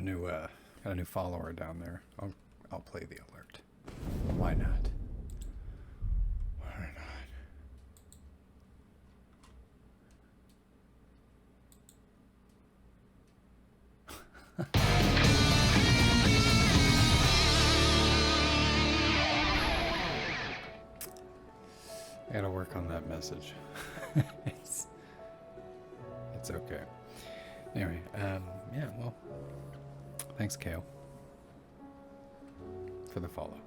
got a new follower down there. I'll play the alert. Why not? Why not? I gotta work on that message. it's okay. Anyway, yeah, well, thanks, Kale, for the follow.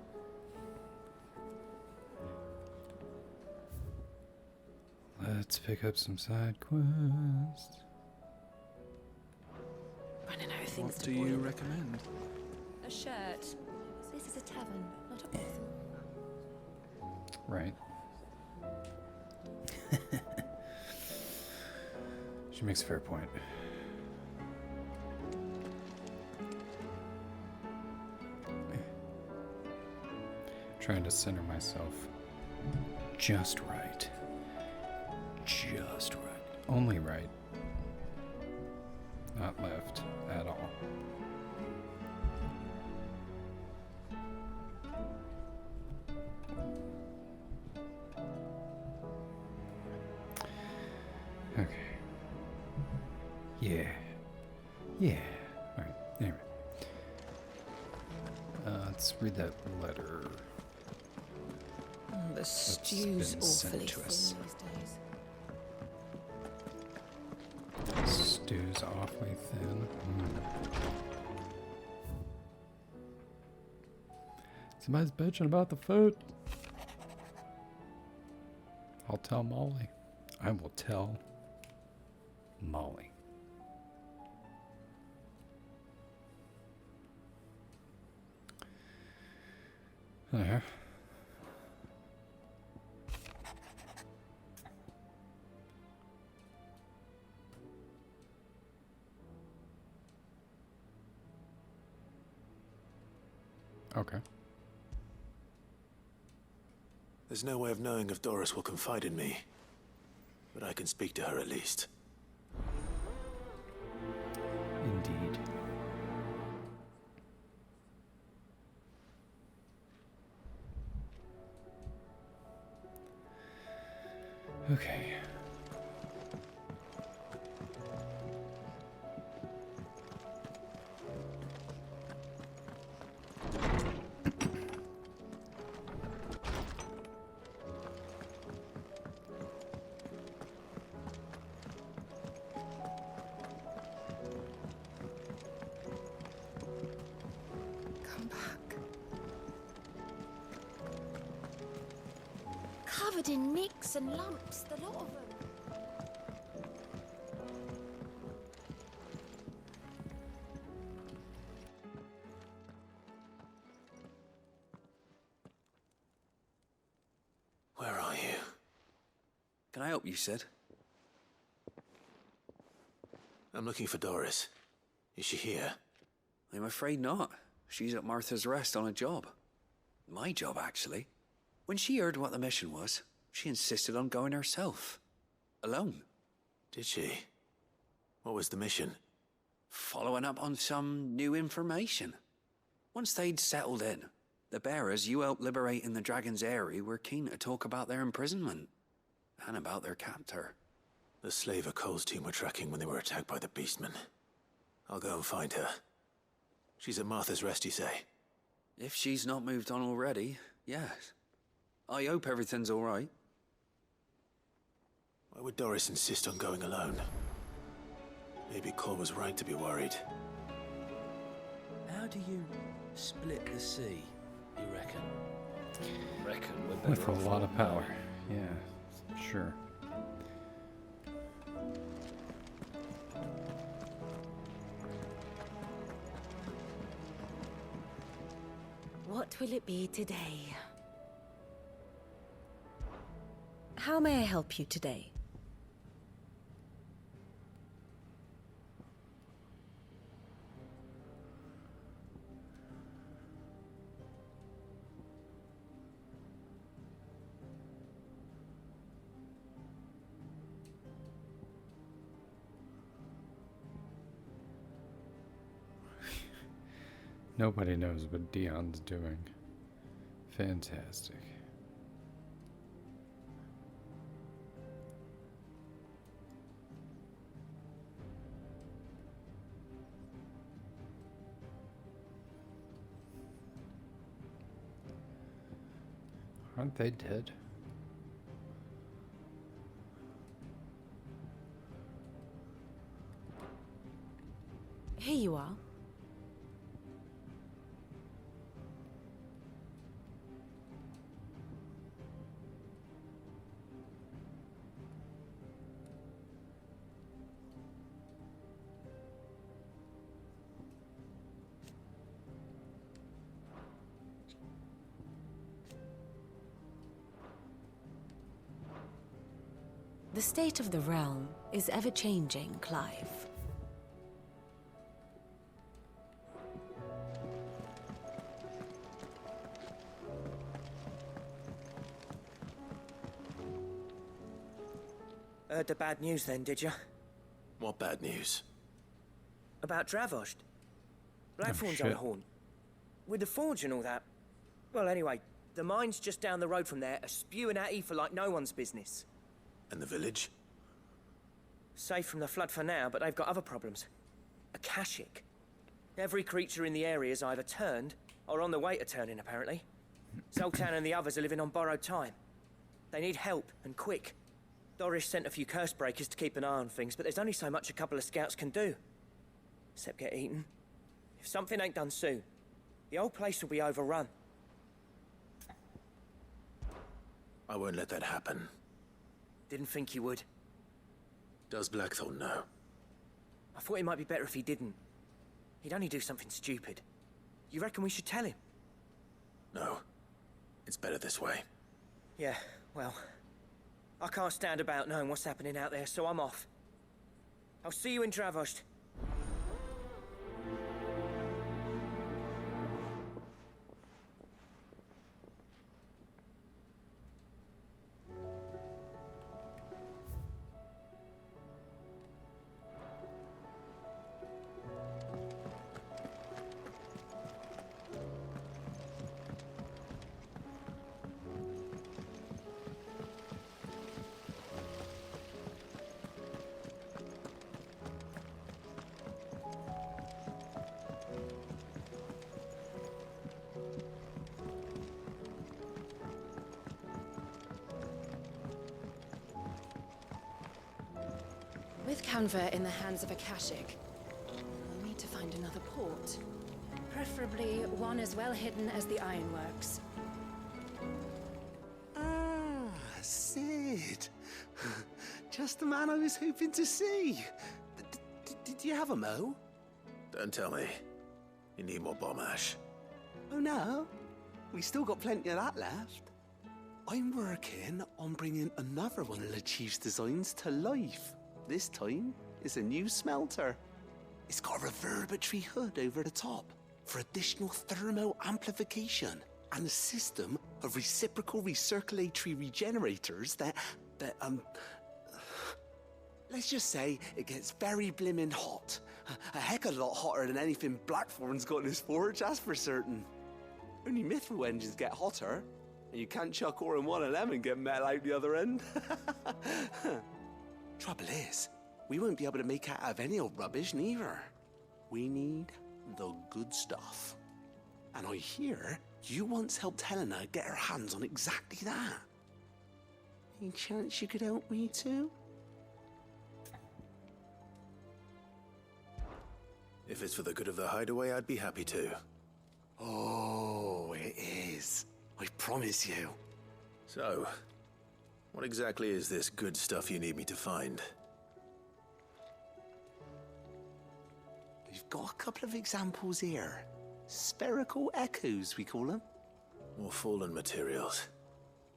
Let's pick up some side quests. Running out of things What to do you boil. recommend? A shirt. This is a tavern, not a brothel. Right. She makes a fair point. Trying to center myself just right. Just right. Only right. Not left at all. Okay. Yeah. Yeah. Alright, anyway. Let's read that letter. The stew's been sent awfully to thin us. these days. Stew's awfully thin. Somebody's bitching about the food. I'll tell Molly. I will tell Molly. Uh-huh. Okay. There's no way of knowing if Doris will confide in me, but I can speak to her at least. Indeed. Okay. Come back. Covered in nicks and lumps, the lot of them. Where are you? Can I help you, Sid? I'm looking for Doris. Is she here? I'm afraid not. She's at Martha's Rest on a job. My job, actually. When she heard what the mission was, she insisted on going herself. Alone. Did she? What was the mission? Following up on some new information. Once they'd settled in, the bearers you helped liberate in the Dragon's Eyrie were keen to talk about their imprisonment. And about their captor. The slaver Cole's team were tracking when they were attacked by the Beastmen. I'll go and find her. She's at Martha's Rest, you say? If she's not moved on already, yes. I hope everything's all right. Why would Doris insist on going alone? Maybe Cole was right to be worried. How do you split the sea, you reckon? Reckon we're better With a off lot on of power. Yeah, sure. What will it be today? How may I help you today? Nobody knows what Dion's doing. Fantastic. Aren't they dead? Here you are. The state of the realm is ever-changing, Clive. Heard the bad news then, did you? What bad news? About Dravost. Blackthorn's shit. on horn. With the forge and all that. Well, anyway, the mines just down the road from there are spewing out ether like no one's business. And the village? Safe from the flood for now, but they've got other problems. Akashic. Every creature in the area is either turned or on the way to turning, apparently. Zoltan and the others are living on borrowed time. They need help, and quick. Doris sent a few curse breakers to keep an eye on things, but there's only so much a couple of scouts can do. Except get eaten. If something ain't done soon, the whole place will be overrun. I won't let that happen. Didn't think you would. Does Blackthorn know? I thought it might be better if he didn't. He'd only do something stupid. You reckon we should tell him? No. It's better this way. Yeah, well... I can't stand about knowing what's happening out there, so I'm off. I'll see you in Dravost. With Canva in the hands of Akashic, we'll need to find another port. Preferably one as well hidden as the ironworks. Ah, Sid. Just the man I was hoping to see. Did you have a mo? Don't tell me. You need more bomb ash. Oh no, we still got plenty of that left. I'm working on bringing another one of the Chief's designs to life. This time, it's a new smelter. It's got a reverberatory hood over the top for additional thermal amplification and a system of reciprocal recirculatory regenerators that let's just say it gets very blimmin' hot. A heck of a lot hotter than anything Blackthorn's got in his forge, that's for certain. Only mithril engines get hotter, and you can't chuck ore in one of them and get metal out the other end. Trouble is, we won't be able to make out of any old rubbish neither. We need the good stuff. And I hear you once helped Helena get her hands on exactly that. Any chance you could help me too? If it's for the good of the hideaway, I'd be happy to. Oh, it is. I promise you. So, what exactly is this good stuff you need me to find? We've got a couple of examples here. Spherical echoes, we call them. More fallen materials.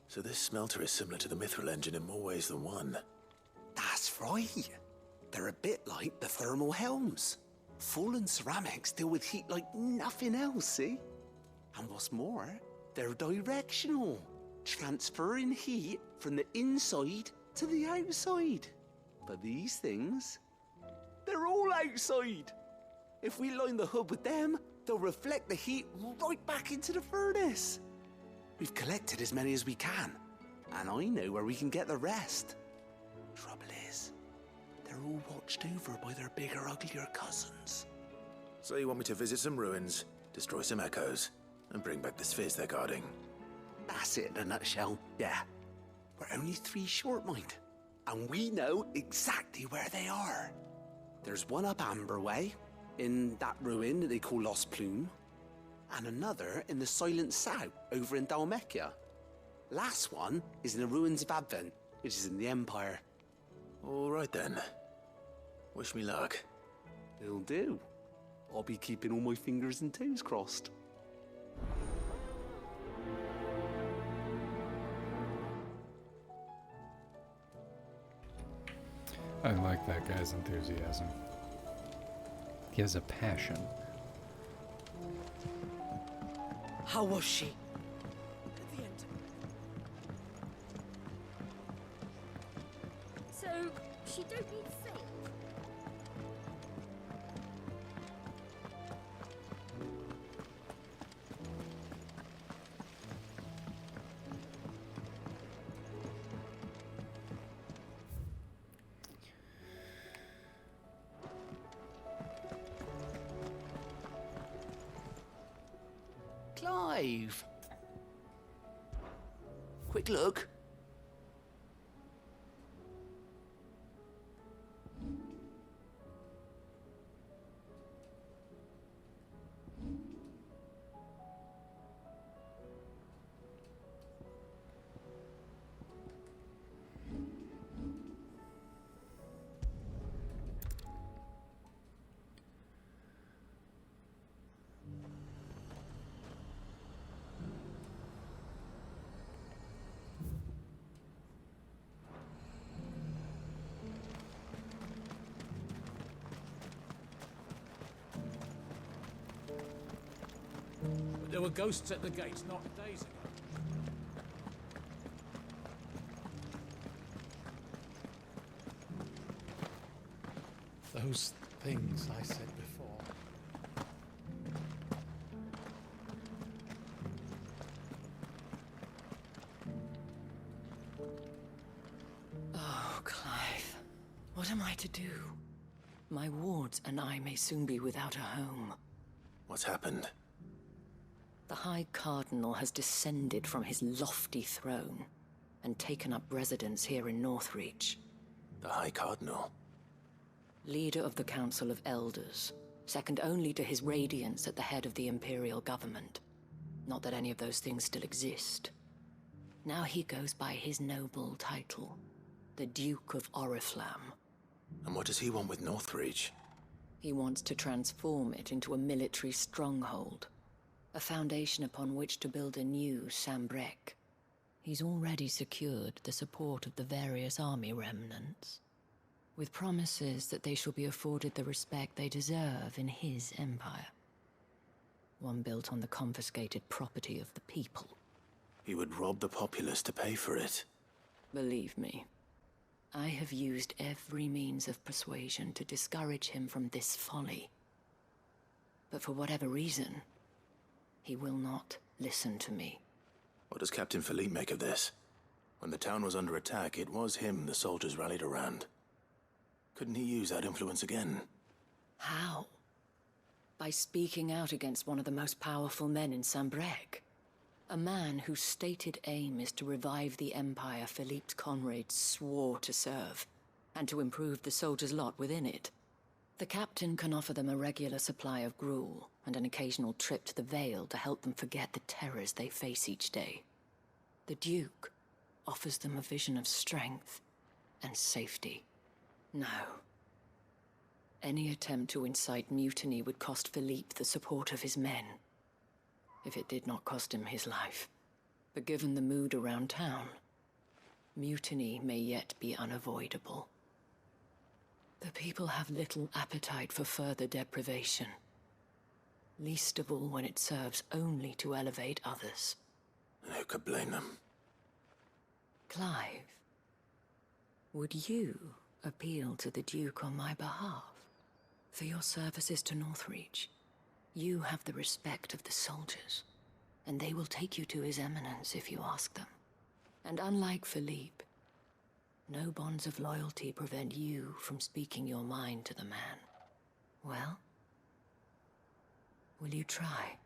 So this smelter is similar to the mithril engine in more ways than one. That's right. They're a bit like the thermal helms. Fallen ceramics deal with heat like nothing else, see? And what's more, they're directional, transferring heat from the inside to the outside. But these things, they're all outside. If we line the hub with them, They'll reflect the heat right back into the furnace. We've collected as many as we can, and I know where we can get the rest. Trouble is, they're all watched over by their bigger, uglier cousins. So you want me to visit some ruins, destroy some echoes, and bring back this fizz they're guarding? That's it in a nutshell, yeah. We're only 3 short, mind. And we know exactly where they are. There's one up Amber Way, in that ruin that they call Lost Plume, and another in the Silent South, over in Dalmekia. Last one is in the ruins of Advent, which is in the Empire. All right then. Wish me luck. It'll do. I'll be keeping all my fingers and toes crossed. I like that guy's enthusiasm. He has a passion. How was she? So, she don't need saved? Clive! Quick look. There were ghosts at the gates not days ago. Those things I said before. Oh, Clive. What am I to do? My wards and I may soon be without a home. What's happened? The High Cardinal has descended from his lofty throne and taken up residence here in Northreach. The High Cardinal? Leader of the Council of Elders, second only to his Radiance at the head of the Imperial government. Not that any of those things still exist. Now he goes by his noble title, the Duke of Oriflamme. And what does he want with Northreach? He wants to transform it into a military stronghold, a foundation upon which to build a new Sambrek. He's already secured the support of the various army remnants, with promises that they shall be afforded the respect they deserve in his empire. One built on the confiscated property of the people. He would rob the populace to pay for it. Believe me, I have used every means of persuasion to discourage him from this folly. But for whatever reason, he will not listen to me. What does Captain Philippe make of this? When the town was under attack, it was him the soldiers rallied around. Couldn't he use that influence again? How? By speaking out against one of the most powerful men in Sambrek. A man whose stated aim is to revive the empire Philippe's comrades swore to serve, and to improve the soldiers' lot within it. The captain can offer them a regular supply of gruel, and an occasional trip to the Vale to help them forget the terrors they face each day. The Duke offers them a vision of strength and safety. No. Any attempt to incite mutiny would cost Philippe the support of his men, if it did not cost him his life. But given the mood around town, mutiny may yet be unavoidable. The people have little appetite for further deprivation, least of all when it serves only to elevate others. And who could blame them? Clive, would you appeal to the Duke on my behalf? For your services to Northreach, You have the respect of the soldiers, and they will take you to His Eminence if you ask them. And unlike Philippe, no bonds of loyalty prevent you from speaking your mind to the man. Well, will you try?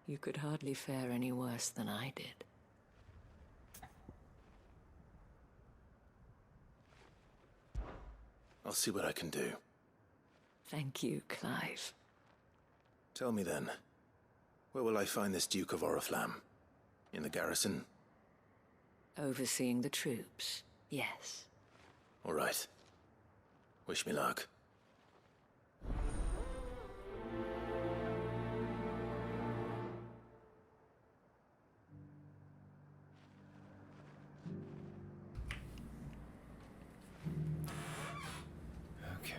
You could hardly fare any worse than I did. I'll see what I can do. Thank you, Clive. Tell me then, where will I find this Duke of Oriflamme? In the garrison? Overseeing the troops, yes. All right. Wish me luck. Okay.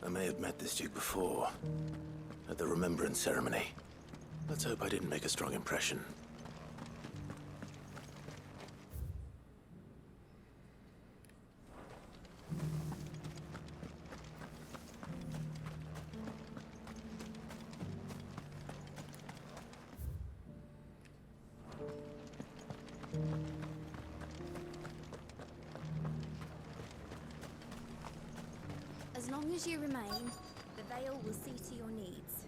I may have met this Duke before, at the Remembrance Ceremony. Let's hope I didn't make a strong impression. As long as you remain, the Veil will see to your needs.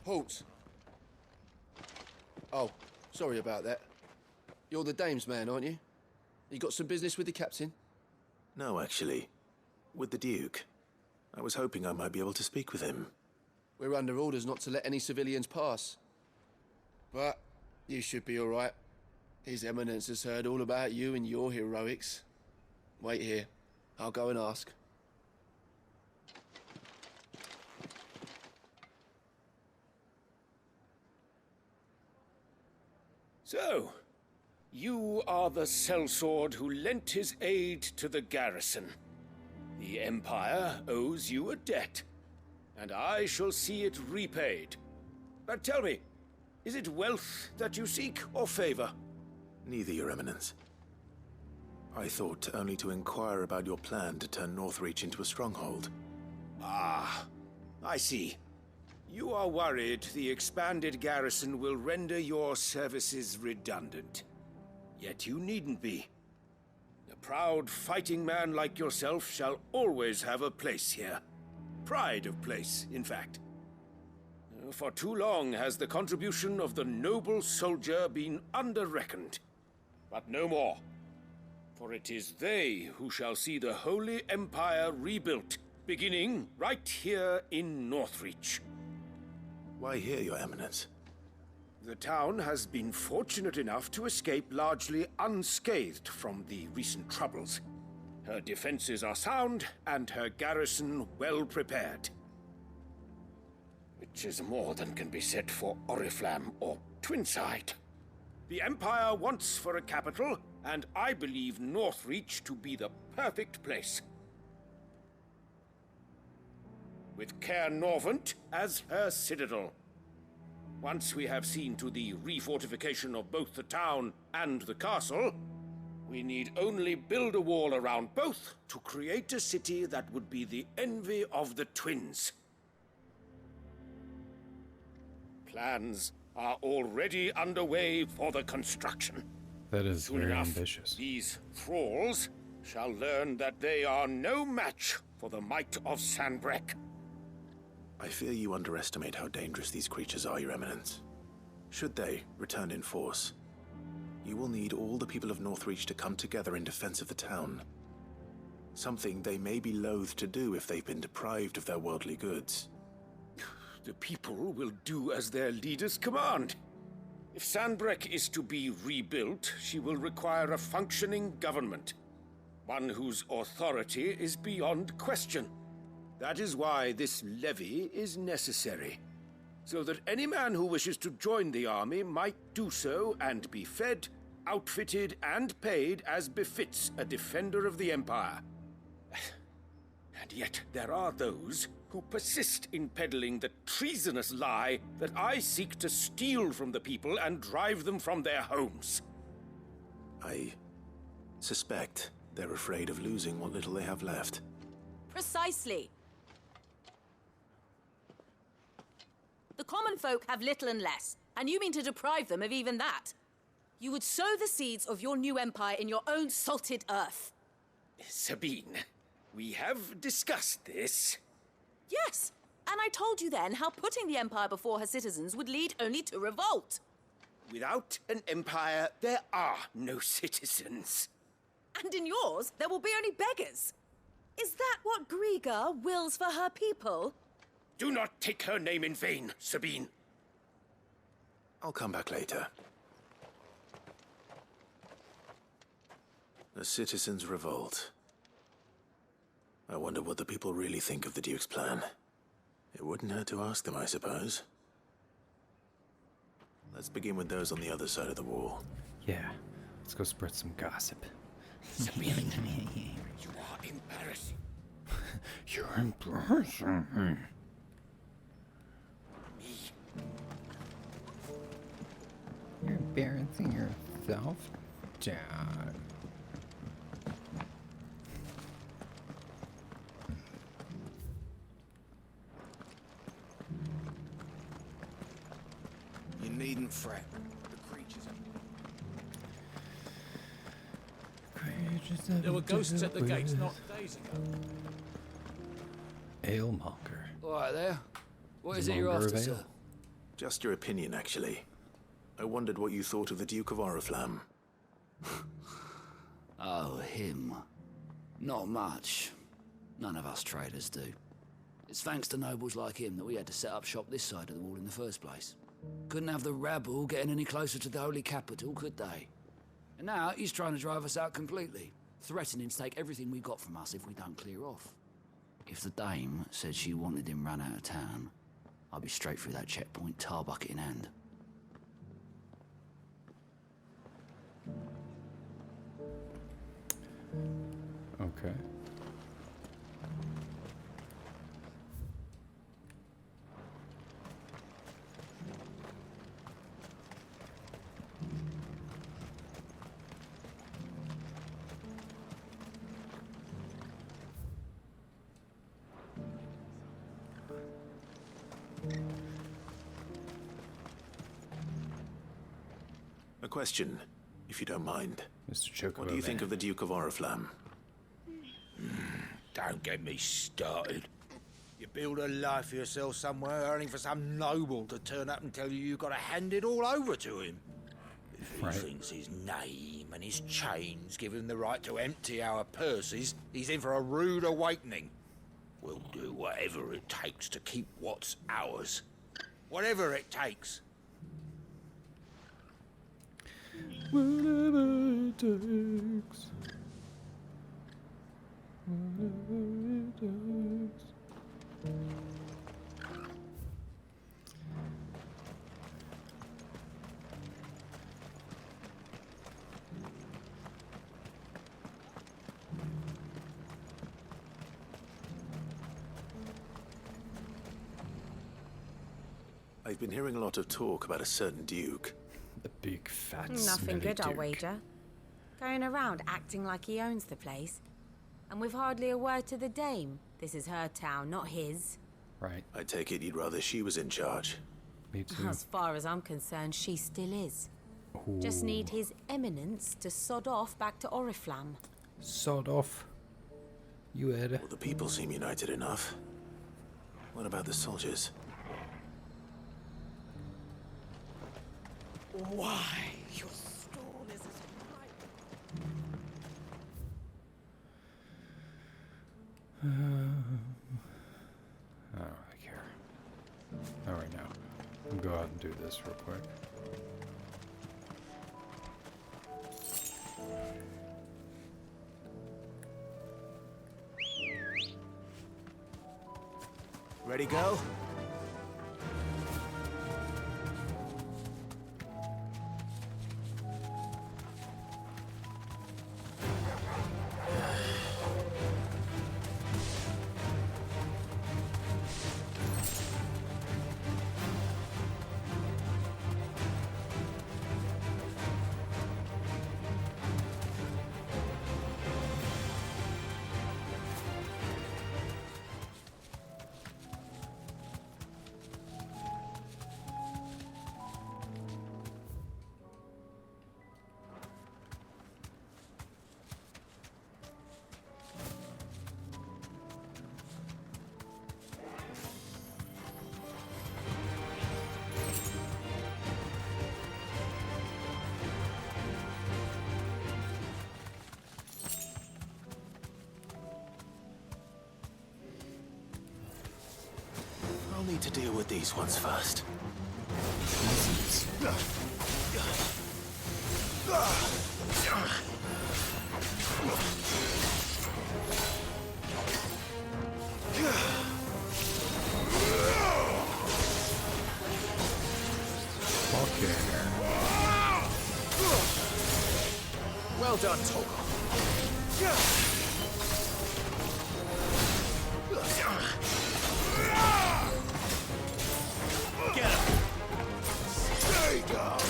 Halt! Oh, sorry about that. You're the dame's man, aren't you? You got some business with the captain? No, actually. With the Duke. I was hoping I might be able to speak with him. We're under orders not to let any civilians pass. But you should be all right. His Eminence has heard all about you and your heroics. Wait here. I'll go and ask. So, you are the sellsword who lent his aid to the garrison. The Empire owes you a debt, and I shall see it repaid. But tell me, is it wealth that you seek, or favor? Neither, Your Eminence. I thought only to inquire about your plan to turn Northreach into a stronghold. Ah, I see. You are worried the expanded garrison will render your services redundant. Yet you needn't be. A proud fighting man like yourself shall always have a place here. Pride of place, in fact. For too long has the contribution of the noble soldier been under-reckoned. But no more. For it is they who shall see the Holy Empire rebuilt, beginning right here in Northreach. Why here, Your Eminence? The town has been fortunate enough to escape largely unscathed from the recent troubles. Her defenses are sound, and her garrison well prepared. Which is more than can be said for Oriflamme or Twinside. The Empire wants for a capital, and I believe Northreach to be the perfect place. With Caer Norvent as her citadel. Once we have seen to the refortification of both the town and the castle, we need only build a wall around both to create a city that would be the envy of the twins. Plans are already underway for the construction. That is Soon very enough, ambitious. these thralls shall learn that they are no match for the might of Sanbreque. I fear you underestimate how dangerous these creatures are, Your Eminence. Should they return in force, you will need all the people of Northreach to come together in defense of the town. Something they may be loath to do if they've been deprived of their worldly goods. The people will do as their leaders command. If Sanbreque is to be rebuilt, she will require a functioning government. One whose authority is beyond question. That is why this levy is necessary. So that any man who wishes to join the army might do so and be fed, outfitted, and paid as befits a defender of the Empire. And yet there are those who persist in peddling the treasonous lie that I seek to steal from the people and drive them from their homes. I suspect they're afraid of losing what little they have left. Precisely. The common folk have little and less, and you mean to deprive them of even that. You would sow the seeds of your new empire in your own salted earth. Sabine, we have discussed this. Yes, and I told you then how putting the empire before her citizens would lead only to revolt. Without an empire, there are no citizens. And in yours, there will be only beggars. Is that what Griga wills for her people? Do not take her name in vain, Sabine. I'll come back later. The citizens revolt. I wonder what the people really think of the Duke's plan. It wouldn't hurt to ask them, I suppose. Let's begin with those on the other side of the wall. Yeah, let's go spread some gossip. Sabine, you are embarrassing. You're embarrassing. You're embarrassing yourself, Dad. You needn't fret. The creatures There were ghosts at the gates not days ago. Alemonger. All right there. What is it Monger you're of after, ale? sir? Just your opinion, actually. I wondered what you thought of the Duke of Oriflamme. Oh, him. Not much. None of us traders do. It's thanks to nobles like him that we had to set up shop this side of the wall in the first place. Couldn't have the rabble getting any closer to the holy capital, could they? And now he's trying to drive us out completely, threatening to take everything we got from us if we don't clear off. If the dame said she wanted him run out of town, I'd be straight through that checkpoint, tar bucket in hand. Okay. A question, if you don't mind. Mr. Chocobo. What do you think of the Duke of Oriflamme? Don't get me started. You build a life for yourself somewhere, earning for some noble to turn up and tell you you've got to hand it all over to him. If he thinks his name and his chains give him the right to empty our purses, he's in for a rude awakening. We'll do whatever it takes to keep what's ours. Whatever it takes. Whatever it takes. Whatever it takes. I've been hearing a lot of talk about a certain Duke. The big fat Nothing smelly good, I'll Duke. wager. Going around acting like he owns the place. And with hardly a word to the dame. This is her town, not his. Right. I take it you'd rather she was in charge. Me too. As far as I'm concerned, she still is. Just need his eminence to sod off back to Oriflamme. Sod off. You had Well, the people seem united enough. What about the soldiers? Why? Your stall is as I don't really care. Not right now. I'll go out and do this real quick. Ready, go? I'll need to deal with these ones first. Well done, Toggle. Get him! Stay down!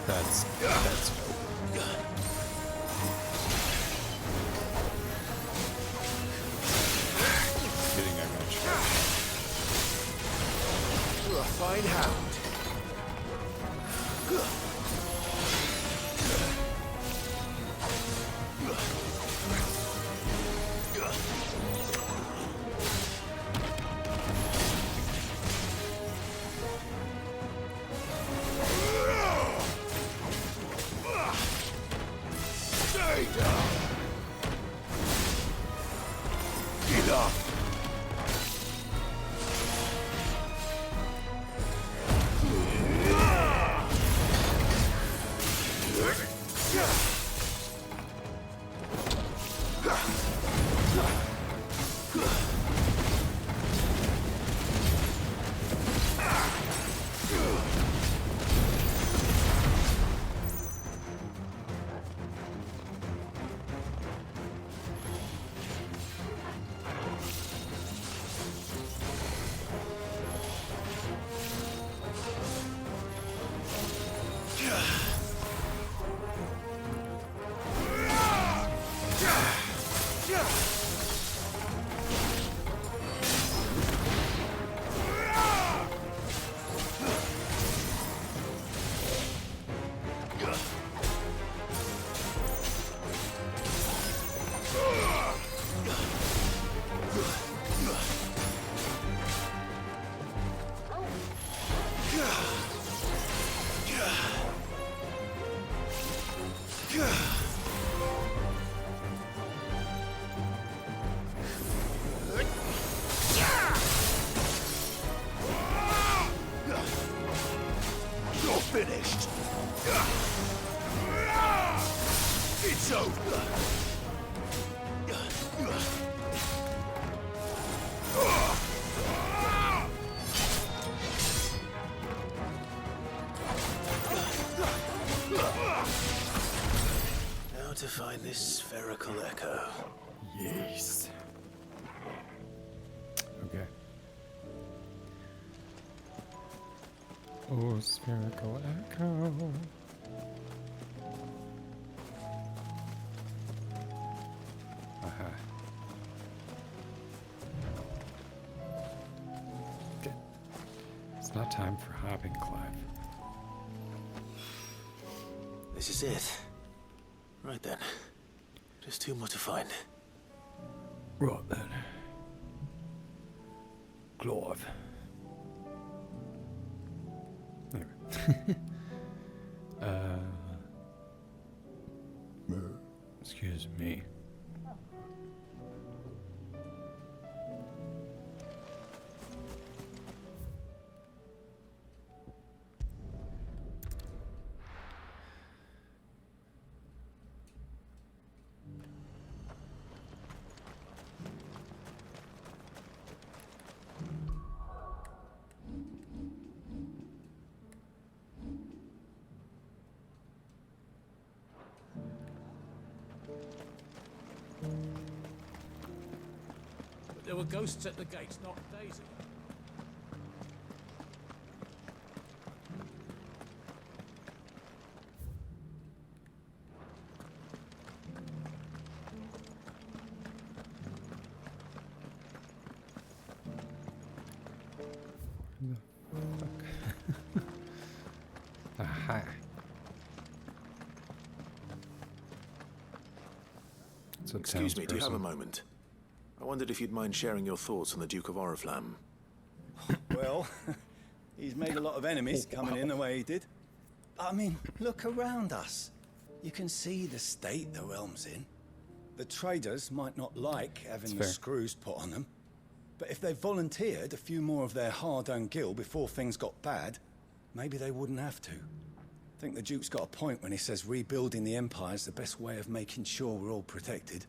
That's getting eventually. You're a fine hound. Stay down. Enough. You're finished. It's over. Now to find this spherical echo. Yes. Okay. Oh, spherical echo. Aha. Okay. It's not time for hopping, Clive. This is it. Right then. Just two more to find. Right then. Clive. Anyway. Excuse me. But there were ghosts at the gates not days ago. Aha. So Excuse me, do you have a moment? I wondered if you'd mind sharing your thoughts on the Duke of Oriflamme. Well, he's made a lot of enemies coming in the way he did. I mean, look around us. You can see the state the realm's in. The traders might not like having the fair. screws put on them, but if they volunteered a few more of their hard-earned gil before things got bad, maybe they wouldn't have to. I think the Duke's got a point when he says rebuilding the Empire's the best way of making sure we're all protected.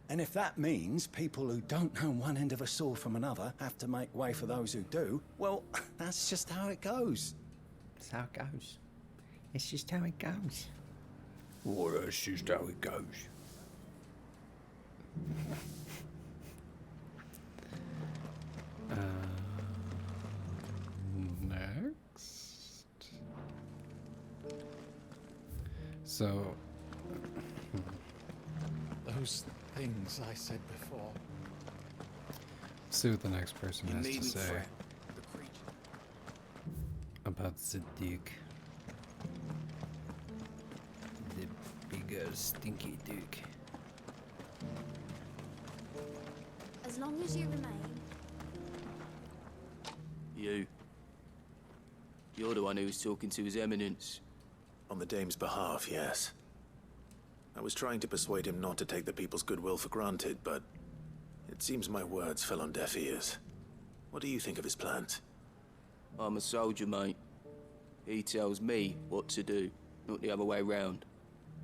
And if that means people who don't know one end of a sword from another have to make way for those who do, well, that's just how it goes. That's how it goes. It's just how it goes. Or it's just how it goes. Next. So, Those things I said before. see what the next person has to say The creature. about the Duke. The bigger, stinky Duke. As long as you remain. You're the one who was talking to His Eminence. On the Dame's behalf, yes. I was trying to persuade him not to take the people's goodwill for granted, but it seems my words fell on deaf ears. What do you think of his plans? I'm a soldier, mate. He tells me what to do, not the other way round.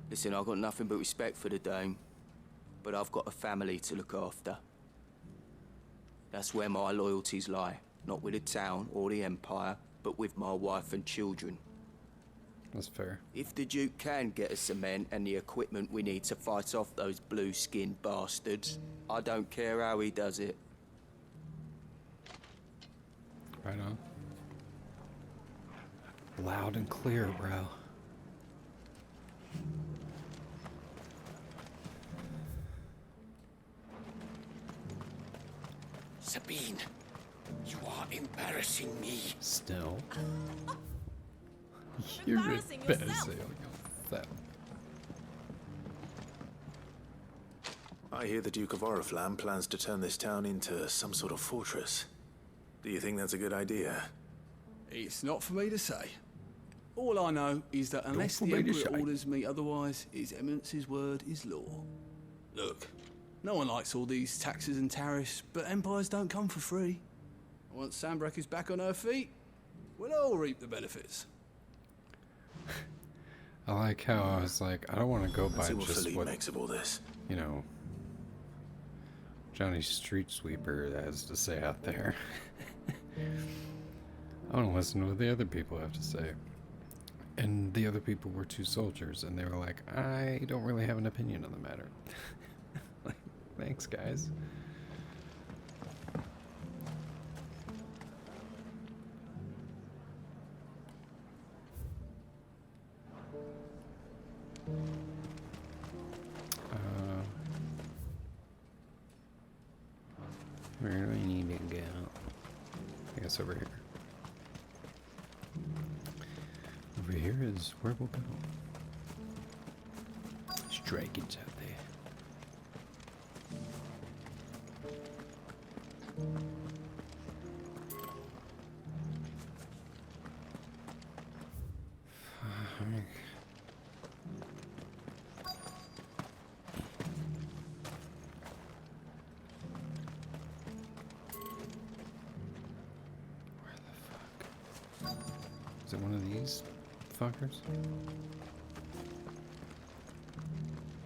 Listen, I've got nothing but respect for the Dame, but I've got a family to look after. That's where my loyalties lie, not with the town or the Empire, but with my wife and children. That's fair. If the Duke can get us cement and the equipment we need to fight off those blue-skinned bastards, I don't care how he does it. Right on. Loud and clear, bro. Sabine, you are embarrassing me. Still. You're Embarrassing yourself. yourself. I hear the Duke of Oriflamme plans to turn this town into some sort of fortress. Do you think that's a good idea? It's not for me to say. All I know is that unless the Emperor orders me otherwise, His Eminence's word is law. Look, no one likes all these taxes and tariffs, but empires don't come for free. Once Sanbreque is back on her feet, we'll all reap the benefits. I like how I was like, I don't want to go by Let's see what just Philippe what makes of all this. you know, Johnny Street Sweeper has to say out there. I want to listen to what the other people have to say. And the other people were two soldiers, and they were like, I don't really have an opinion on the matter. Like, thanks, guys. Where do I need to go? I guess over here. Over here is where we'll go. There's dragons out there. Is it one of these fuckers?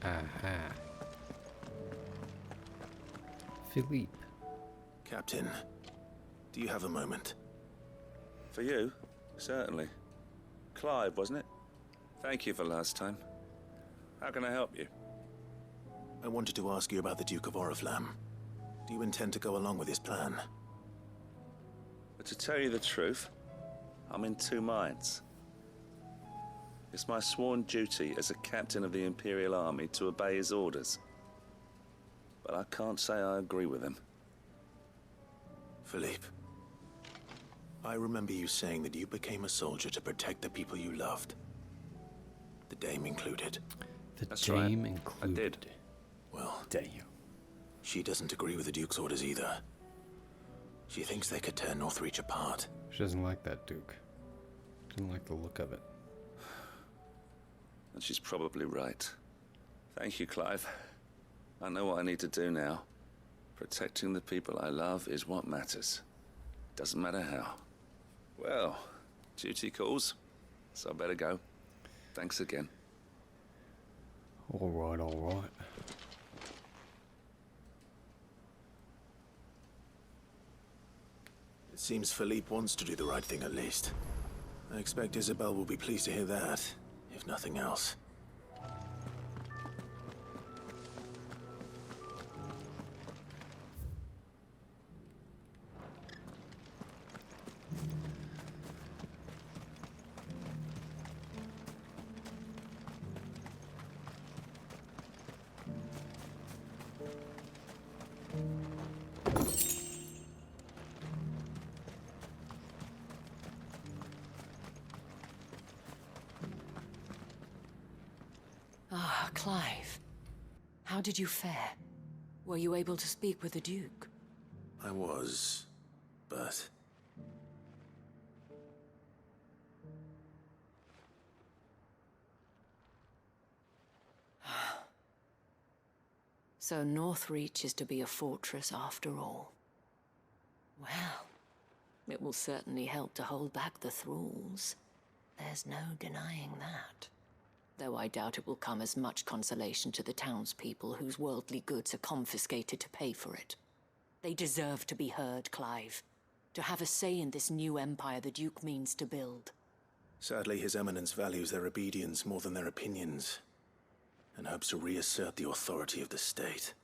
Aha. Philippe. Captain, do you have a moment? For you? Certainly. Clive, wasn't it? Thank you for last time. How can I help you? I wanted to ask you about the Duke of Oriflamme. Do you intend to go along with his plan? But to tell you the truth, I'm in two minds. It's my sworn duty as a captain of the Imperial Army to obey his orders. But I can't say I agree with him. Philippe, I remember you saying that you became a soldier to protect the people you loved. The Dame included. That's right. I did. Well, damn. She doesn't agree with the Duke's orders either. She thinks they could tear Northreach apart. She doesn't like that Duke. Doesn't like the look of it. And she's probably right. Thank you, Clive. I know what I need to do now. Protecting the people I love is what matters. Doesn't matter how. Well, duty calls, so I better go. Thanks again. All right, all right. It seems Philippe wants to do the right thing at least. I expect Isabel will be pleased to hear that, if nothing else. Ah, Clive. How did you fare? Were you able to speak with the Duke? I was, but... So Northreach is to be a fortress after all. Well, it will certainly help to hold back the thralls. There's no denying that. Though I doubt it will come as much consolation to the townspeople whose worldly goods are confiscated to pay for it. They deserve to be heard, Clive. To have a say in this new empire the Duke means to build. Sadly, His Eminence values their obedience more than their opinions, and hopes to reassert the authority of the state.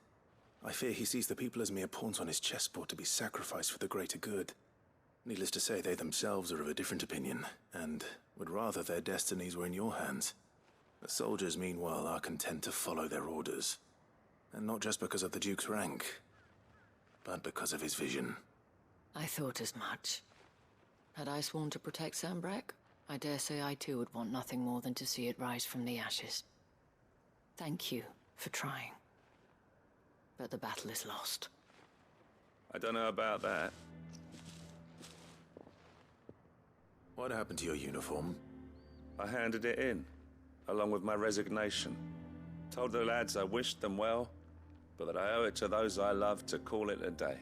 I fear he sees the people as mere pawns on his chessboard to be sacrificed for the greater good. Needless to say, they themselves are of a different opinion, and would rather their destinies were in your hands. The soldiers, meanwhile, are content to follow their orders. And not just because of the Duke's rank, but because of his vision. I thought as much. Had I sworn to protect Sanbreque, I dare say I too would want nothing more than to see it rise from the ashes. Thank you for trying. But the battle is lost. I don't know about that. What happened to your uniform? I handed it in, along with my resignation. Told the lads I wished them well, but that I owe it to those I love to call it a day.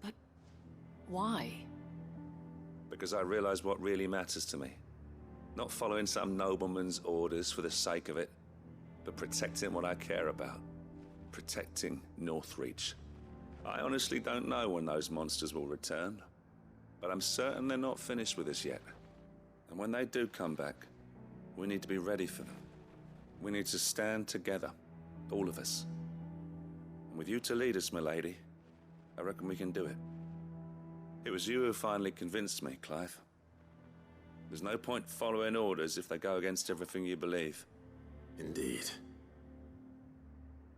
But why? Because I realize what really matters to me. Not following some nobleman's orders for the sake of it, but protecting what I care about. Protecting Northreach. I honestly don't know when those monsters will return, but I'm certain they're not finished with us yet. And when they do come back, we need to be ready for them. We need to stand together, all of us. And with you to lead us, milady, I reckon we can do it. It was you who finally convinced me, Clive. There's no point following orders if they go against everything you believe. Indeed.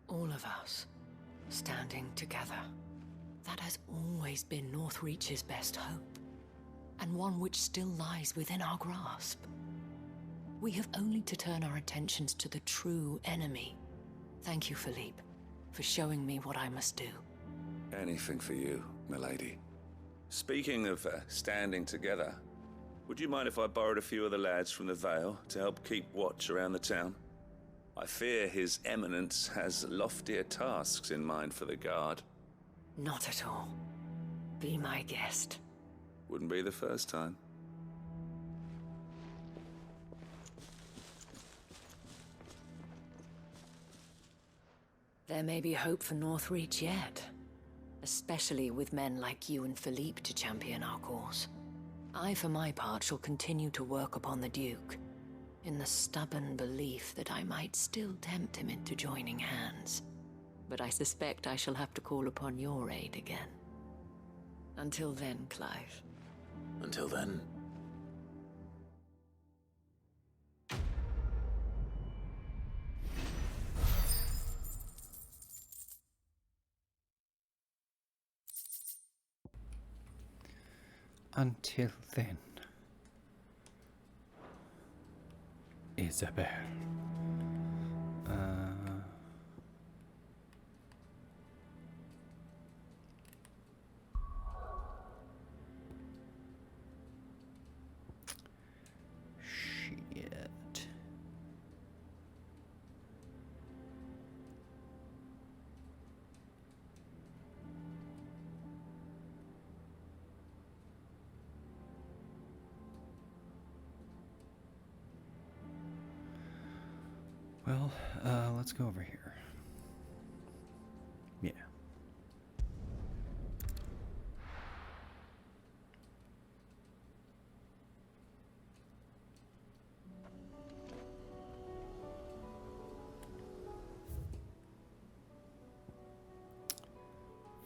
All of us, standing together. That has always been Northreach's best hope, and one which still lies within our grasp. We have only to turn our attentions to the true enemy. Thank you, Philippe, for showing me what I must do. Anything for you, milady. Speaking of standing together, would you mind if I borrowed a few of the lads from the Vale to help keep watch around the town? I fear His Eminence has loftier tasks in mind for the guard. Not at all. Be my guest. Wouldn't be the first time. There may be hope for Northreach yet. Especially with men like you and Philippe to champion our cause. I, for my part, shall continue to work upon the Duke, in the stubborn belief that I might still tempt him into joining hands. But I suspect I shall have to call upon your aid again. Until then, Clive. Until then. Until then. Isabel. Shit. Well, let's go over here. Yeah.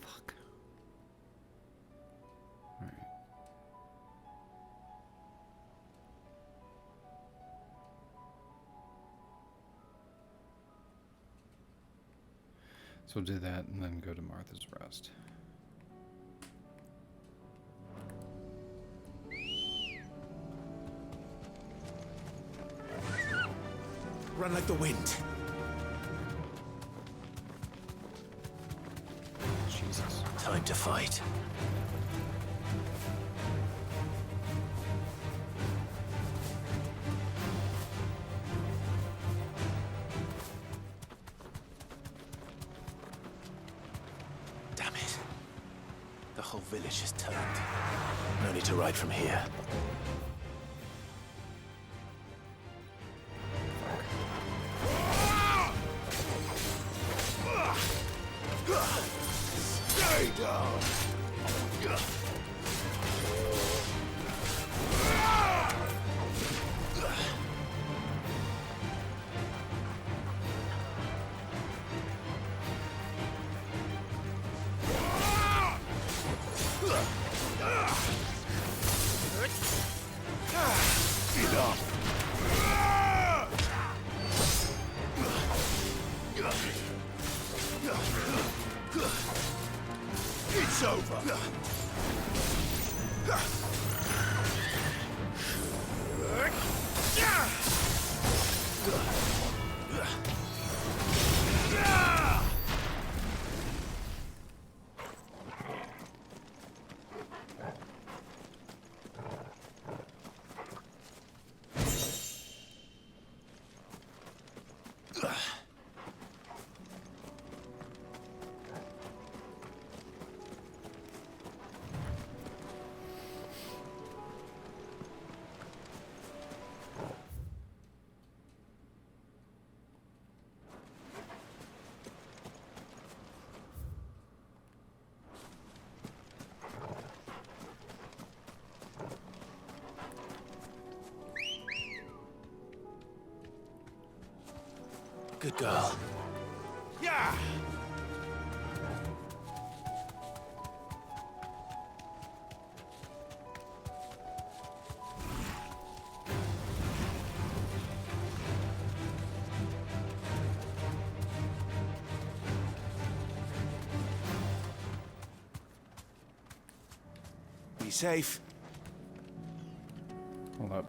Fuck. All right. So we'll do that and then go to Martha's Rest. Run like the wind. Jesus. Time to fight. Damn it. The whole village has turned. No need to ride from here. Stay down! It's over. Good girl. Yeah! Be safe. Hold up.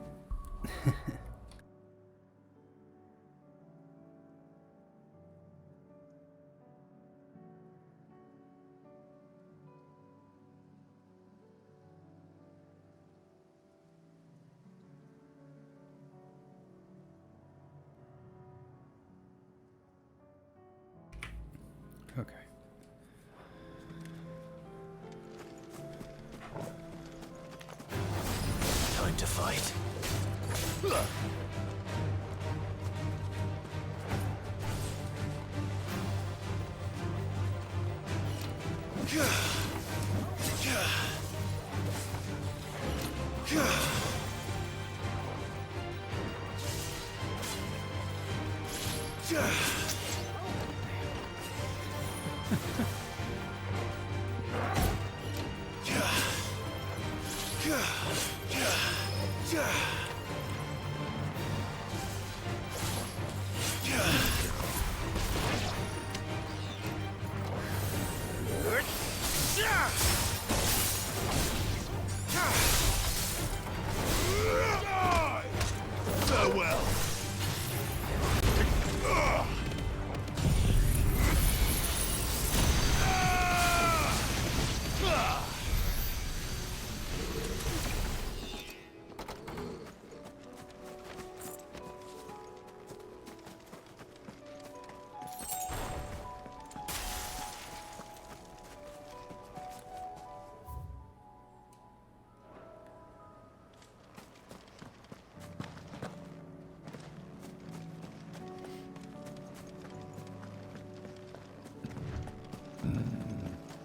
Okay. Time to fight. Farewell.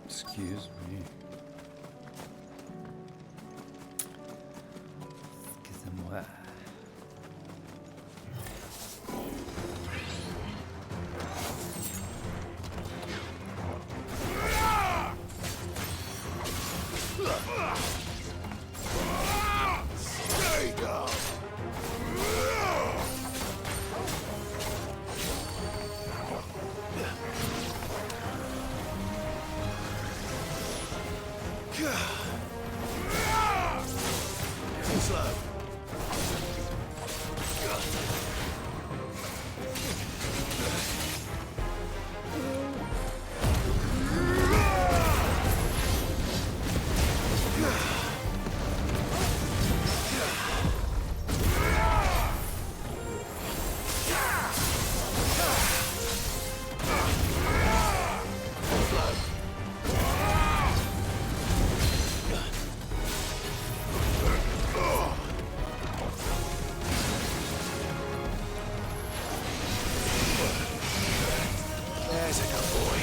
Excuse me. Excusez-moi. Stay down. Too slow. There's a good boy.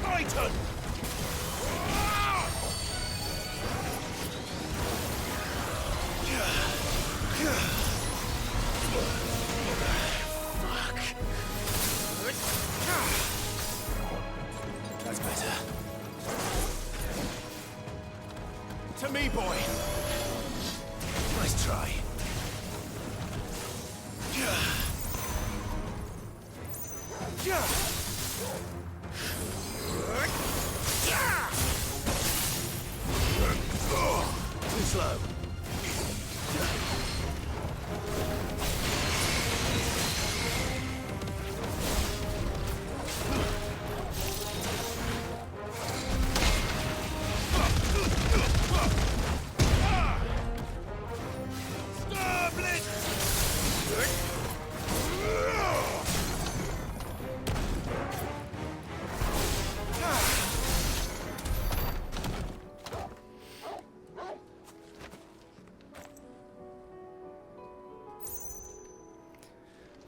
Titan! That's better. To me, boy. Nice try. Too slow.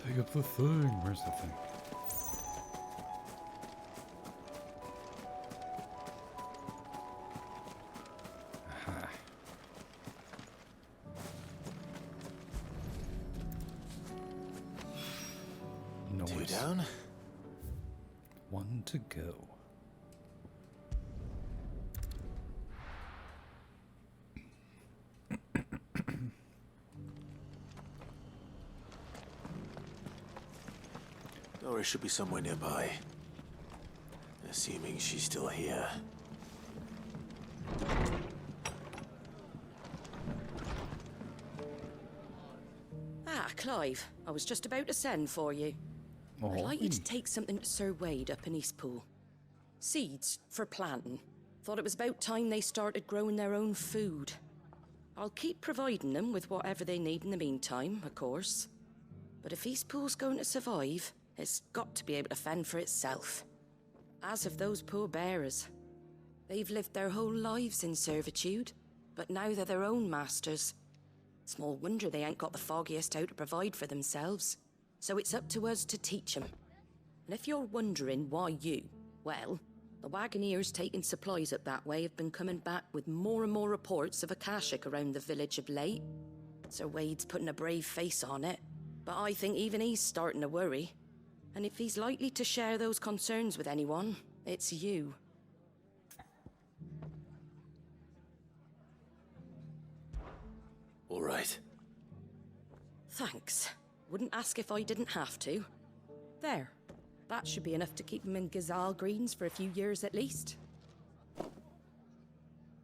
Pick up the thing. Where's the thing? Aha. Noise. 2 down. 1 to go. Dora should be somewhere nearby. Assuming she's still here. Ah, Clive. I was just about to send for you. I'd like you to take something to Sir Wade up in Eastpool. Seeds for planting. Thought it was about time they started growing their own food. I'll keep providing them with whatever they need in the meantime, of course. But if Eastpool's going to survive, it's got to be able to fend for itself. As of those poor bearers. They've lived their whole lives in servitude, but now they're their own masters. Small wonder they ain't got the foggiest how to provide for themselves. So it's up to us to teach them. And if you're wondering why well, the wagoneers taking supplies up that way have been coming back with more and more reports of Akashic around the village of late. Sir Wade's putting a brave face on it, but I think even he's starting to worry. And if he's likely to share those concerns with anyone, it's you. All right. Thanks. Wouldn't ask if I didn't have to. There. That should be enough to keep him in Gazal Greens for a few years at least.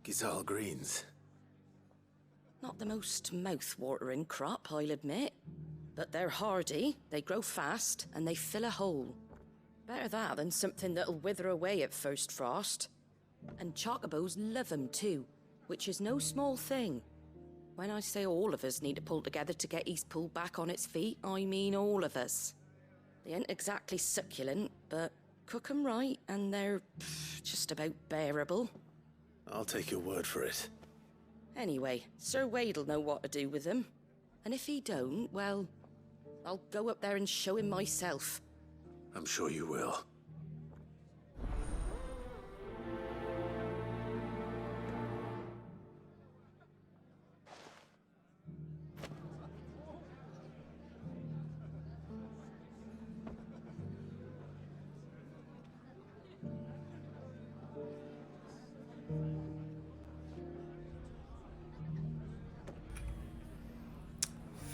Gazal Greens? Not the most mouth-watering crop, I'll admit. But they're hardy, they grow fast, and they fill a hole. Better that than something that'll wither away at first frost. And chocobos love 'em too, which is no small thing. When I say all of us need to pull together to get Eastpool back on its feet, I mean all of us. They ain't exactly succulent, but cook 'em right and they're just about bearable. I'll take your word for it. Anyway, Sir Wade'll know what to do with them. And if he don't, well, I'll go up there and show him myself. I'm sure you will.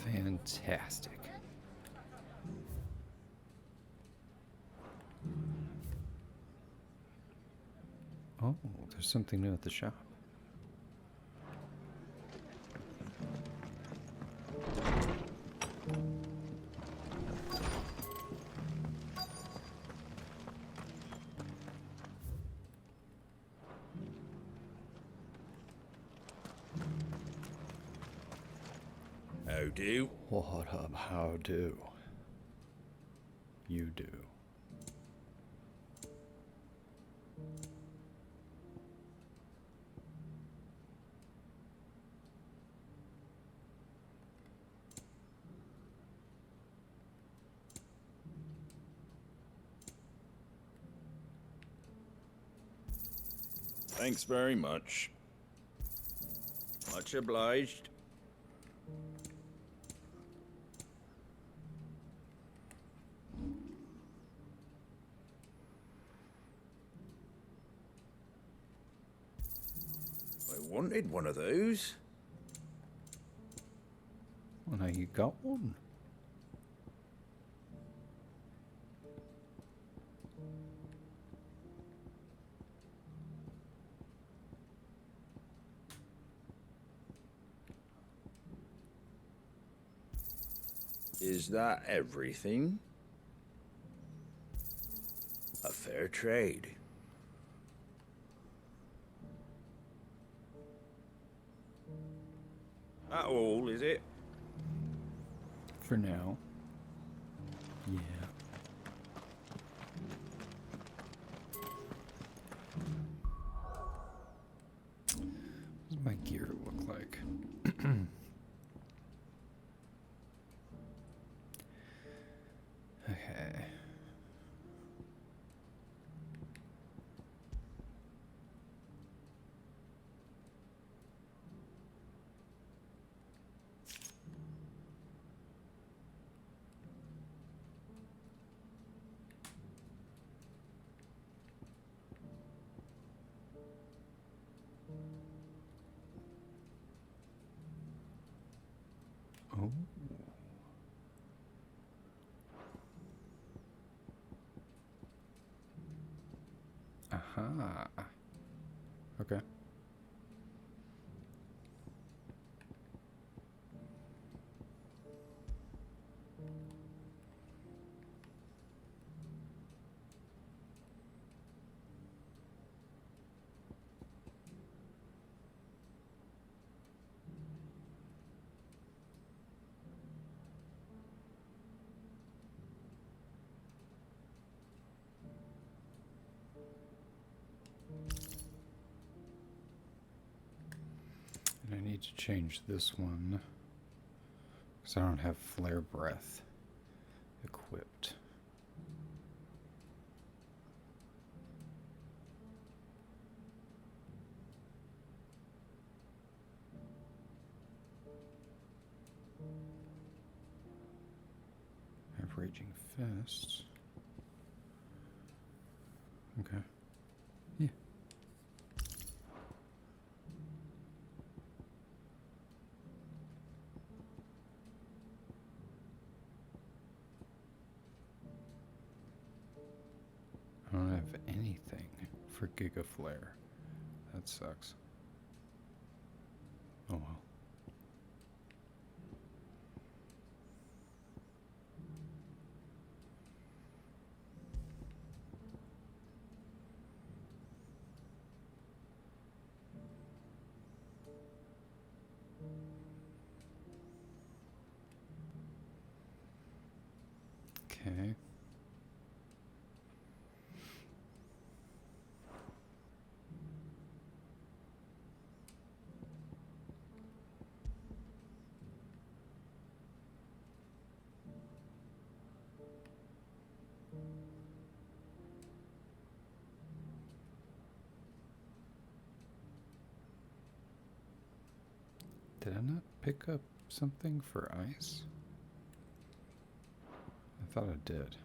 Fantastic. Oh, there's something new at the shop. How do? What up, how do? You do. Thanks very much. Much obliged. I wanted one of those. Well, now you got one. Is that everything? A fair trade. That all, is it? For now. Yeah. What does my gear look like? Okay. Oh. Aha. Okay. need to change this one because I don't have flare breath equipped. I have raging fist. Okay. Yeah. I don't have anything for Giga Flare. That sucks. Oh well. Okay. Did I not pick up something for ice? I thought I did.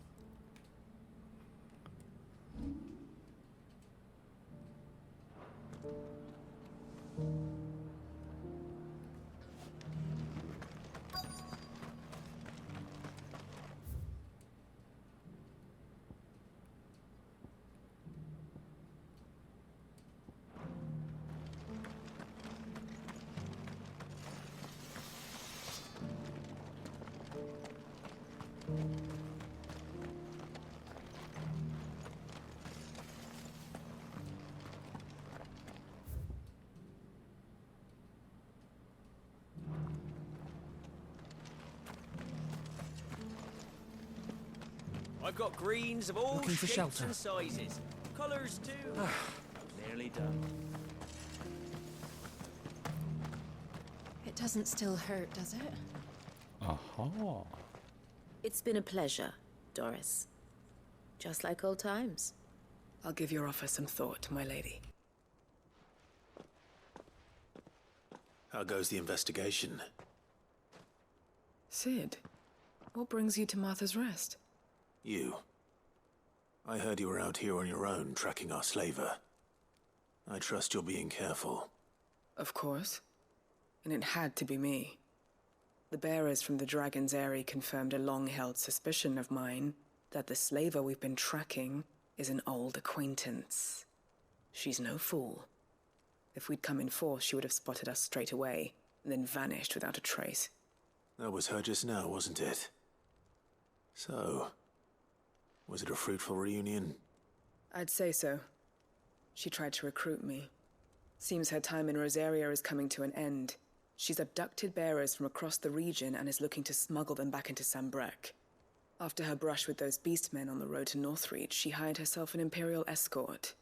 I've got greens of all Looking for shapes shelter. and sizes. Colours too. Nearly done. It doesn't still hurt, does it? Aha. It's been a pleasure, Doris. Just like old times. I'll give your offer some thought, my lady. How goes the investigation? Sid, what brings you to Martha's Rest? You. I heard you were out here on your own, tracking our slaver. I trust you're being careful. Of course. And it had to be me. The bearers from the Dragon's Eyrie confirmed a long-held suspicion of mine that the slaver we've been tracking is an old acquaintance. She's no fool. If we'd come in force, she would have spotted us straight away, and then vanished without a trace. That was her just now, wasn't it? So, was it a fruitful reunion? I'd say so. She tried to recruit me. Seems her time in Rosaria is coming to an end. She's abducted bearers from across the region and is looking to smuggle them back into Sambrec. After her brush with those beastmen on the road to Northreach, she hired herself an Imperial escort,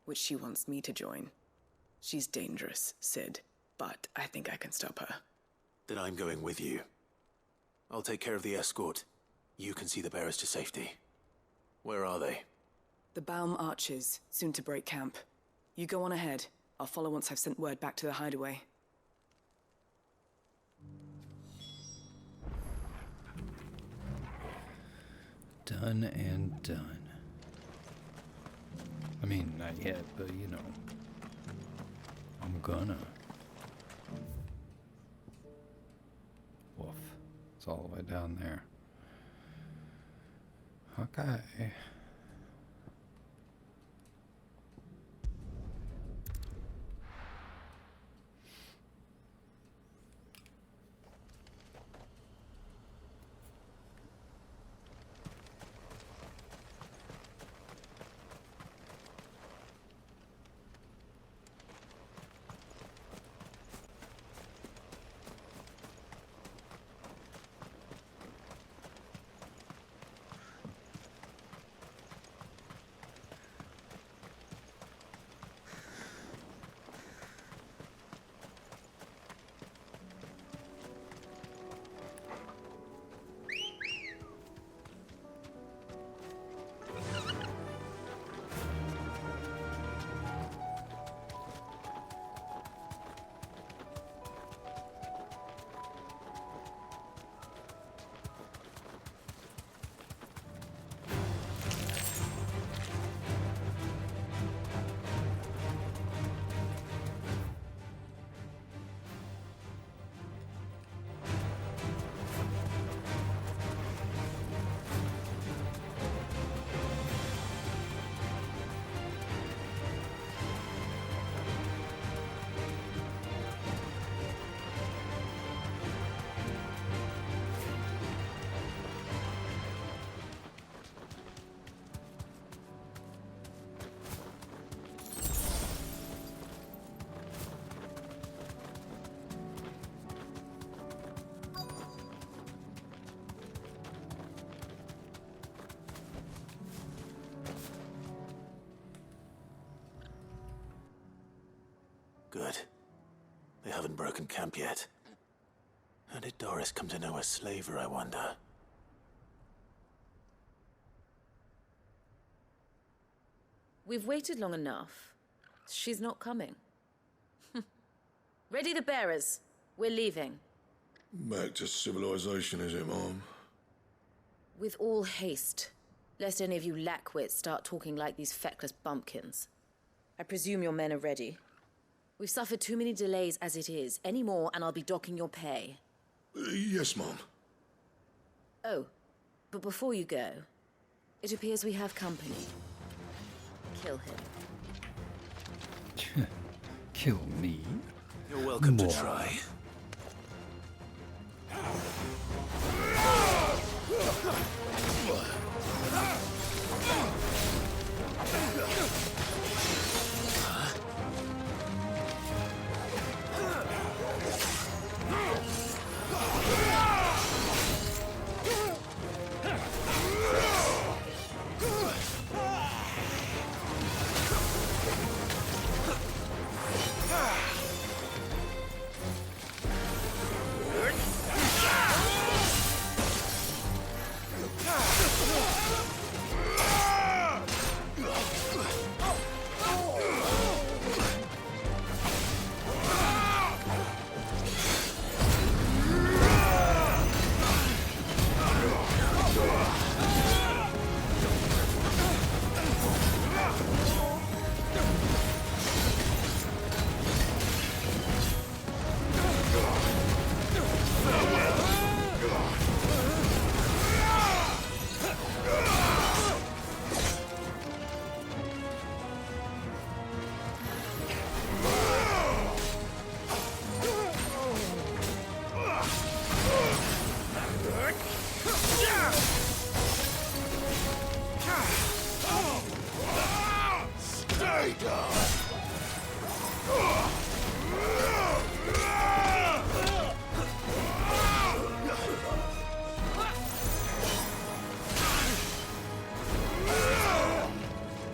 which she wants me to join. She's dangerous, Sid, but I think I can stop her. Then I'm going with you. I'll take care of the escort. You can see the bearers to safety. Where are they? The Baum Archers, soon to break camp. You go on ahead. I'll follow once I've sent word back to the hideaway. Done and done. I mean, not yet, but you know. I'm gonna. Woof. It's all the way down there. Okay. Good. They haven't broken camp yet. How did Doris come to know a slaver, I wonder? We've waited long enough. She's not coming. Ready the bearers. We're leaving. Back to civilization, is it, Mom? With all haste, lest any of you lackwits start talking like these feckless bumpkins. I presume your men are ready. We've suffered too many delays as it is. Any more, and I'll be docking your pay. Yes, Mom. Oh, but before you go, it appears we have company. Kill him. Kill me? You're welcome More. to try.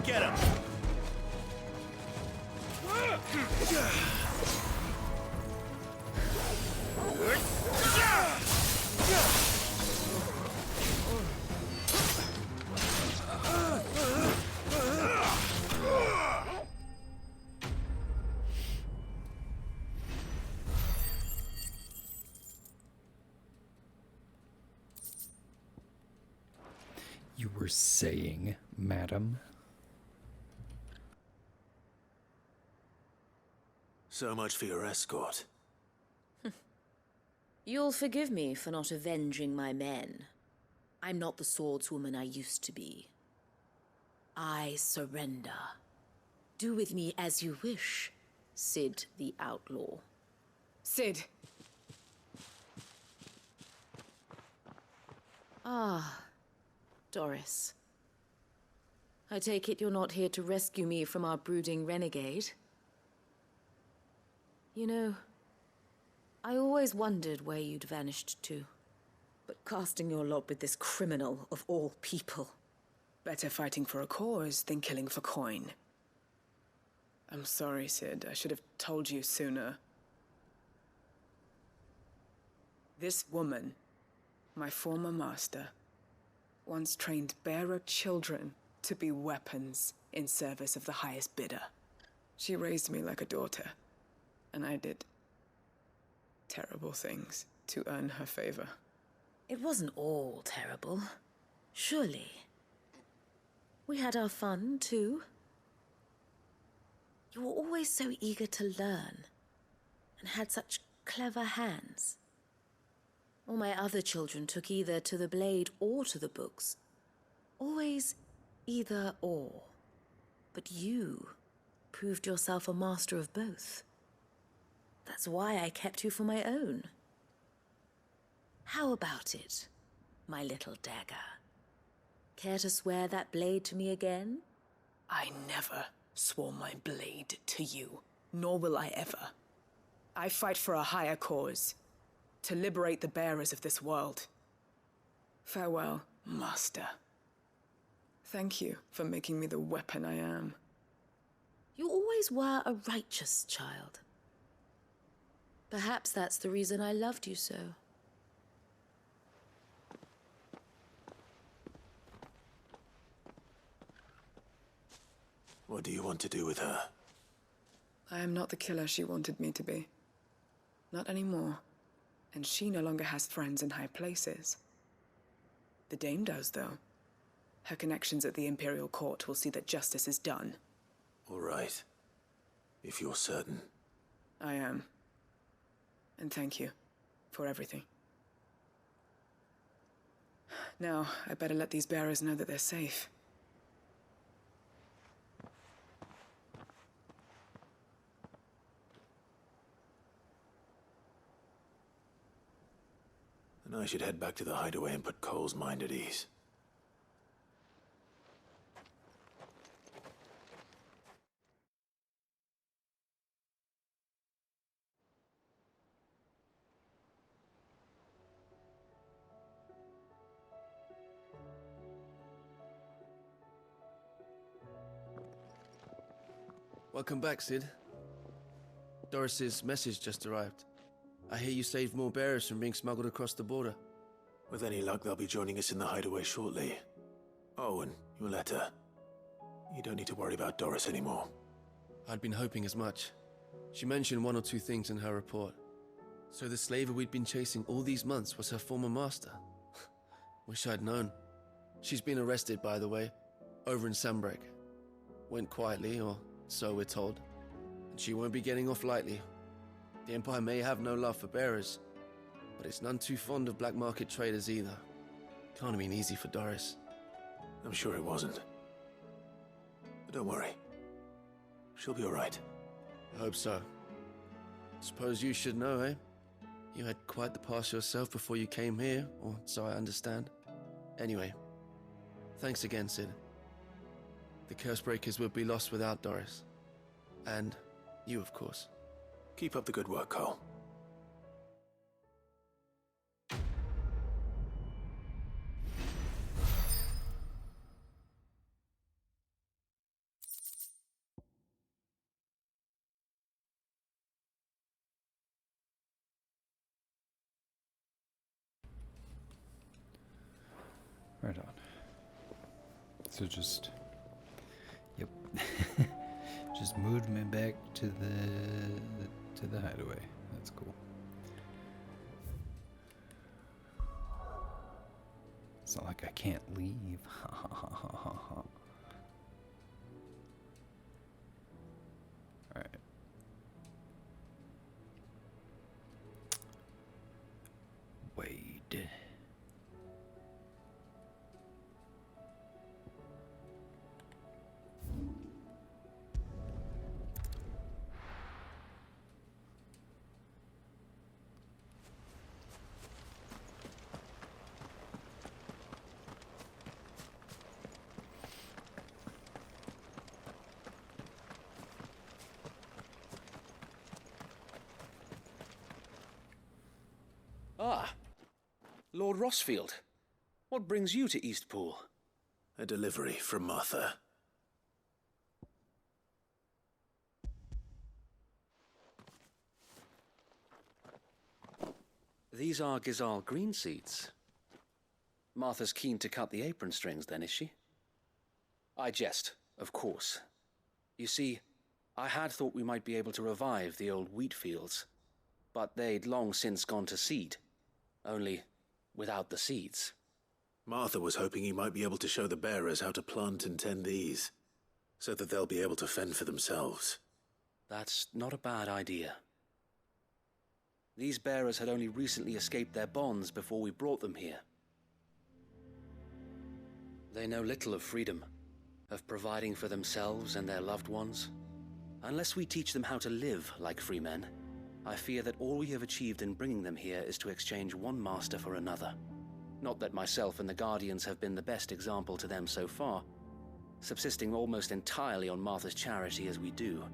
Get him! You were saying, madam? So much for your escort. You'll forgive me for not avenging my men. I'm not the swordswoman I used to be. I surrender. Do with me as you wish, Sid the Outlaw. Sid. Ah, Doris. I take it you're not here to rescue me from our brooding renegade? You know, I always wondered where you'd vanished to. But casting your lot with this criminal of all people. Better fighting for a cause than killing for coin. I'm sorry, Sid. I should have told you sooner. This woman, my former master, once trained bearer children to be weapons in service of the highest bidder. She raised me like a daughter, and I did terrible things to earn her favor. It wasn't all terrible, surely. We had our fun, too. You were always so eager to learn, and had such clever hands. All my other children took either to the blade or to the books. Always either or. But you proved yourself a master of both. That's why I kept you for my own. How about it, my little dagger? Care to swear that blade to me again? I never swore my blade to you, nor will I ever. I fight for a higher cause, to liberate the bearers of this world. Farewell, Master. Thank you for making me the weapon I am. You always were a righteous child. Perhaps that's the reason I loved you so. What do you want to do with her? I am not the killer she wanted me to be. Not anymore. And she no longer has friends in high places. The Dame does, though. Her connections at the Imperial Court will see that justice is done. All right. If you're certain. I am. And thank you for everything. Now, I better let these bearers know that they're safe. And I should head back to the hideaway and put Cole's mind at ease. Welcome back, Sid. Doris's message just arrived. I hear you saved more bearers from being smuggled across the border. With any luck, they'll be joining us in the hideaway shortly. Oh, and your letter. You don't need to worry about Doris anymore. I'd been hoping as much. She mentioned one or two things in her report. So the slaver we'd been chasing all these months was her former master. Wish I'd known. She's been arrested, by the way, over in Sambrek. Went quietly, or so we're told. And she won't be getting off lightly. The Empire may have no love for bearers, but it's none too fond of black market traders either. Can't have been easy for Doris. I'm sure it wasn't. But don't worry. She'll be all right. I hope so. Suppose you should know, eh? You had quite the past yourself before you came here, or so I understand. Anyway, thanks again, Sid. The Cursebreakers would be lost without Doris. And you, of course. Keep up the good work, Cole. Right on. So just, yep, just moved me back to the hideaway. That's cool. It's not like I can't leave. All right. Wade. Ah, Lord Rossfield. What brings you to Eastpool? A delivery from Martha. These are Gizal green seeds. Martha's keen to cut the apron strings, then, is she? I jest, of course. You see, I had thought we might be able to revive the old wheat fields, but they'd long since gone to seed. Only without the seeds. Martha was hoping you might be able to show the bearers how to plant and tend these, so that they'll be able to fend for themselves. That's not a bad idea. These bearers had only recently escaped their bonds before we brought them here. They know little of freedom, of providing for themselves and their loved ones. Unless we teach them how to live like free men, I fear that all we have achieved in bringing them here is to exchange one master for another. Not that myself and the Guardians have been the best example to them so far, subsisting almost entirely on Martha's charity as we do.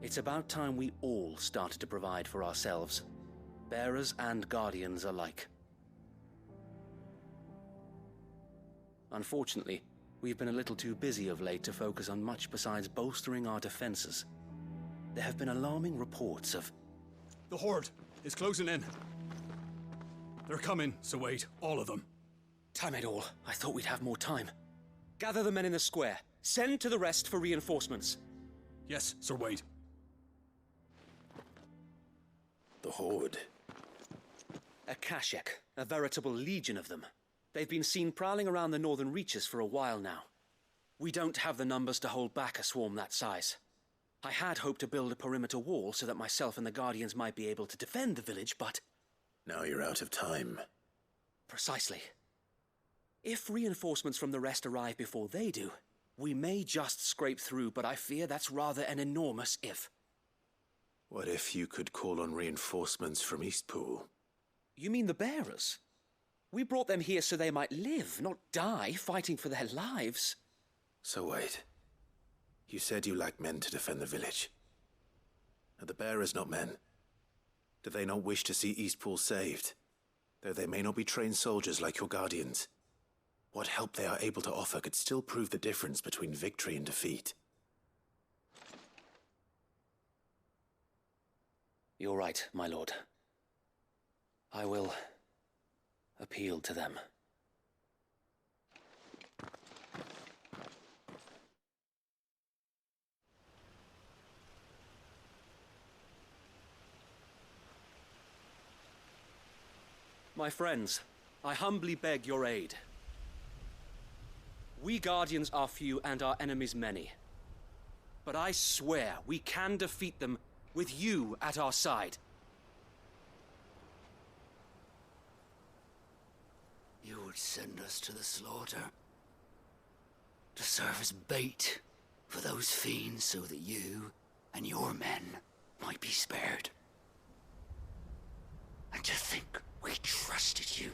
It's about time we all started to provide for ourselves, bearers and Guardians alike. Unfortunately, we've been a little too busy of late to focus on much besides bolstering our defenses. There have been alarming reports of The Horde is closing in. They're coming, Sir Wade. All of them. Damn it all. I thought we'd have more time. Gather the men in the square. Send to the rest for reinforcements. Yes, Sir Wade. The Horde. A Kashek, a veritable legion of them. They've been seen prowling around the northern reaches for a while now. We don't have the numbers to hold back a swarm that size. I had hoped to build a perimeter wall so that myself and the Guardians might be able to defend the village, but... Now you're out of time. Precisely. If reinforcements from the rest arrive before they do, we may just scrape through, but I fear that's rather an enormous if. What if you could call on reinforcements from Eastpool? You mean the bearers? We brought them here so they might live, not die, fighting for their lives. So wait. You said you lack men to defend the village. Are the bearers not men? Do they not wish to see Eastpool saved? Though they may not be trained soldiers like your guardians. What help they are able to offer could still prove the difference between victory and defeat. You're right, my lord. I will appeal to them. My friends, I humbly beg your aid. We Guardians are few and our enemies many. But I swear we can defeat them with you at our side. You would send us to the slaughter, to serve as bait for those fiends so that you and your men might be spared. And to think we trusted you.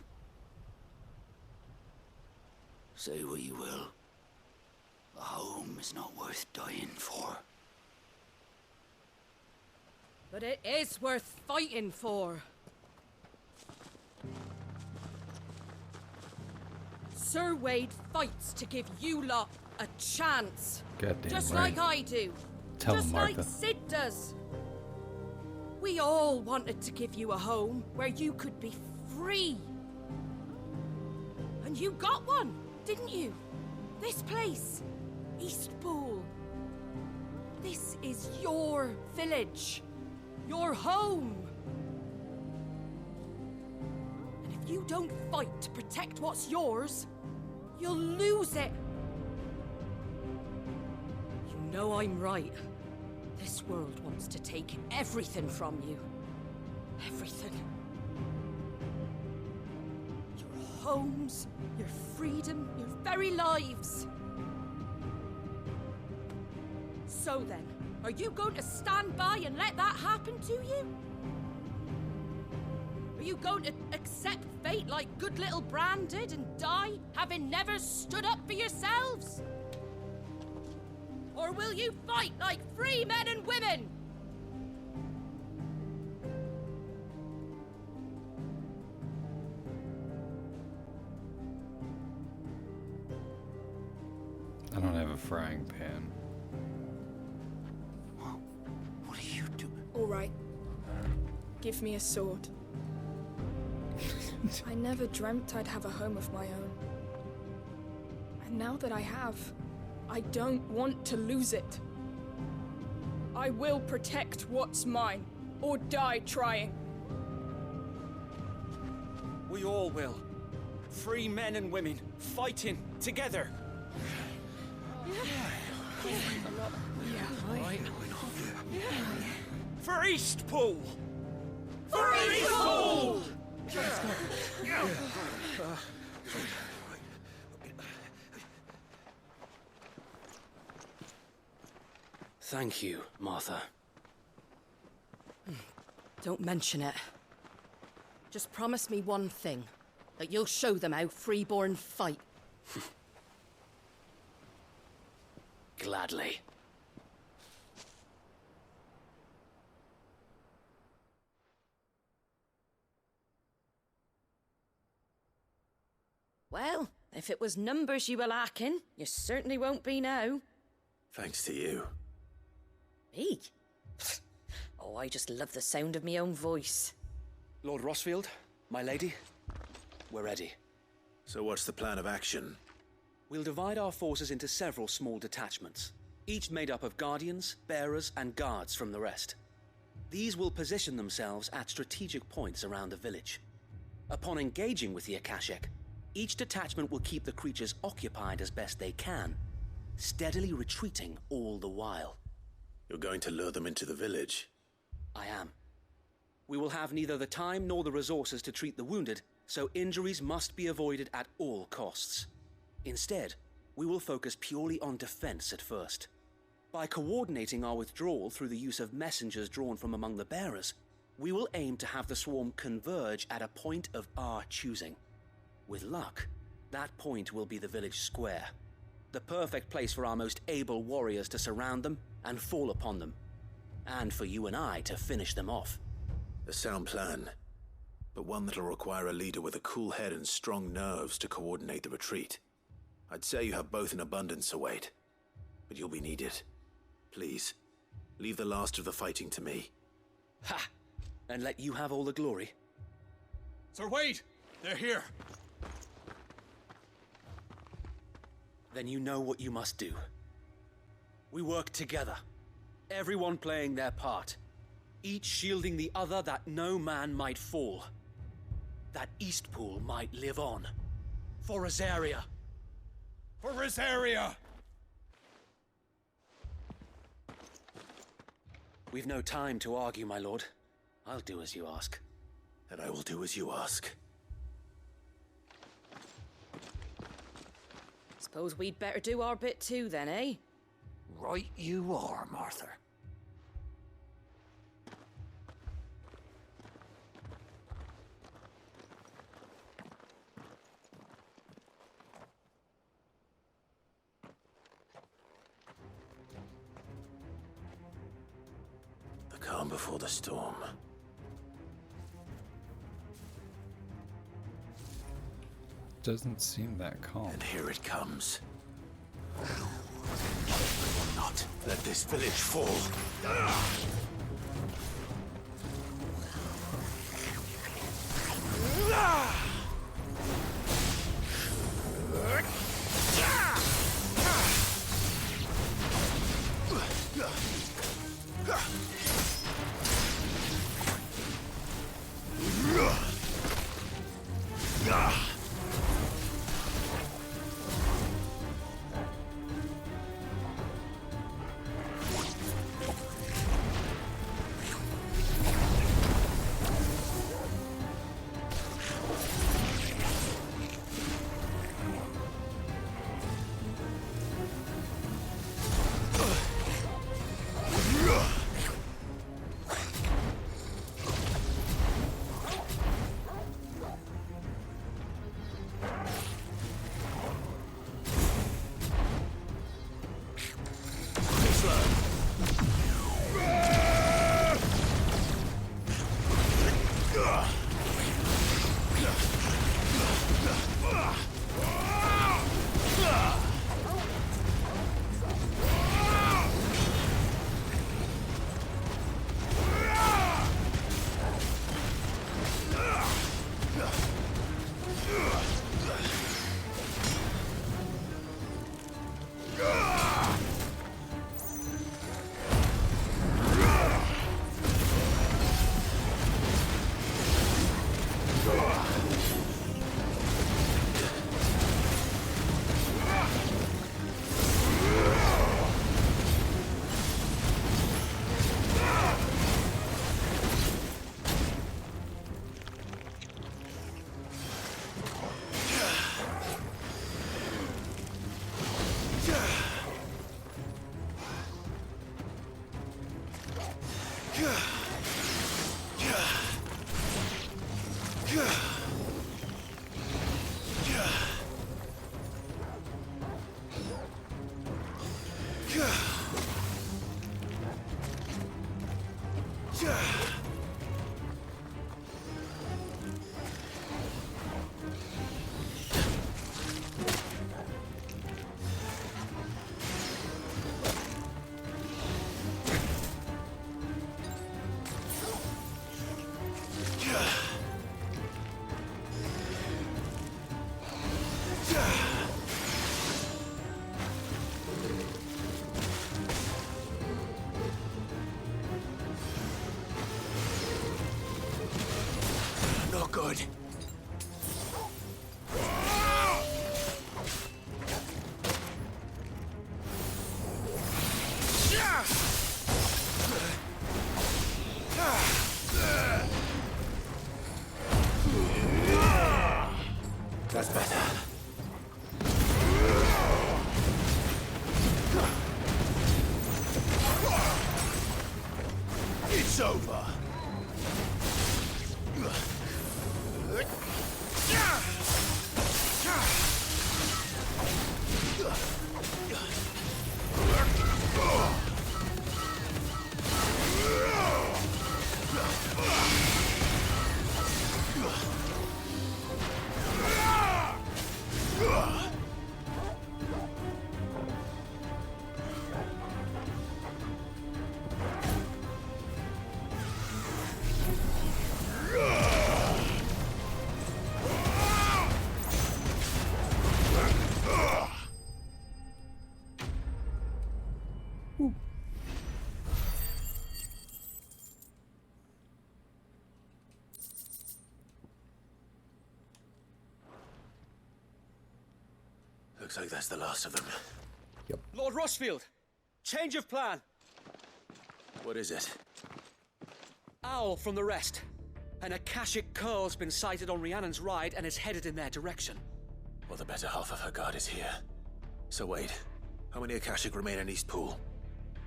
Say what you will, a home is not worth dying for. But it is worth fighting for. Sir Wade fights to give you lot a chance. Goddamn Just right. like I do. Tell Just him, like Martha. Sid does. We all wanted to give you a home where you could be free. And you got one, didn't you? This place, Eastpool. This is your village, your home. And if you don't fight to protect what's yours, you'll lose it. You know I'm right. This world wants to take everything from you. Everything. Your homes, your freedom, your very lives. So then, are you going to stand by and let that happen to you? Are you going to accept fate like good little Bran did and die, having never stood up for yourselves? Or will you fight like free men and women? I don't have a frying pan. What are you doing? All right. Give me a sword. I never dreamt I'd have a home of my own. And now that I have, I don't want to lose it. I will protect what's mine, or die trying. We all will. Free men and women, fighting together. For Eastpool! For Eastpool! Thank you, Martha. Don't mention it. Just promise me one thing. That you'll show them how freeborn fight. Gladly. Well, if it was numbers you were lacking, you certainly won't be now. Thanks to you. Me? Oh, I just love the sound of my own voice. Lord Rossfield, my lady, we're ready. So what's the plan of action? We'll divide our forces into several small detachments, each made up of guardians, bearers, and guards from the rest. These will position themselves at strategic points around the village. Upon engaging with the Akashic, each detachment will keep the creatures occupied as best they can, steadily retreating all the while. You're going to lure them into the village? I am. We will have neither the time nor the resources to treat the wounded, so injuries must be avoided at all costs. Instead, we will focus purely on defense at first. By coordinating our withdrawal through the use of messengers drawn from among the bearers, we will aim to have the swarm converge at a point of our choosing. With luck, that point will be the village square, the perfect place for our most able warriors to surround them and fall upon them, and for you and I to finish them off. A sound plan, but one that'll require a leader with a cool head and strong nerves to coordinate the retreat. I'd say you have both in abundance, Sir Wade, but you'll be needed. Please, leave the last of the fighting to me. Ha! And let you have all the glory. Sir Wade! They're here! Then you know what you must do. We work together, everyone playing their part, each shielding the other that no man might fall, that Eastpool might live on. For Rosaria! For Rosaria! We've no time to argue, my lord. I'll do as you ask. And I will do as you ask. Suppose we'd better do our bit too, then, eh? Right you are, Martha. The calm before the storm. Doesn't seem that calm. And here it comes. I will not let this village fall. Looks like that's the last of them. Lord Rossfield! Change of plan! What is it? Owl from the rest. An Akashic curl's been sighted on Rhiannon's ride and is headed in their direction. Well, the better half of her guard is here. So wait, how many Akashic remain in Eastpool?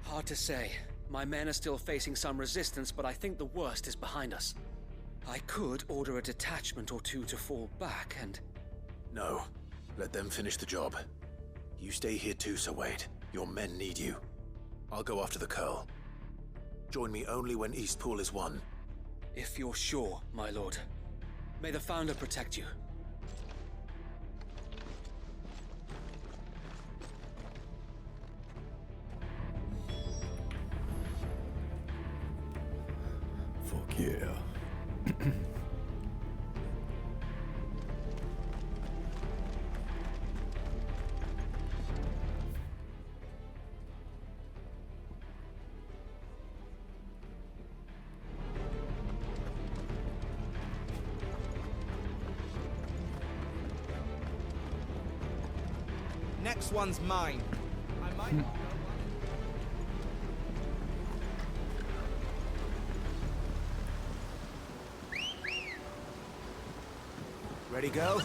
Hard to say. My men are still facing some resistance, but I think the worst is behind us. I could order a detachment or two to fall back and... No. Let them finish the job. You stay here too, Sir Wade. Your men need you. I'll go after the Curl. Join me only when Eastpool is won. If you're sure, my lord. May the Founder protect you. Fuck yeah. Next one's mine. I might. Ready, go?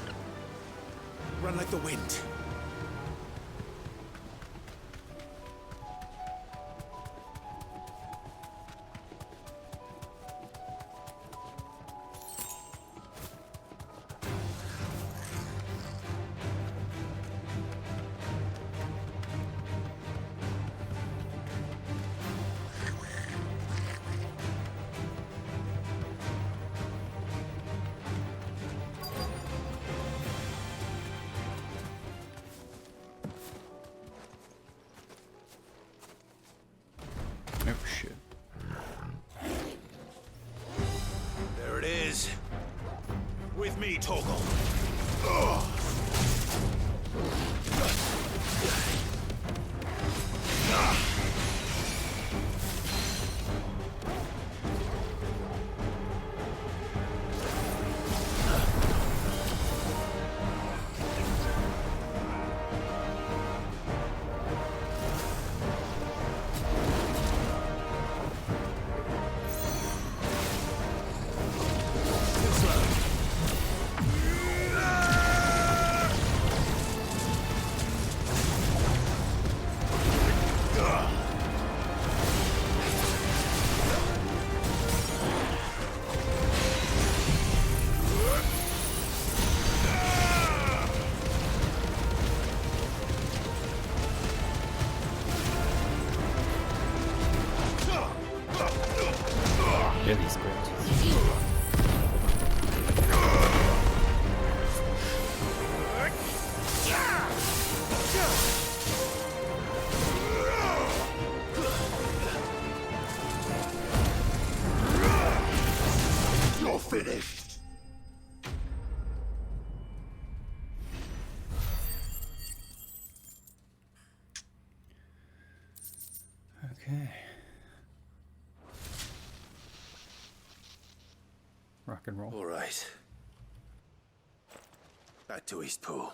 Run like the wind. Oh shit. There it is. With me, Torgal. Yeah, these scratches. You're finished. Okay. Rock and roll. All right. Back to Eastpool.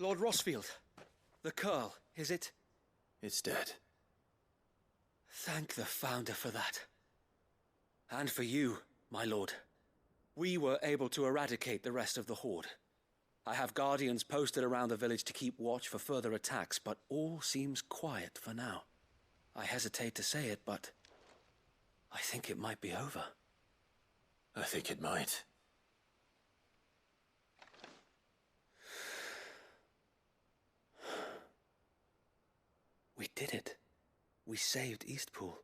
Lord Rossfield, the Curl, is it? It's dead. Thank the Founder for that. And for you, my lord. We were able to eradicate the rest of the Horde. I have guardians posted around the village to keep watch for further attacks, but all seems quiet for now. I hesitate to say it, but I think it might be over. I think it might. We did it. We saved Eastpool.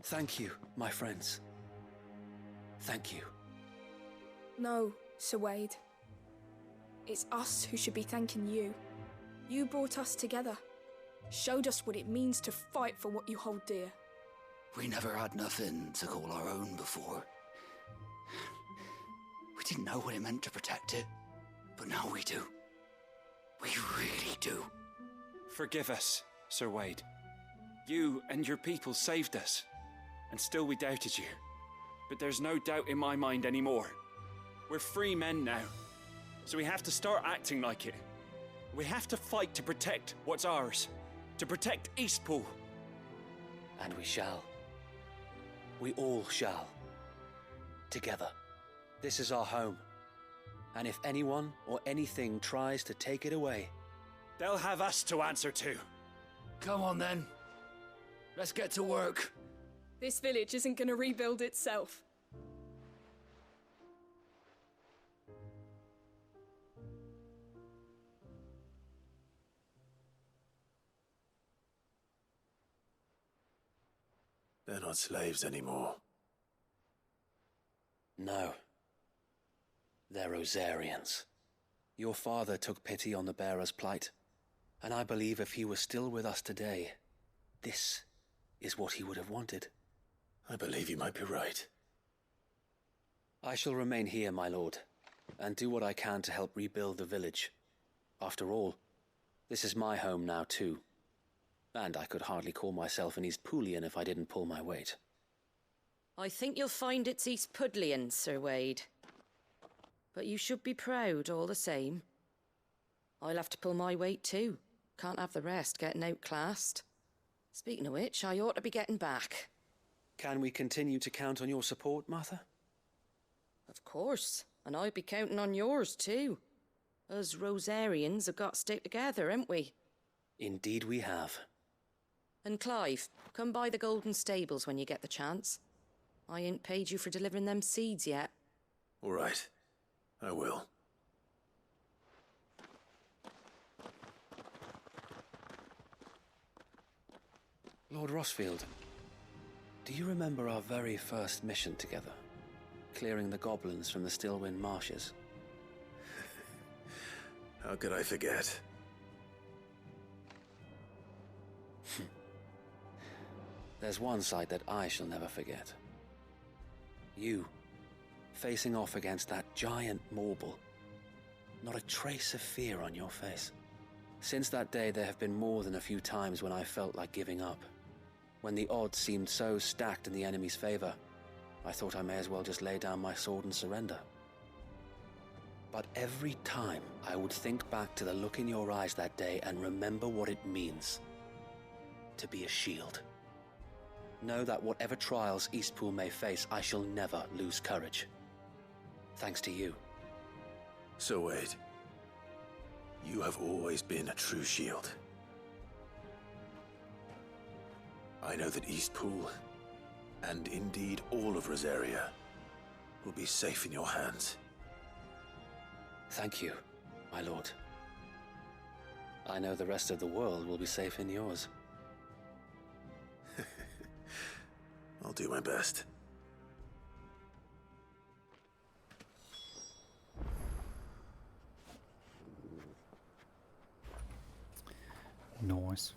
Thank you, my friends. Thank you. No, Sir Wade. It's us who should be thanking you. You brought us together. Showed us what it means to fight for what you hold dear. We never had nothing to call our own before. We didn't know what it meant to protect it, but now we do. We really do. Forgive us, Sir Wade. You and your people saved us, and still we doubted you. But there's no doubt in my mind anymore. We're free men now, so we have to start acting like it. We have to fight to protect what's ours, to protect Eastpool. And we shall. We all shall. Together. This is our home. And if anyone or anything tries to take it away, they'll have us to answer to. Come on then. Let's get to work. This village isn't gonna rebuild itself. They're not slaves anymore. No. They're Rosarians. Your father took pity on the bearer's plight, and I believe if he was still with us today, this is what he would have wanted. I believe you might be right. I shall remain here, my lord, and do what I can to help rebuild the village. After all, this is my home now too. And I could hardly call myself an Eastpoolian if I didn't pull my weight. I think you'll find it's East Pudlian, Sir Wade. But you should be proud all the same. I'll have to pull my weight too. Can't have the rest getting outclassed. Speaking of which, I ought to be getting back. Can we continue to count on your support, Martha? Of course, and I'll be counting on yours too. Us Rosarians have got to stick together, haven't we? Indeed we have. And Clive, come by the Golden Stables when you get the chance. I ain't paid you for delivering them seeds yet. All right. I will. Lord Rossfield, do you remember our very first mission together? Clearing the goblins from the Stillwind Marshes? How could I forget? There's one sight that I shall never forget. You, facing off against that giant Morble. Not a trace of fear on your face. Since that day, there have been more than a few times when I felt like giving up. When the odds seemed so stacked in the enemy's favor, I thought I may as well just lay down my sword and surrender. But every time I would think back to the look in your eyes that day and remember what it means to be a shield. Know that whatever trials Eastpool may face, I shall never lose courage. Thanks to you. So Wade, you have always been a true shield. I know that Eastpool, and indeed all of Rosaria, will be safe in your hands. Thank you, my lord. I know the rest of the world will be safe in yours. I'll do my best. Nice.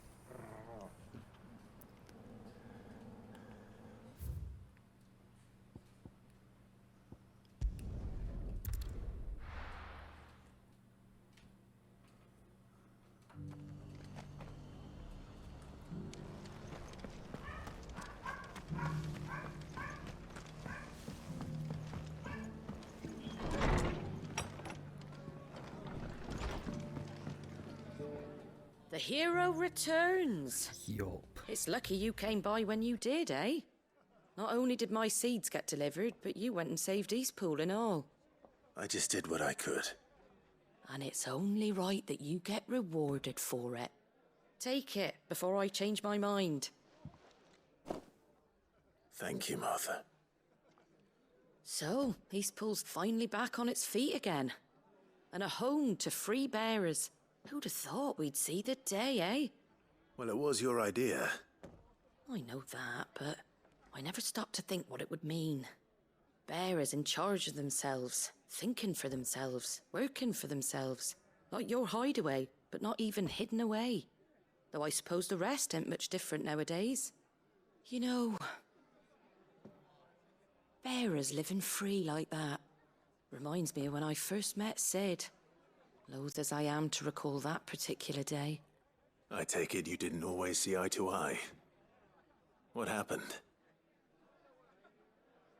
The hero returns. Yup. It's lucky you came by when you did, eh? Not only did my seeds get delivered, but you went and saved Eastpool and all. I just did what I could. And it's only right that you get rewarded for it. Take it before I change my mind. Thank you, Martha. So, Eastpool's finally back on its feet again. And a home to free bearers. Who'd have thought we'd see the day, eh? Well, it was your idea. I know that, but I never stopped to think what it would mean. Bearers in charge of themselves, thinking for themselves, working for themselves. Like your hideaway, but not even hidden away. Though I suppose the rest ain't much different nowadays. You know, bearers living free like that. Reminds me of when I first met Sid. Loath as I am to recall that particular day. I take it you didn't always see eye to eye. What happened?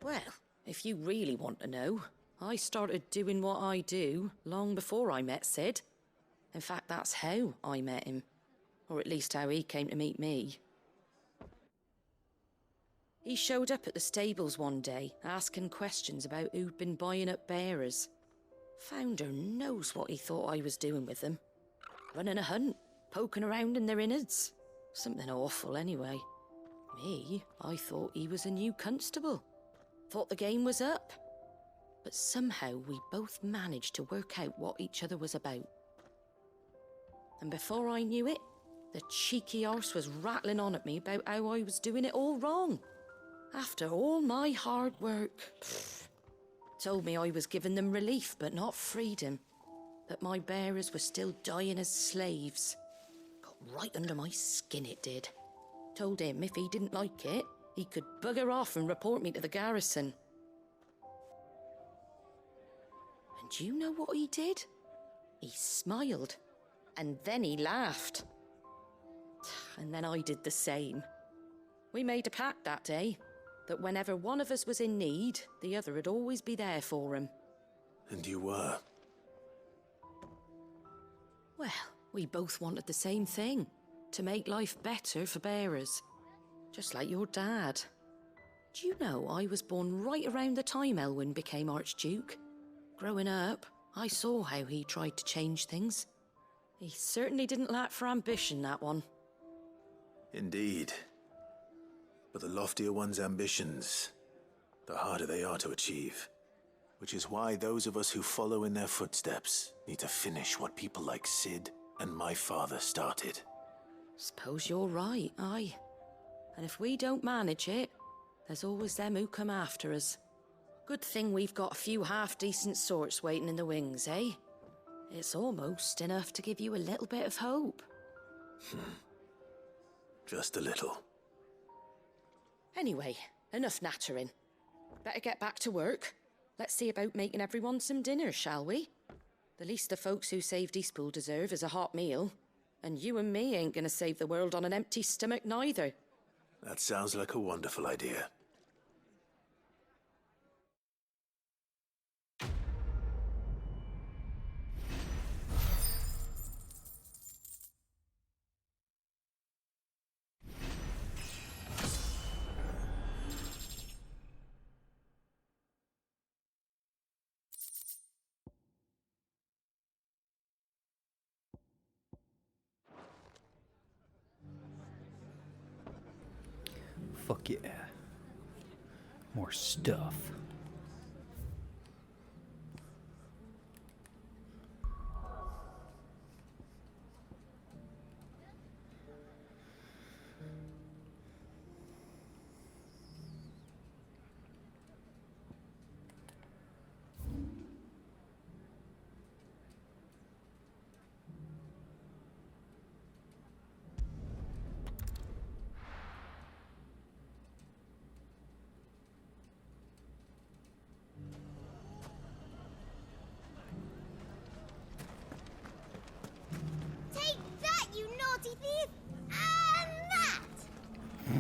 Well, if you really want to know, I started doing what I do long before I met Sid. In fact, that's how I met him. Or at least how he came to meet me. He showed up at the stables one day, asking questions about who'd been buying up bearers. Founder knows what he thought I was doing with them. Running a hunt, poking around in their innards. Something awful anyway. Me, I thought he was a new constable. Thought the game was up. But somehow we both managed to work out what each other was about. And before I knew it, the cheeky arse was rattling on at me about how I was doing it all wrong. After all my hard work. Told me I was giving them relief, but not freedom. That my bearers were still dying as slaves. Got right under my skin, it did. Told him if he didn't like it, he could bugger off and report me to the garrison. And you know what he did? He smiled. And then he laughed. And then I did the same. We made a pact that day, that whenever one of us was in need, the other would always be there for him. And you were? Well, we both wanted the same thing. To make life better for bearers. Just like your dad. Do you know I was born right around the time Elwyn became Archduke? Growing up, I saw how he tried to change things. He certainly didn't lack for ambition, that one. Indeed. But the loftier one's ambitions, the harder they are to achieve. Which is why those of us who follow in their footsteps need to finish what people like Sid and my father started. Suppose you're right, aye. And if we don't manage it, there's always them who come after us. Good thing we've got a few half-decent sorts waiting in the wings, eh? It's almost enough to give you a little bit of hope. Just a little. Anyway, enough nattering. Better get back to work. Let's see about making everyone some dinner, shall we? The least the folks who saved Eastpool deserve is a hot meal. And you and me ain't gonna save the world on an empty stomach neither. That sounds like a wonderful idea. Fuck yeah. More stuff.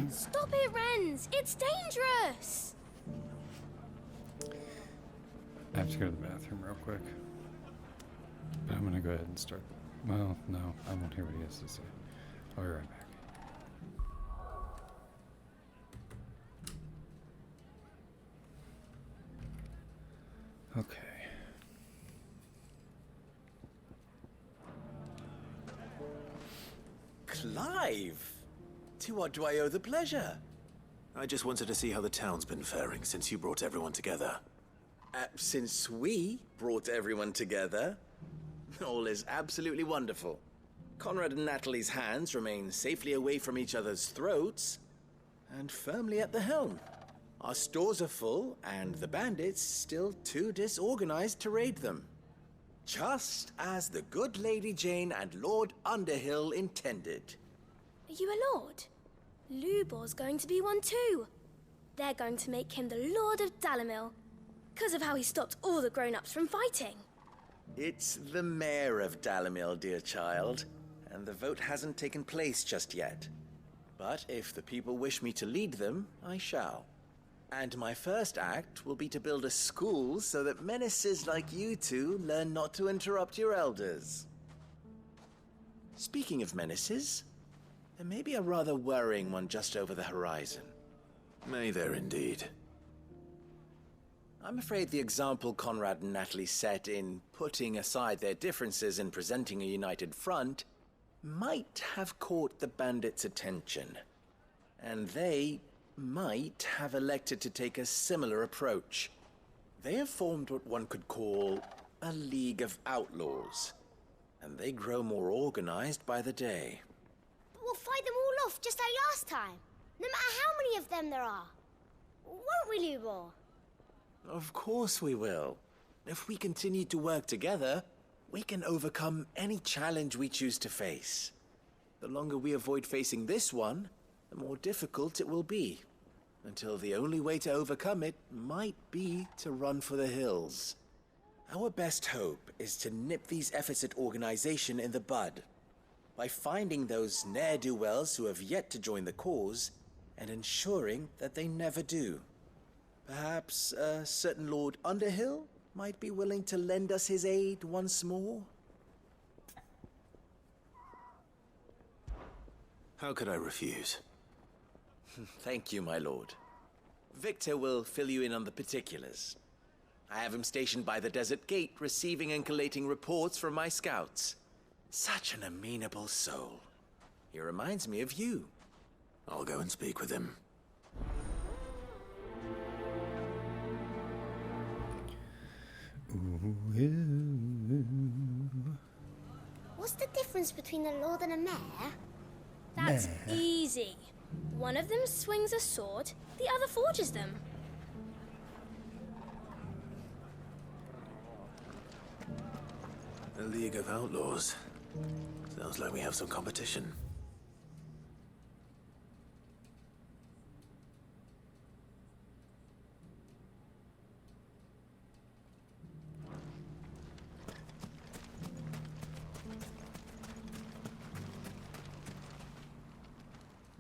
Stop it, Renz! It's dangerous! I have to go to the bathroom real quick. But I'm gonna go ahead and start. Well, no, I won't hear what he has to say. I'll be right back. Okay. Clive! To what do I owe the pleasure? I just wanted to see how the town's been faring since you brought everyone together. Since we brought everyone together, all is absolutely wonderful. Conrad and Natalie's hands remain safely away from each other's throats and firmly at the helm. Our stores are full, and the bandits still too disorganized to raid them. Just as the good Lady Jane and Lord Underhill intended. Are you a lord? Lubor's going to be one too. They're going to make him the Lord of Dalamil, because of how he stopped all the grown-ups from fighting. It's the mayor of Dalamil, dear child, and the vote hasn't taken place just yet. But if the people wish me to lead them, I shall. And my first act will be to build a school so that menaces like you two learn not to interrupt your elders. Speaking of menaces, there may be a rather worrying one just over the horizon. May there indeed. I'm afraid the example Conrad and Natalie set in putting aside their differences and presenting a united front might have caught the bandits' attention. And they might have elected to take a similar approach. They have formed what one could call a League of Outlaws, and they grow more organized by the day. But we'll fight them all off just like last time, no matter how many of them there are. Won't we, Lubor? Of course we will. If we continue to work together, we can overcome any challenge we choose to face. The longer we avoid facing this one, the more difficult it will be, until the only way to overcome it might be to run for the hills. Our best hope is to nip these efforts at organization in the bud, by finding those ne'er-do-wells who have yet to join the cause, and ensuring that they never do. Perhaps a certain Lord Underhill might be willing to lend us his aid once more? How could I refuse? Thank you, my lord. Victor will fill you in on the particulars. I have him stationed by the desert gate, receiving and collating reports from my scouts. Such an amenable soul. He reminds me of you. I'll go and speak with him. What's the difference between a lord and a mayor? That's Mayor. easy. One of them swings a sword, the other forges them. A League of Outlaws. Sounds like we have some competition.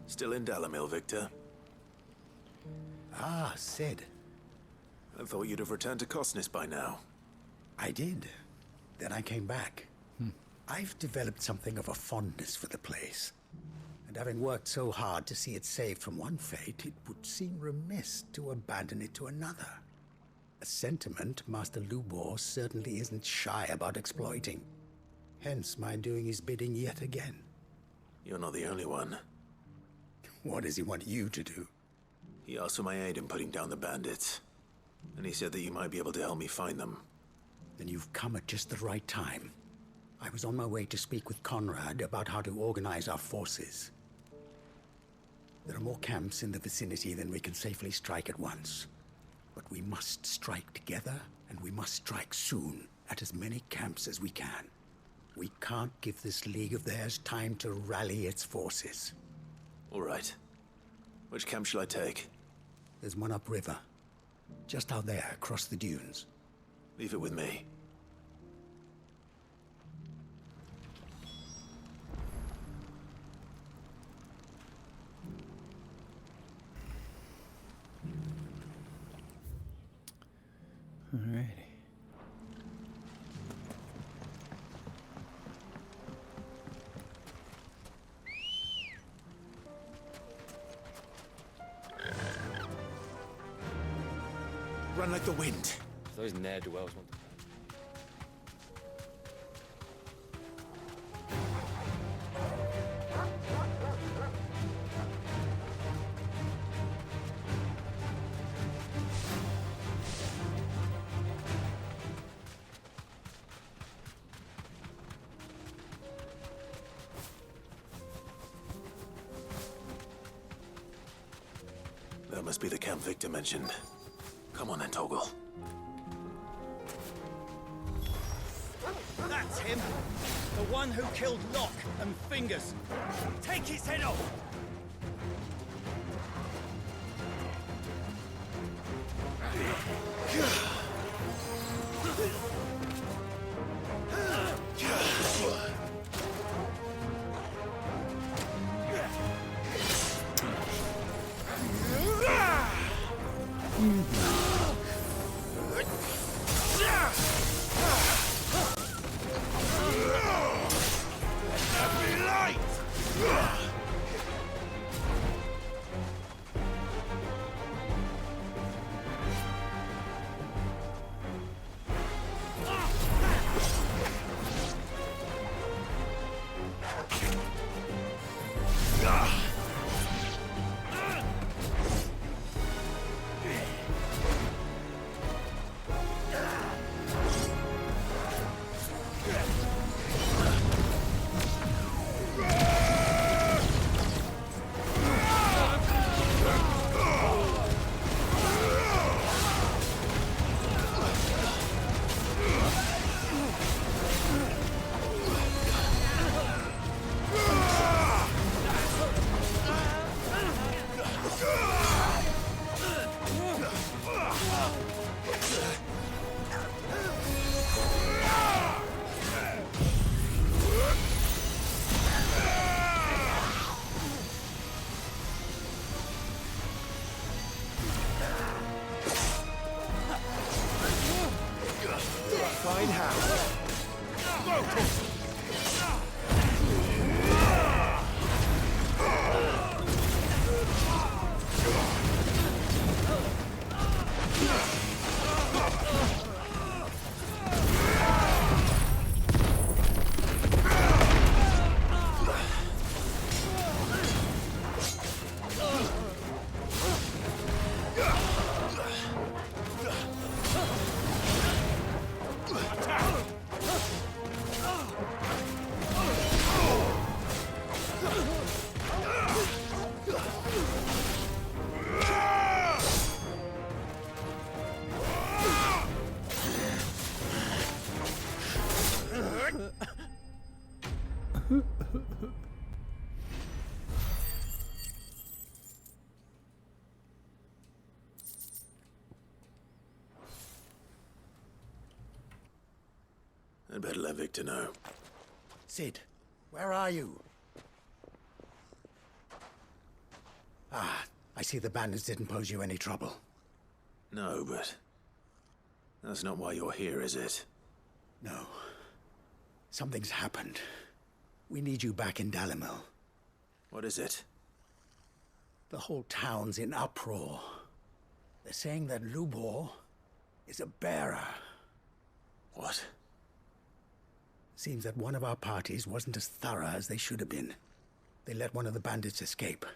Still in Dalamil, Victor? Ah, Sid. I thought you'd have returned to Cosnis by now. I did. Then I came back. I've developed something of a fondness for the place. And having worked so hard to see it saved from one fate, it would seem remiss to abandon it to another. A sentiment Master Lubor certainly isn't shy about exploiting. Hence my doing his bidding yet again. You're not the only one. What does he want you to do? He asked for my aid in putting down the bandits. And he said that you might be able to help me find them. Then you've come at just the right time. I was on my way to speak with Conrad about how to organize our forces. There are more camps in the vicinity than we can safely strike at once. But we must strike together, and we must strike soon at as many camps as we can. We can't give this league of theirs time to rally its forces. All right. Which camp shall I take? There's one upriver. Just out there, across the dunes. Leave it with me. Alrighty. Run like the wind. Those ne'er-do-wells want to... That must be the camp Victor mentioned. Come on then, Toggle. That's him. The one who killed Locke and Fingers. Take his head off! Find how. I'd better let Victor know. Sid, where are you? Ah, I see the bandits didn't pose you any trouble. No, but that's not why you're here, is it? No. Something's happened. We need you back in Dalimil. What is it? The whole town's in uproar. They're saying that Lubor is a bearer. What? Seems that one of our parties wasn't as thorough as they should have been. They let one of the bandits escape,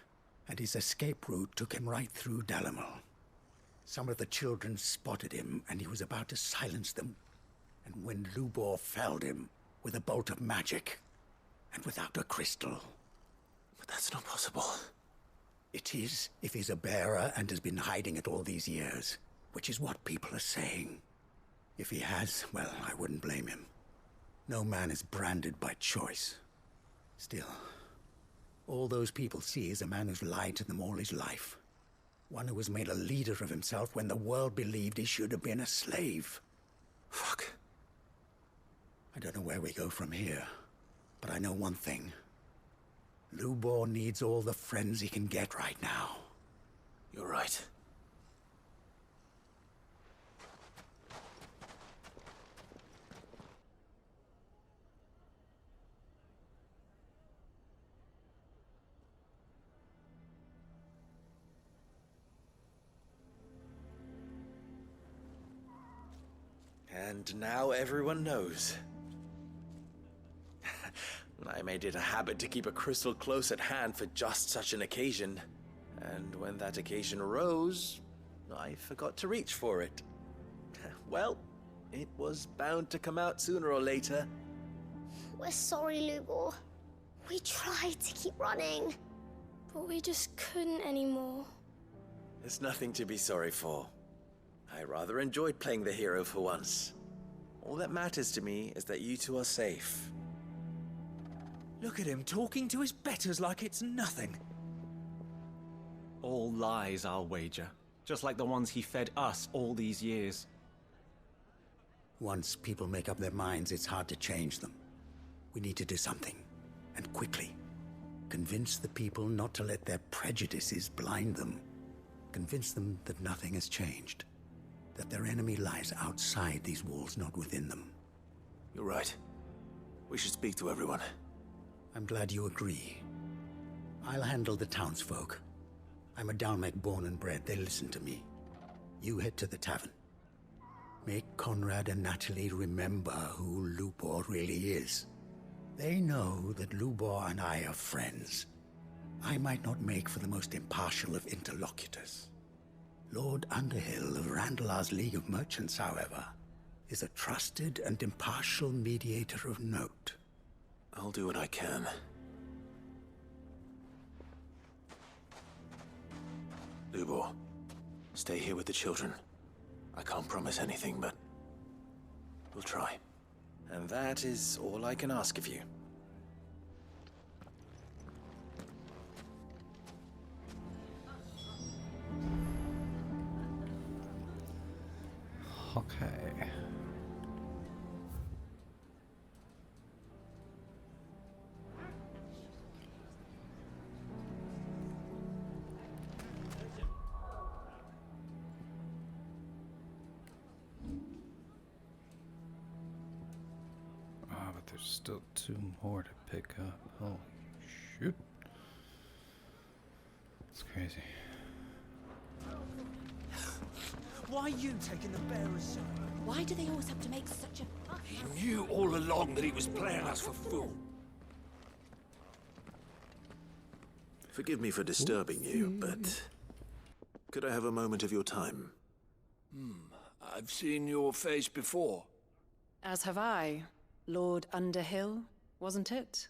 and his escape route took him right through Dalimil. Some of the children spotted him, and he was about to silence them. And when Lubor felled him with a bolt of magic, and without a crystal. But that's not possible. It is, if he's a bearer and has been hiding it all these years, which is what people are saying. If he has, well, I wouldn't blame him. No man is branded by choice. Still, all those people see is a man who's lied to them all his life. One who was made a leader of himself when the world believed he should have been a slave. Fuck. I don't know where we go from here, but I know one thing. Lubor needs all the friends he can get right now. You're right. And now everyone knows. I made it a habit to keep a crystal close at hand for just such an occasion. And when that occasion arose, I forgot to reach for it. Well, it was bound to come out sooner or later. We're sorry, Lubor. We tried to keep running, but we just couldn't anymore. There's nothing to be sorry for. I rather enjoyed playing the hero for once. All that matters to me is that you two are safe. Look at him talking to his betters like it's nothing. All lies, I'll wager. Just like the ones he fed us all these years. Once people make up their minds, it's hard to change them. We need to do something, and quickly. Convince the people not to let their prejudices blind them. Convince them that nothing has changed. That their enemy lies outside these walls, not within them. You're right. We should speak to everyone. I'm glad you agree. I'll handle the townsfolk. I'm a Dalmec born and bred. They'll listen to me. You head to the tavern. Make Conrad and Natalie remember who Lubor really is. They know that Lubor and I are friends. I might not make for the most impartial of interlocutors. Lord Underhill of Randalar's League of Merchants, however, is a trusted and impartial mediator of note. I'll do what I can. Lubor, stay here with the children. I can't promise anything, but we'll try. And that is all I can ask of you. Okay. But there's still 2 more to pick up. Holy shoot. It's crazy. Why are you taking the bearer's side? Why do they always have to make such a fuss? He knew all along that he was playing us for fool. Forgive me for disturbing you, but could I have a moment of your time? I've seen your face before. As have I. Lord Underhill, wasn't it?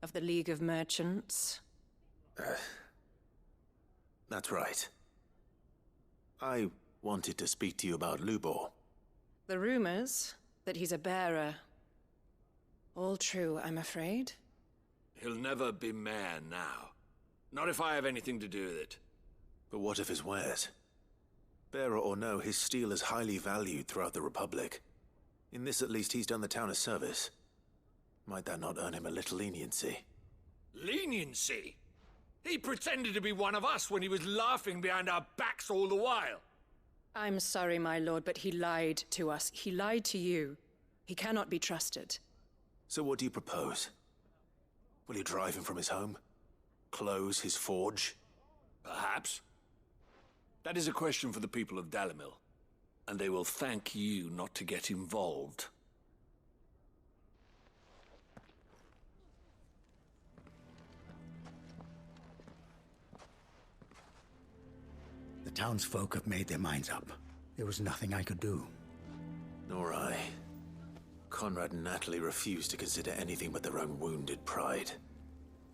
Of the League of Merchants. That's right. I wanted to speak to you about Lubor. The rumors that he's a bearer. All true, I'm afraid. He'll never be mayor now. Not if I have anything to do with it. But what of his wares? Bearer or no, his steel is highly valued throughout the Republic. In this, at least, he's done the town a service. Might that not earn him a little leniency? Leniency? He pretended to be one of us when he was laughing behind our backs all the while. I'm sorry, my lord, but he lied to us. He lied to you. He cannot be trusted. So what do you propose? Will you drive him from his home? Close his forge? Perhaps. That is a question for the people of Dalimil. And they will thank you not to get involved. The townsfolk have made their minds up. There was nothing I could do. Nor I. Conrad and Natalie refused to consider anything but their own wounded pride.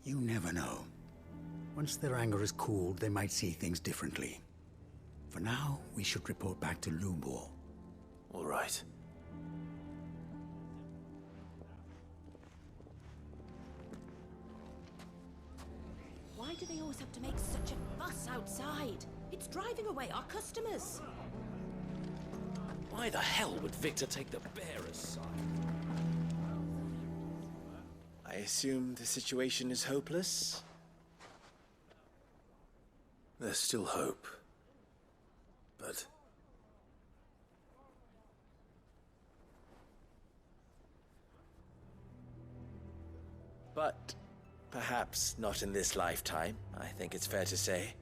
You never know. Once their anger is cooled, they might see things differently. For now, we should report back to Lubor. All right. Why do they always have to make such a fuss outside? It's driving away our customers. Why the hell would Victor take the bearer's side? I assume the situation is hopeless? There's still hope. But perhaps not in this lifetime, I think it's fair to say.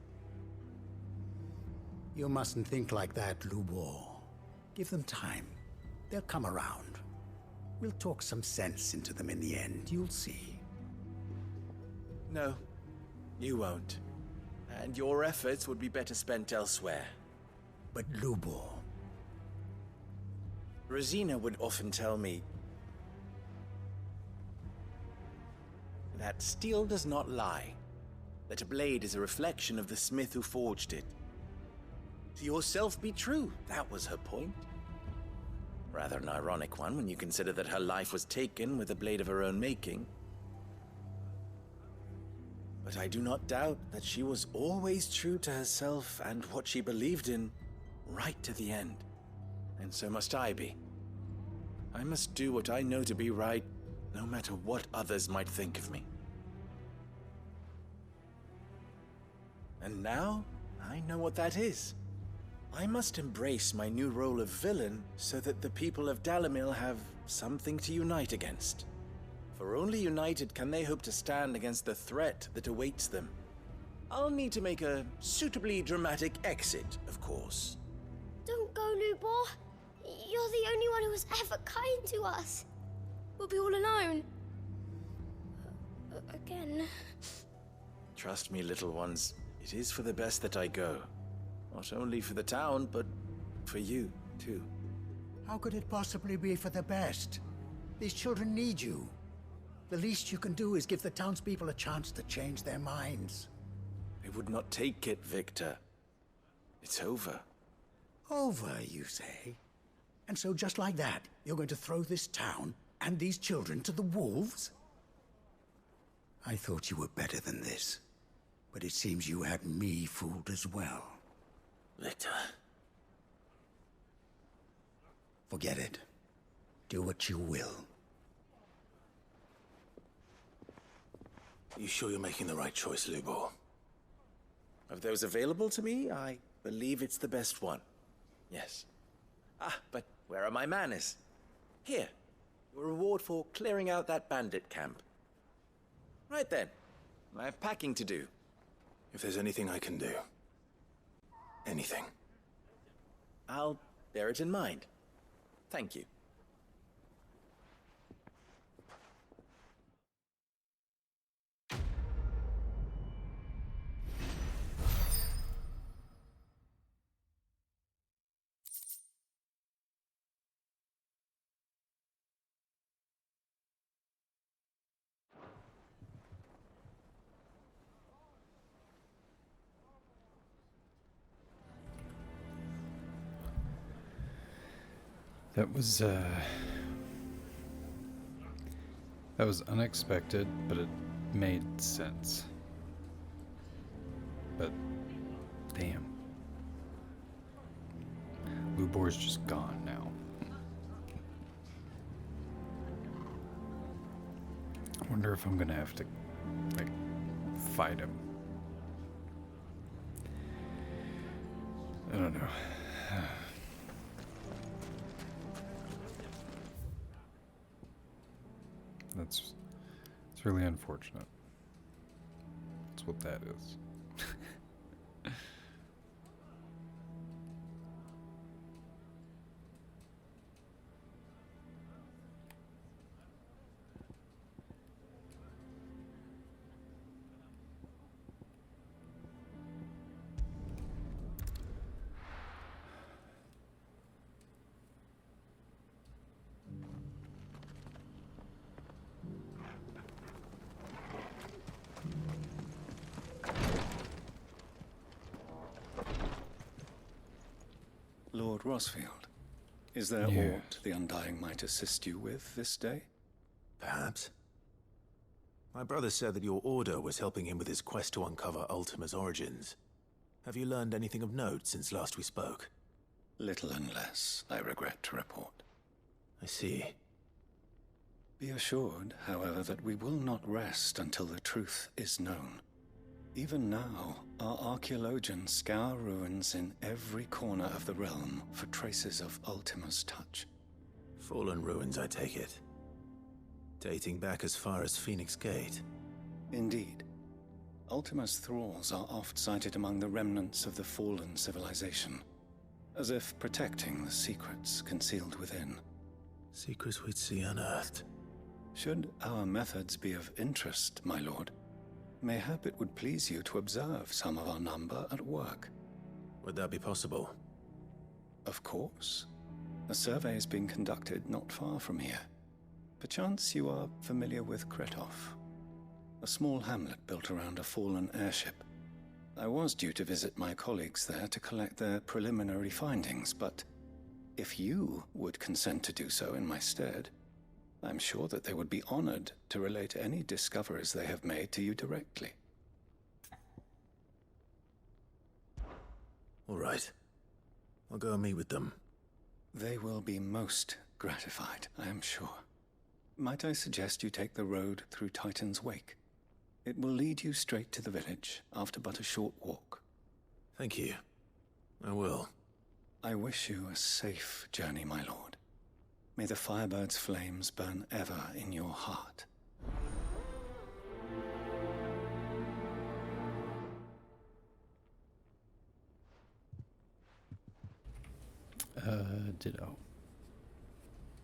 You mustn't think like that, Lubor. Give them time. They'll come around. We'll talk some sense into them in the end, you'll see. No, you won't. And your efforts would be better spent elsewhere. But Lubor... Rosina would often tell me that steel does not lie, that a blade is a reflection of the smith who forged it. To yourself be true, that was her point. Rather an ironic one when you consider that her life was taken with a blade of her own making. But I do not doubt that she was always true to herself and what she believed in, right to the end. And so must I be. I must do what I know to be right, no matter what others might think of me. And now, I know what that is. I must embrace my new role of villain so that the people of Dalamil have something to unite against. For only united can they hope to stand against the threat that awaits them. I'll need to make a suitably dramatic exit, of course. Don't go, Lubor. You're the only one who was ever kind to us. We'll be all alone. Again. Trust me, little ones. It is for the best that I go. Not only for the town, but for you, too. How could it possibly be for the best? These children need you. The least you can do is give the townspeople a chance to change their minds. They would not take it, Victor. It's over. Over, you say? And so just like that, you're going to throw this town and these children to the wolves? I thought you were better than this. But it seems you had me fooled as well. Victor. Forget it. Do what you will. You sure you're making the right choice, Lubor? Of those available to me, I believe it's the best one. Yes. But where are my manners? Here. Your reward for clearing out that bandit camp. Right then. I have packing to do. If there's anything I can do. Anything. I'll bear it in mind. Thank you. That was unexpected, but it made sense. But damn. Lubor's just gone now. I wonder if I'm gonna have to, like, fight him. I don't know. It's really unfortunate. That's what that is. Lord Rosfield, is there aught the Undying might assist you with this day? Perhaps. My brother said that your order was helping him with his quest to uncover Ultima's origins. Have you learned anything of note since last we spoke? Little and less, I regret to report. I see. Be assured, however, that we will not rest until the truth is known. Even now, our archaeologians scour ruins in every corner of the realm for traces of Ultima's touch. Fallen ruins, I take it. Dating back as far as Phoenix Gate. Indeed. Ultima's thralls are oft sighted among the remnants of the fallen civilization, as if protecting the secrets concealed within. Secrets we'd see unearthed. Should our methods be of interest, my lord, mayhap it would please you to observe some of our number at work. Would that be possible? Of course. A survey is being conducted not far from here. Perchance you are familiar with Kretov, a small hamlet built around a fallen airship. I was due to visit my colleagues there to collect their preliminary findings, but if you would consent to do so in my stead, I'm sure that they would be honored to relate any discoveries they have made to you directly. All right. I'll go and meet with them. They will be most gratified, I am sure. Might I suggest you take the road through Titan's Wake? It will lead you straight to the village after but a short walk. Thank you. I will. I wish you a safe journey, my lord. May the Firebird's flames burn ever in your heart. Ditto.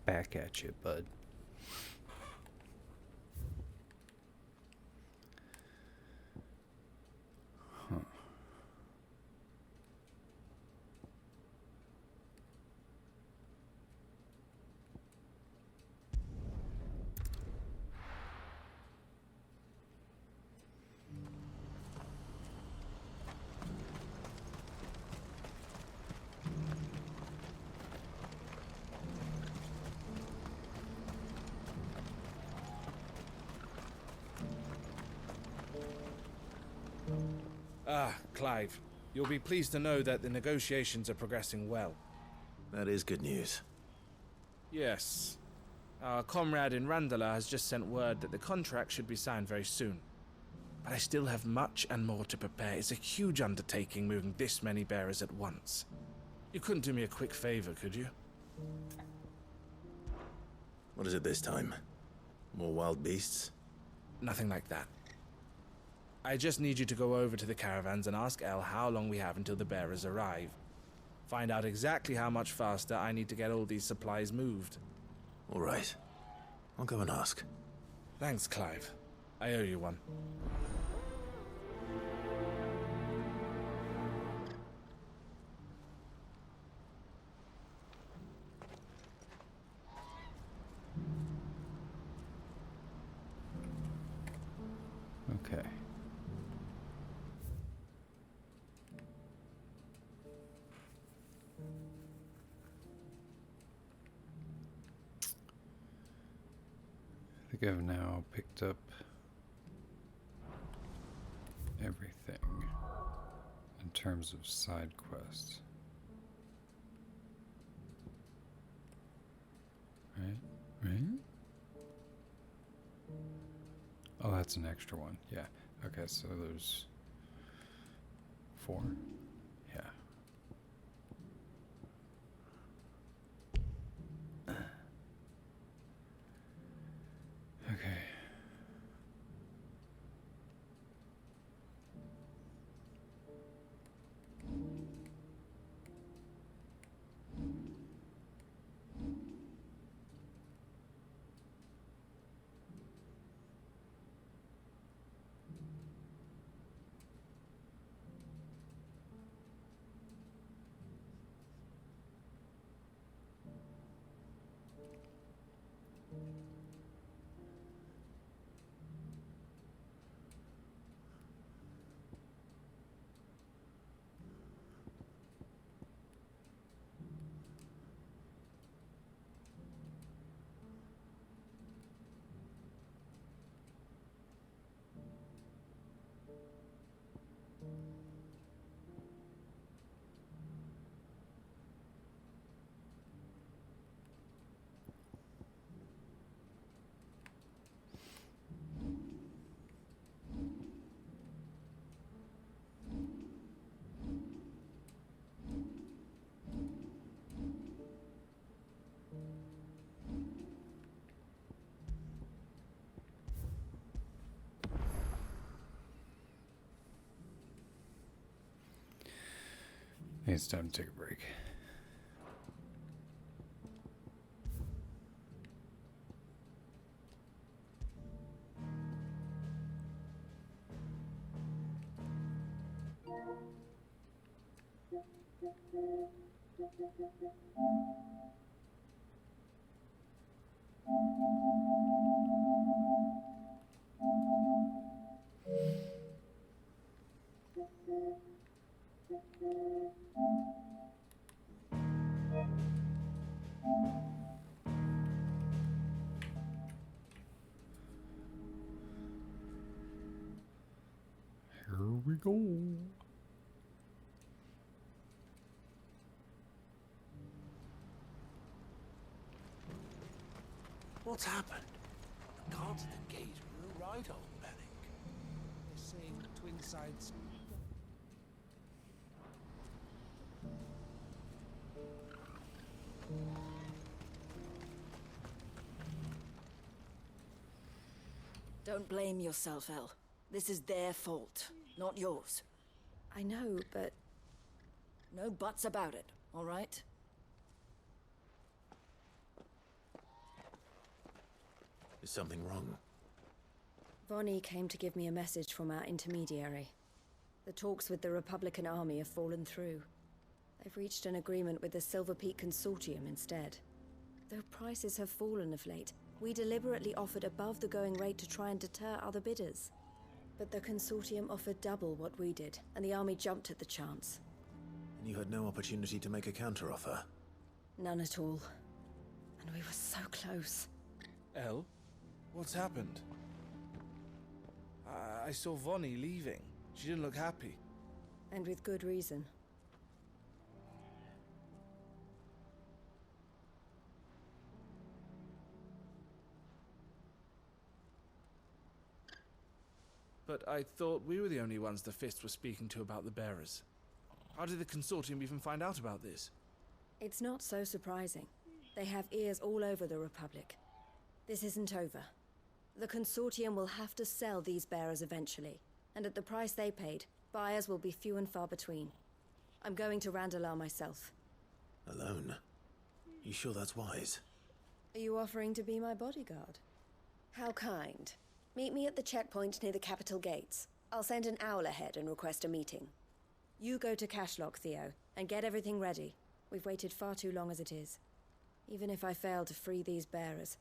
Back at you, bud. Huh. Ah, Clive. You'll be pleased to know that the negotiations are progressing well. That is good news. Yes. Our comrade in Randala has just sent word that the contract should be signed very soon. But I still have much and more to prepare. It's a huge undertaking moving this many bearers at once. You couldn't do me a quick favor, could you? What is it this time? More wild beasts? Nothing like that. I just need you to go over to the caravans and ask El how long we have until the bearers arrive. Find out exactly how much faster I need to get all these supplies moved. All right. I'll go and ask. Thanks, Clive. I owe you one. Okay. I think I've now picked up everything in terms of side quests. Right? Oh, that's an extra one. Yeah. Okay, so there's 4. Yeah. Okay. I think it's time to take a break. Here we go. What's happened? The guards at the gate were right, old Beric. They're saying the twin sides. Don't blame yourself, El. This is their fault, not yours. I know, but... No buts about it, all right? Is something wrong? Vonnie came to give me a message from our intermediary. The talks with the Republican army have fallen through. They've reached an agreement with the Silver Peak Consortium instead. Though prices have fallen of late, we deliberately offered above the going rate to try and deter other bidders. But the Consortium offered double what we did, and the army jumped at the chance. And you had no opportunity to make a counteroffer? None at all. And we were so close. El? What's happened? I saw Vonnie leaving. She didn't look happy. And with good reason. But I thought we were the only ones the Fist were speaking to about the bearers. How did the Consortium even find out about this? It's not so surprising. They have ears all over the Republic. This isn't over. The Consortium will have to sell these bearers eventually, and at the price they paid, buyers will be few and far between. I'm going to Randalar myself. Alone? You sure that's wise? Are you offering to be my bodyguard? How kind. Meet me at the checkpoint near the capital gates. I'll send an owl ahead and request a meeting. You go to Cashlock, Theo, and get everything ready. We've waited far too long as it is. Even if I fail to free these bearers,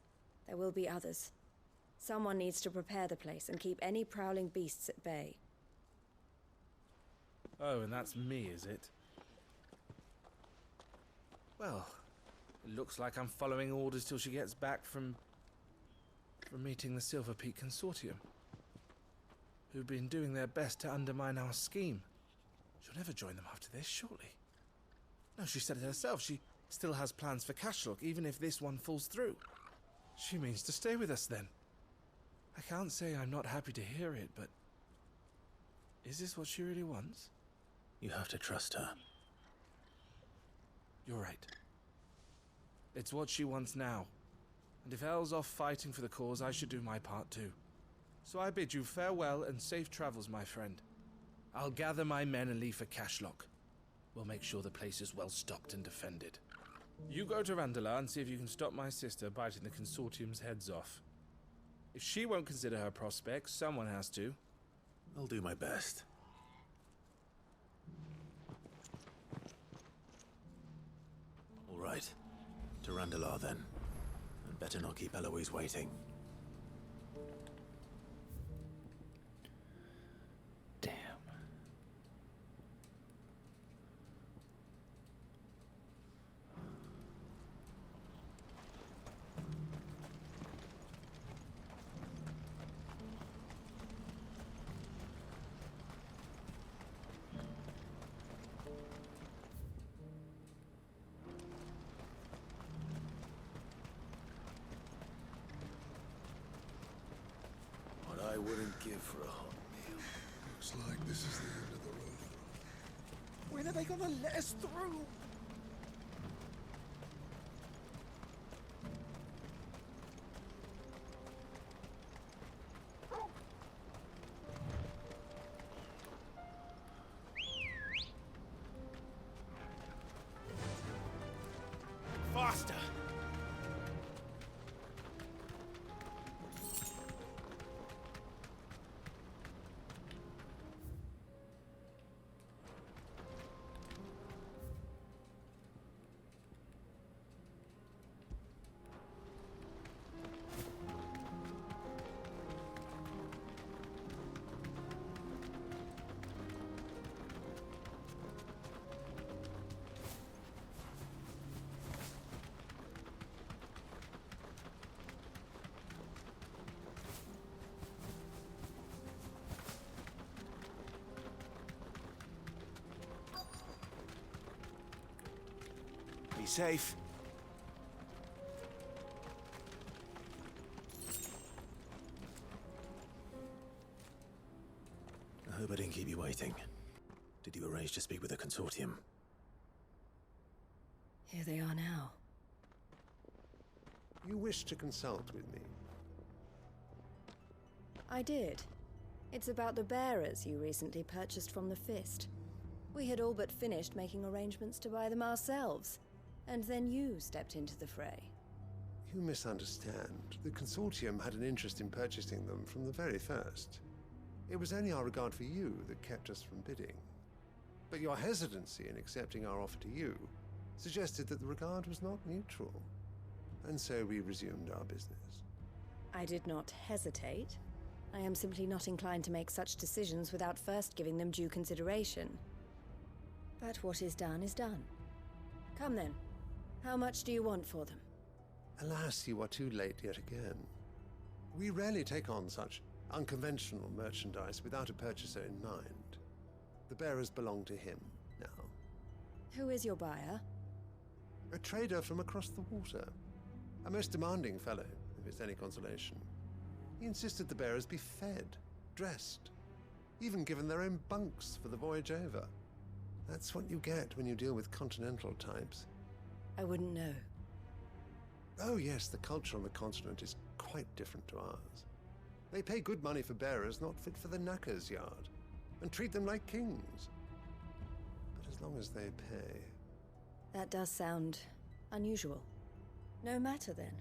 there will be others. Someone needs to prepare the place and keep any prowling beasts at bay. Oh, and that's me, is it? Well, it looks like I'm following orders till she gets back from meeting the Silver Peak Consortium, who've been doing their best to undermine our scheme. She'll never join them after this, surely. No, she said it herself. She still has plans for Cashlock, even if this one falls through. She means to stay with us, then. I can't say I'm not happy to hear it, but... is this what she really wants? You have to trust her. You're right. It's what she wants now. And if Elle's off fighting for the cause, I should do my part too. So I bid you farewell and safe travels, my friend. I'll gather my men and leave for Cashlock. We'll make sure the place is well stocked and defended. You go to Randalar and see if you can stop my sister biting the Consortium's heads off. If she won't consider her prospects, someone has to. I'll do my best. All right. To Randalar, then. And better not keep Eloise waiting. Damn. What I wouldn't give for a hot meal. Looks like this is the end of the road. When are they gonna let us through? Faster! Be safe. I hope I didn't keep you waiting. Did you arrange to speak with the Consortium? Here they are now. You wish to consult with me? I did. It's about the bearers you recently purchased from the Fist. We had all but finished making arrangements to buy them ourselves, and then you stepped into the fray. You misunderstand. The Consortium had an interest in purchasing them from the very first. It was only our regard for you that kept us from bidding. But your hesitancy in accepting our offer to you suggested that the regard was not mutual. And so we resumed our business. I did not hesitate. I am simply not inclined to make such decisions without first giving them due consideration. But what is done is done. Come then. How much do you want for them? Alas, you are too late yet again. We rarely take on such unconventional merchandise without a purchaser in mind. The bearers belong to him now. Who is your buyer? A trader from across the water. A most demanding fellow, if it's any consolation. He insisted the bearers be fed, dressed, even given their own bunks for the voyage over. That's what you get when you deal with continental types. I wouldn't know. Oh yes, the culture on the continent is quite different to ours. They pay good money for bearers not fit for the knacker's yard, and treat them like kings. But as long as they pay... That does sound unusual. No matter then.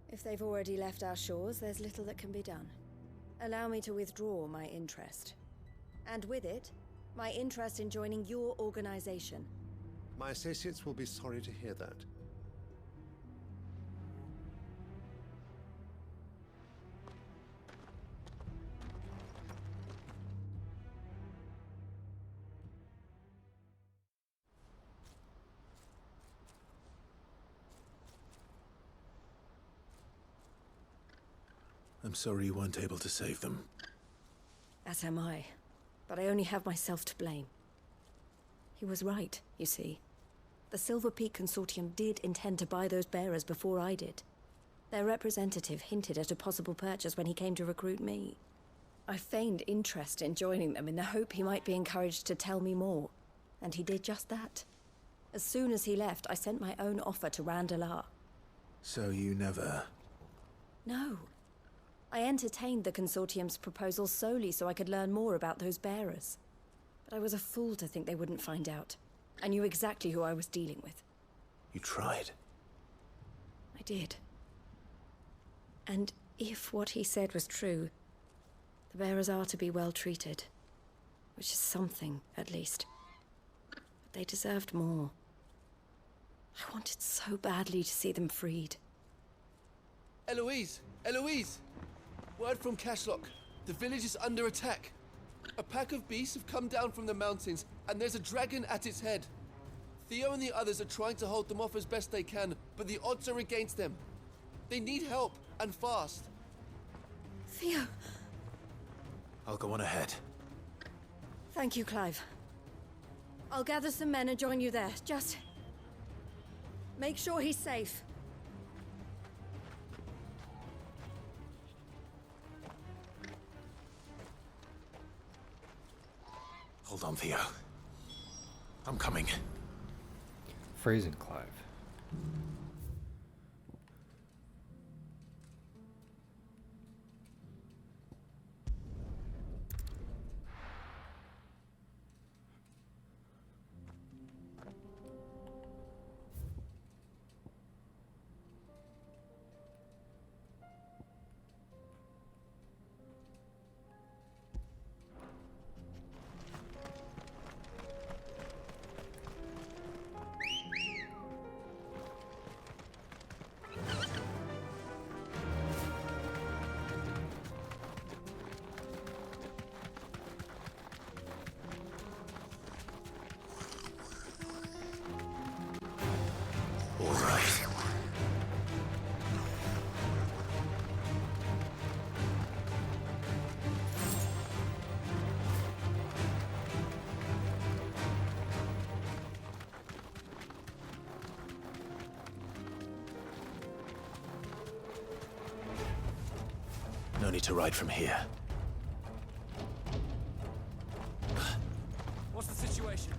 If they've already left our shores, there's little that can be done. Allow me to withdraw my interest. And with it, my interest in joining your organization. My associates will be sorry to hear that. I'm sorry you weren't able to save them. As am I. But I only have myself to blame. He was right, you see. The Silver Peak Consortium did intend to buy those bearers before I did. Their representative hinted at a possible purchase when he came to recruit me. I feigned interest in joining them in the hope he might be encouraged to tell me more. And he did just that. As soon as he left, I sent my own offer to Randalar. So you never... No. I entertained the Consortium's proposal solely so I could learn more about those bearers. But I was a fool to think they wouldn't find out. I knew exactly who I was dealing with. You tried. I did. And if what he said was true, the bearers are to be well treated. Which is something, at least. But they deserved more. I wanted so badly to see them freed. Eloise! Eloise! Word from Cashlock. The village is under attack. A pack of beasts have come down from the mountains, and there's a dragon at its head. Theo and the others are trying to hold them off as best they can, but the odds are against them. They need help, and fast. Theo! I'll go on ahead. Thank you, Clive. I'll gather some men and join you there. Just... make sure he's safe. Hold on, Theo. I'm coming. Phrasing, Clive. No need to ride from here. What's the situation?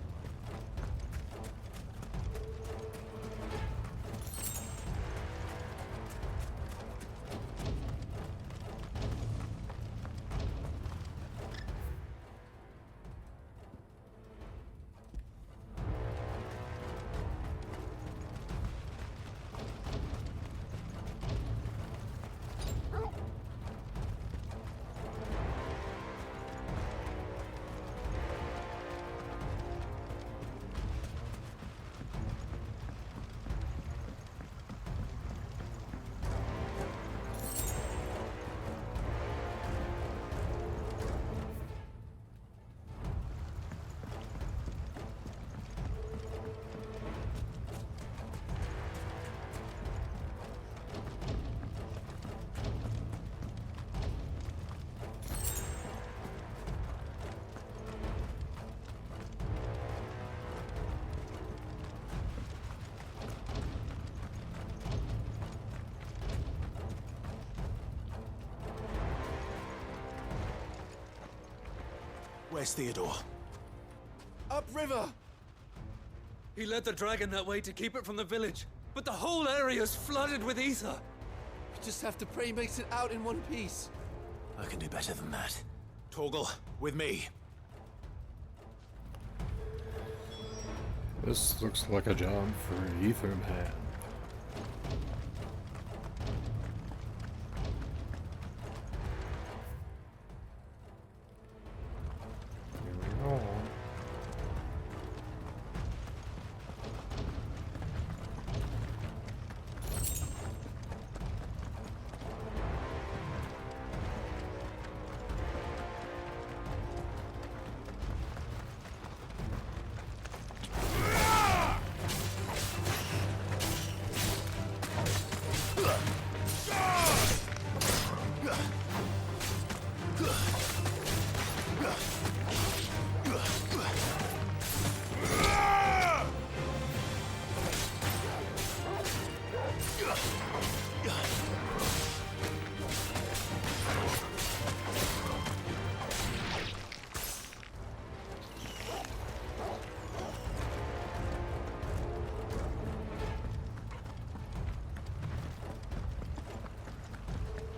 Where's Theodore? Upriver! He led the dragon that way to keep it from the village, but the whole area's flooded with ether. We just have to pray he makes it out in one piece. I can do better than that. Torgal, with me. This looks like a job for Ether Man. Here we go.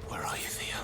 Where are you, Theo?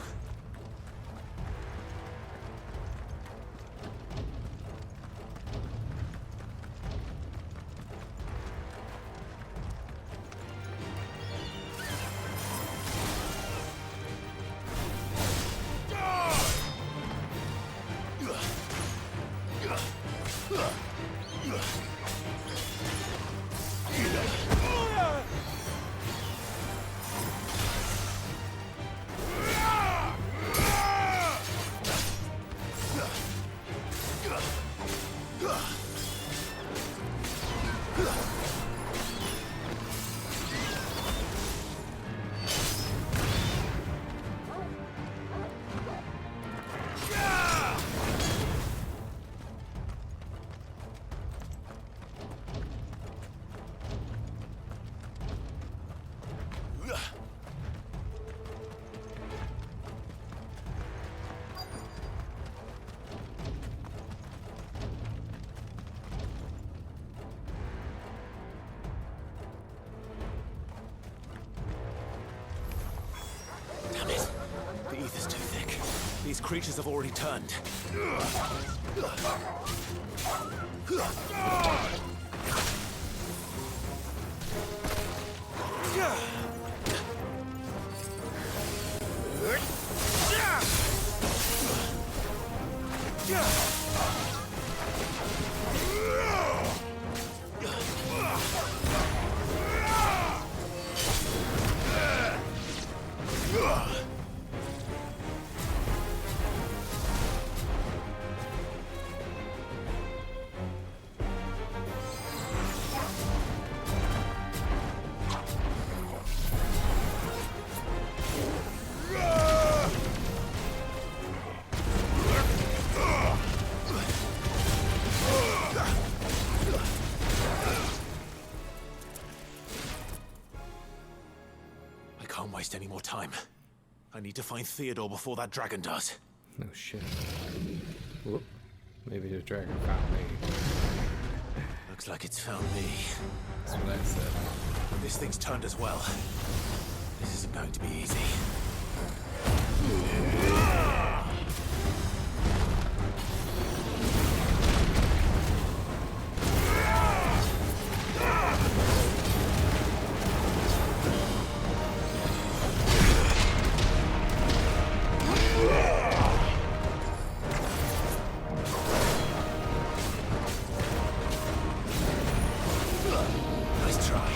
Damn it! The ether's too thick. These creatures have already turned. I can't waste any more time. I need to find Theodore before that dragon does. No shit. Whoop. Maybe the dragon found me. Looks like it's found me. That's what I said. This thing's turned as well. This isn't going to be easy. Nice try.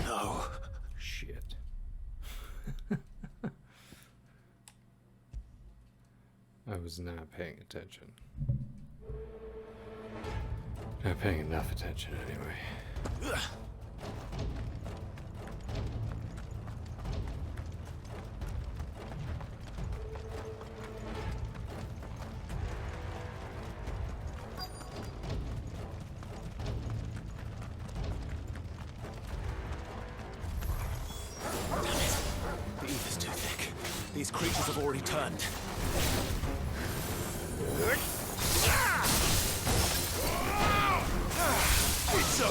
No. Shit. I was not paying attention. Not paying enough attention anyway. These creatures have already turned. Pizza!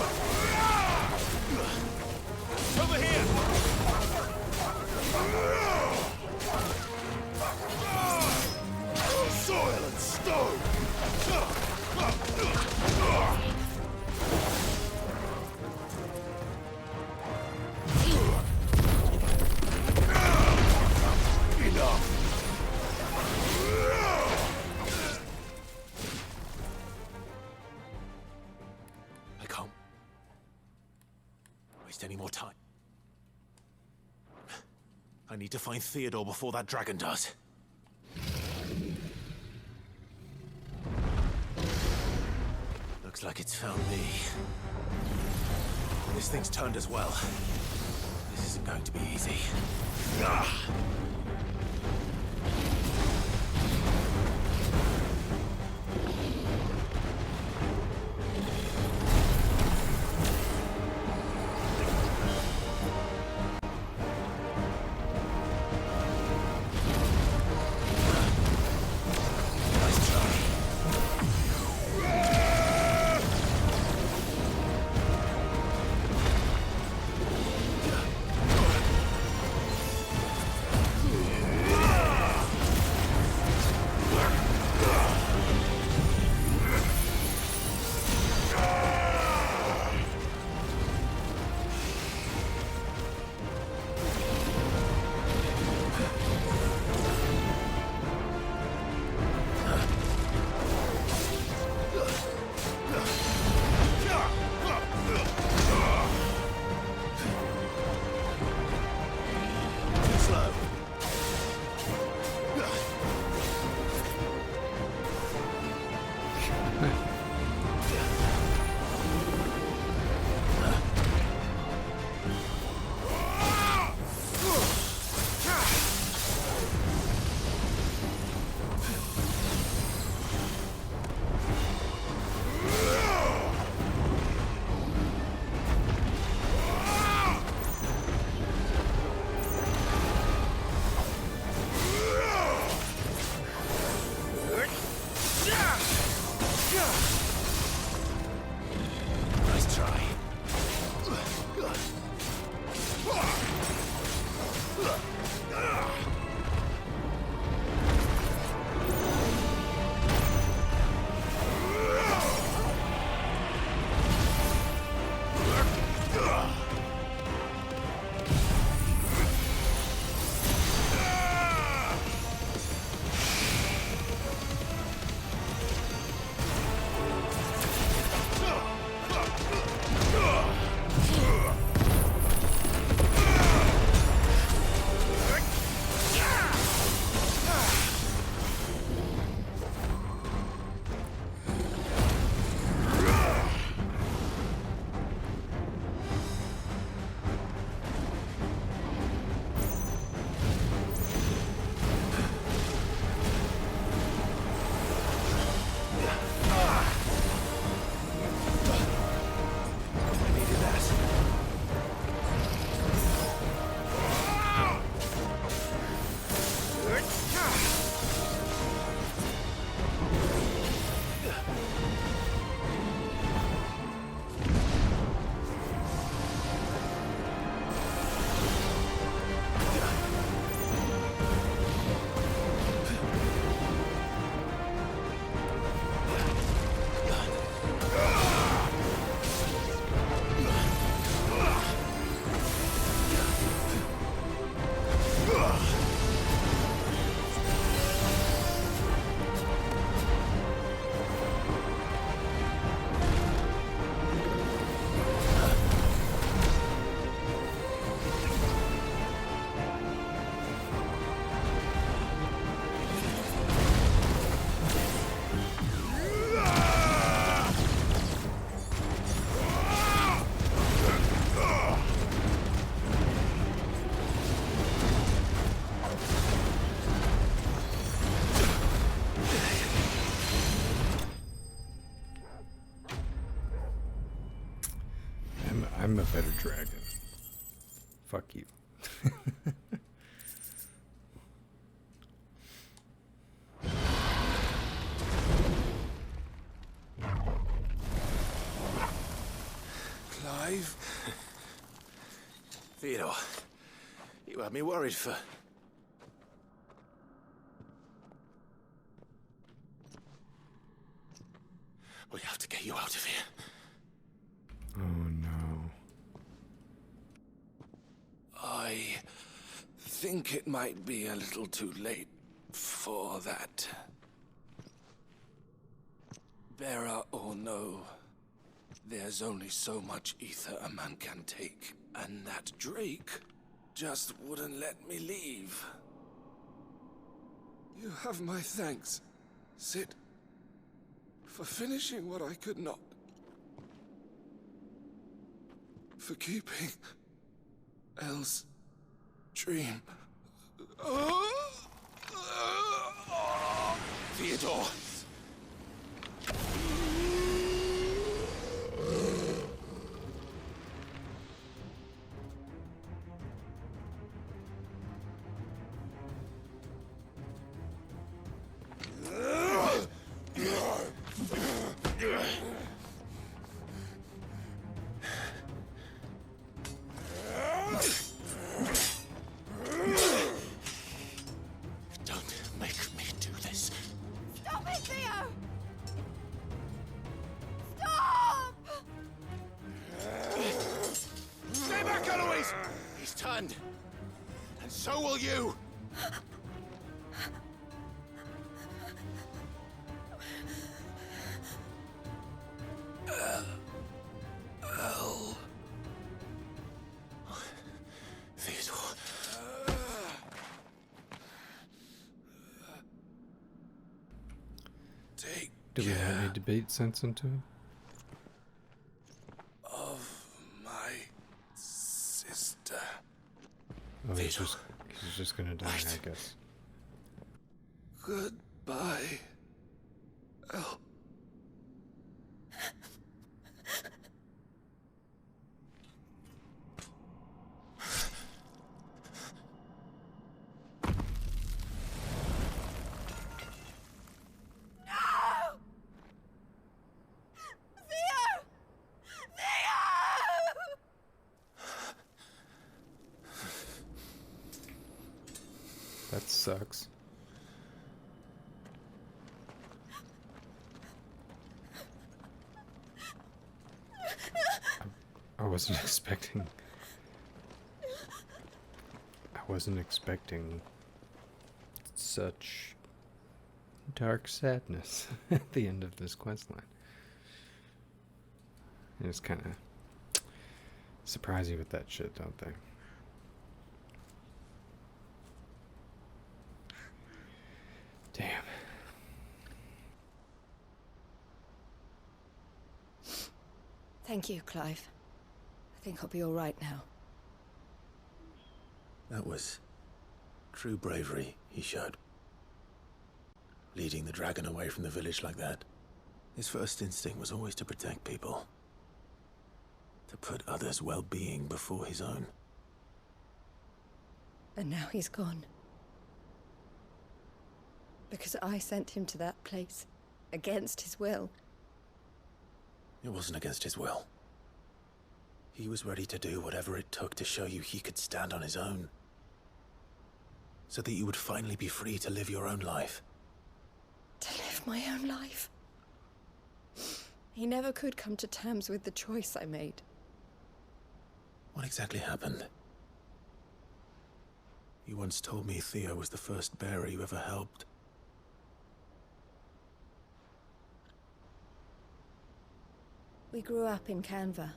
Over here! Soil and stone! Enough! I can't waste any more time. I need to find Theodore before that dragon does. Looks like it's found me. This thing's turned as well. This isn't going to be easy. Nice try. I'm a better dragon. Fuck you. alive? Theodore, you had me worried for... We have to get you out of here. Oh no. I think it might be a little too late for that. Bearer or no, there's only so much ether a man can take, and that Drake just wouldn't let me leave. You have my thanks, Sid, for finishing what I could not. For keeping Elle's dream. Theodore! And so will you! Elle. Theodore. Take Do we have any debate sense into him? of my sister. Oh, he's just gonna die, I guess. Goodbye, Elle. That sucks. I wasn't expecting... I wasn't expecting such dark sadness at the end of this questline. They just kind of surprise you with that shit, don't they? Damn. Thank you, Clive. I think I'll be all right now. That was true bravery he showed. Leading the dragon away from the village like that. His first instinct was always to protect people. To put others' well-being before his own. And now he's gone. Because I sent him to that place, against his will. It wasn't against his will. He was ready to do whatever it took to show you he could stand on his own. So that you would finally be free to live your own life. To live my own life. He never could come to terms with the choice I made. What exactly happened? You once told me Theo was the first bearer you ever helped. We grew up in Canva.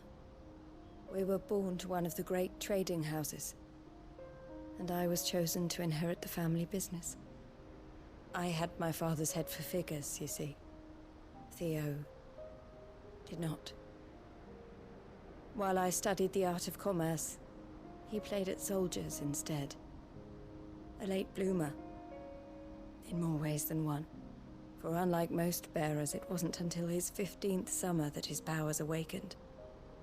We were born to one of the great trading houses. And I was chosen to inherit the family business. I had my father's head for figures, you see. Theo did not. While I studied the art of commerce, he played at soldiers instead. A late bloomer. In more ways than one. For unlike most bearers, it wasn't until his 15th summer that his powers awakened.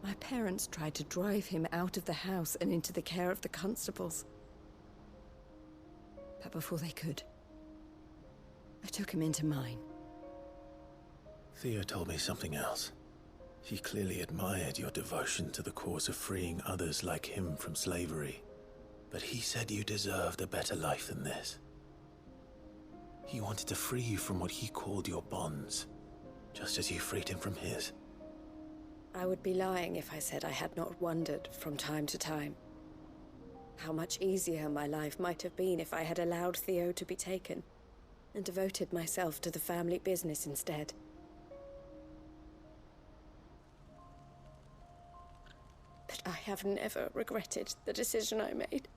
My parents tried to drive him out of the house and into the care of the constables. But before they could, I took him into mine. Theo told me something else. He clearly admired your devotion to the cause of freeing others like him from slavery. But he said you deserved a better life than this. He wanted to free you from what he called your bonds, just as you freed him from his. I would be lying if I said I had not wondered from time to time how much easier my life might have been if I had allowed Theo to be taken and devoted myself to the family business instead. But I have never regretted the decision I made.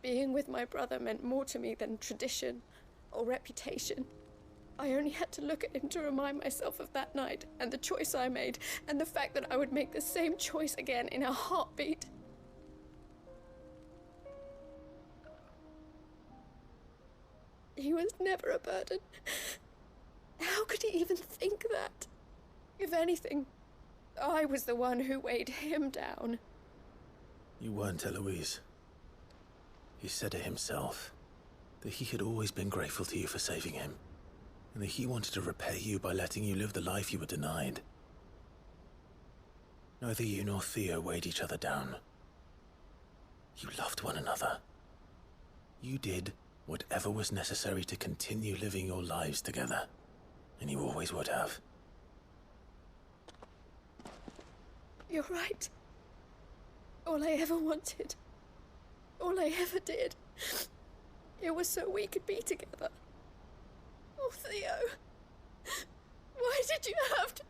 Being with my brother meant more to me than tradition or reputation. I only had to look at him to remind myself of that night and the choice I made, and the fact that I would make the same choice again in a heartbeat. He was never a burden. How could he even think that? If anything, I was the one who weighed him down. You weren't, Eloise. He said it himself, that he had always been grateful to you for saving him, and that he wanted to repay you by letting you live the life you were denied. Neither you nor Theo weighed each other down. You loved one another. You did whatever was necessary to continue living your lives together, and you always would have. You're right. All I ever wanted, all I ever did, it was so we could be together. Oh, Theo, why did you have to...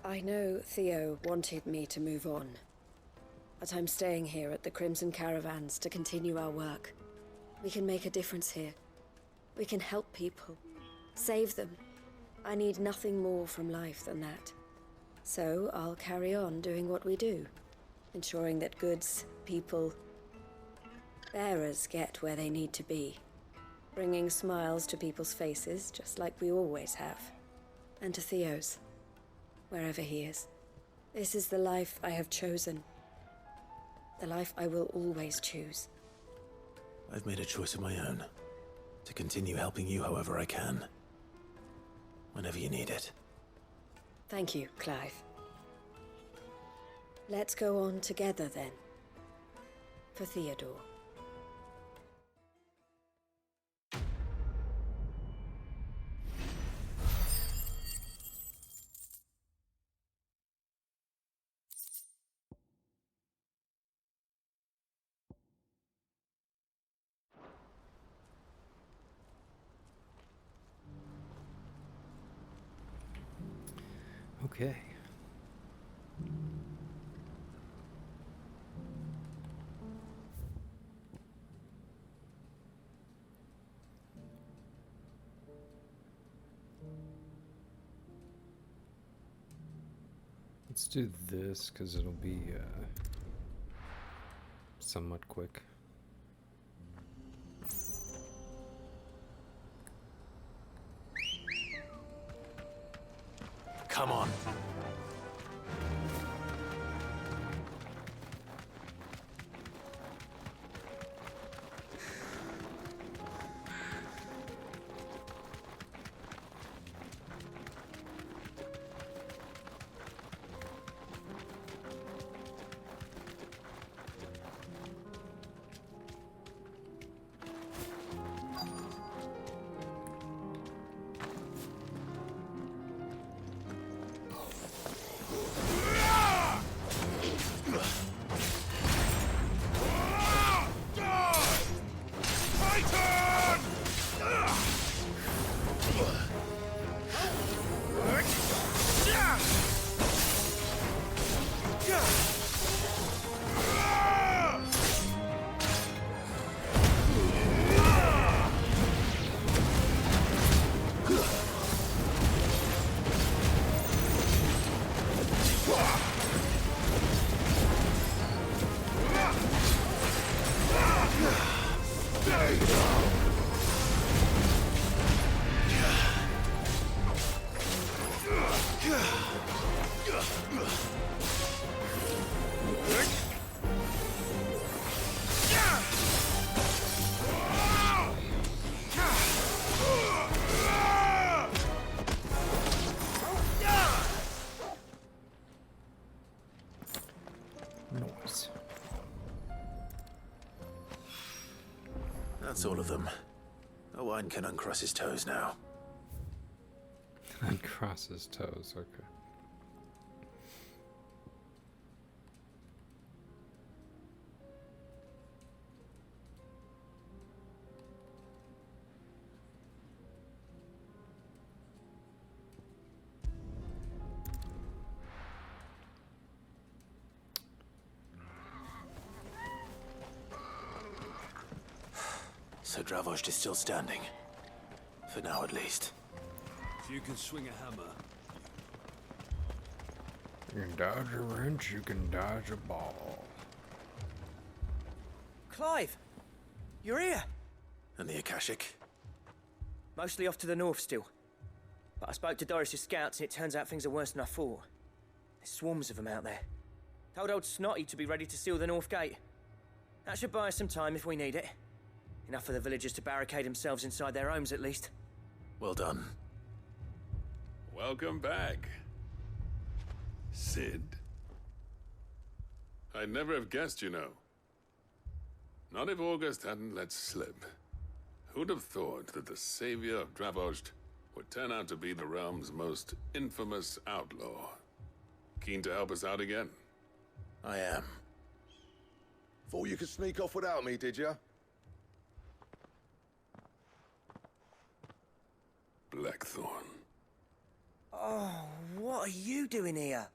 I know Theo wanted me to move on, but I'm staying here at the Crimson Caravans to continue our work. We can make a difference here. We can help people, save them. I need nothing more from life than that. So I'll carry on doing what we do, ensuring that goods, people, bearers get where they need to be, bringing smiles to people's faces just like we always have, and to Theo's, wherever he is. This is the life I have chosen. The life I will always choose. I've made a choice of my own, to continue helping you however I can, whenever you need it. Thank you, Clive. Let's go on together then. For Theodore. Okay. Let's do this because it'll be somewhat quick. Come on. Noise. That's all of them. Owain can uncross his toes now. Uncross his toes, okay. So Dravost is still standing. For now, at least. If you can swing a hammer. You can dodge a wrench, you can dodge a ball. Clive! You're here! And the Akashic? Mostly off to the north still. But I spoke to Doris's scouts and it turns out things are worse than I thought. There's swarms of them out there. Told old Snotty to be ready to seal the north gate. That should buy us some time if we need it. Enough for the villagers to barricade themselves inside their homes, at least. Well done. Welcome back, Sid. I'd never have guessed, you know. Not if August hadn't let slip. Who'd have thought that the savior of Dravost would turn out to be the realm's most infamous outlaw? Keen to help us out again? I am. Thought you could sneak off without me, did you? Blackthorn. Oh, what are you doing here?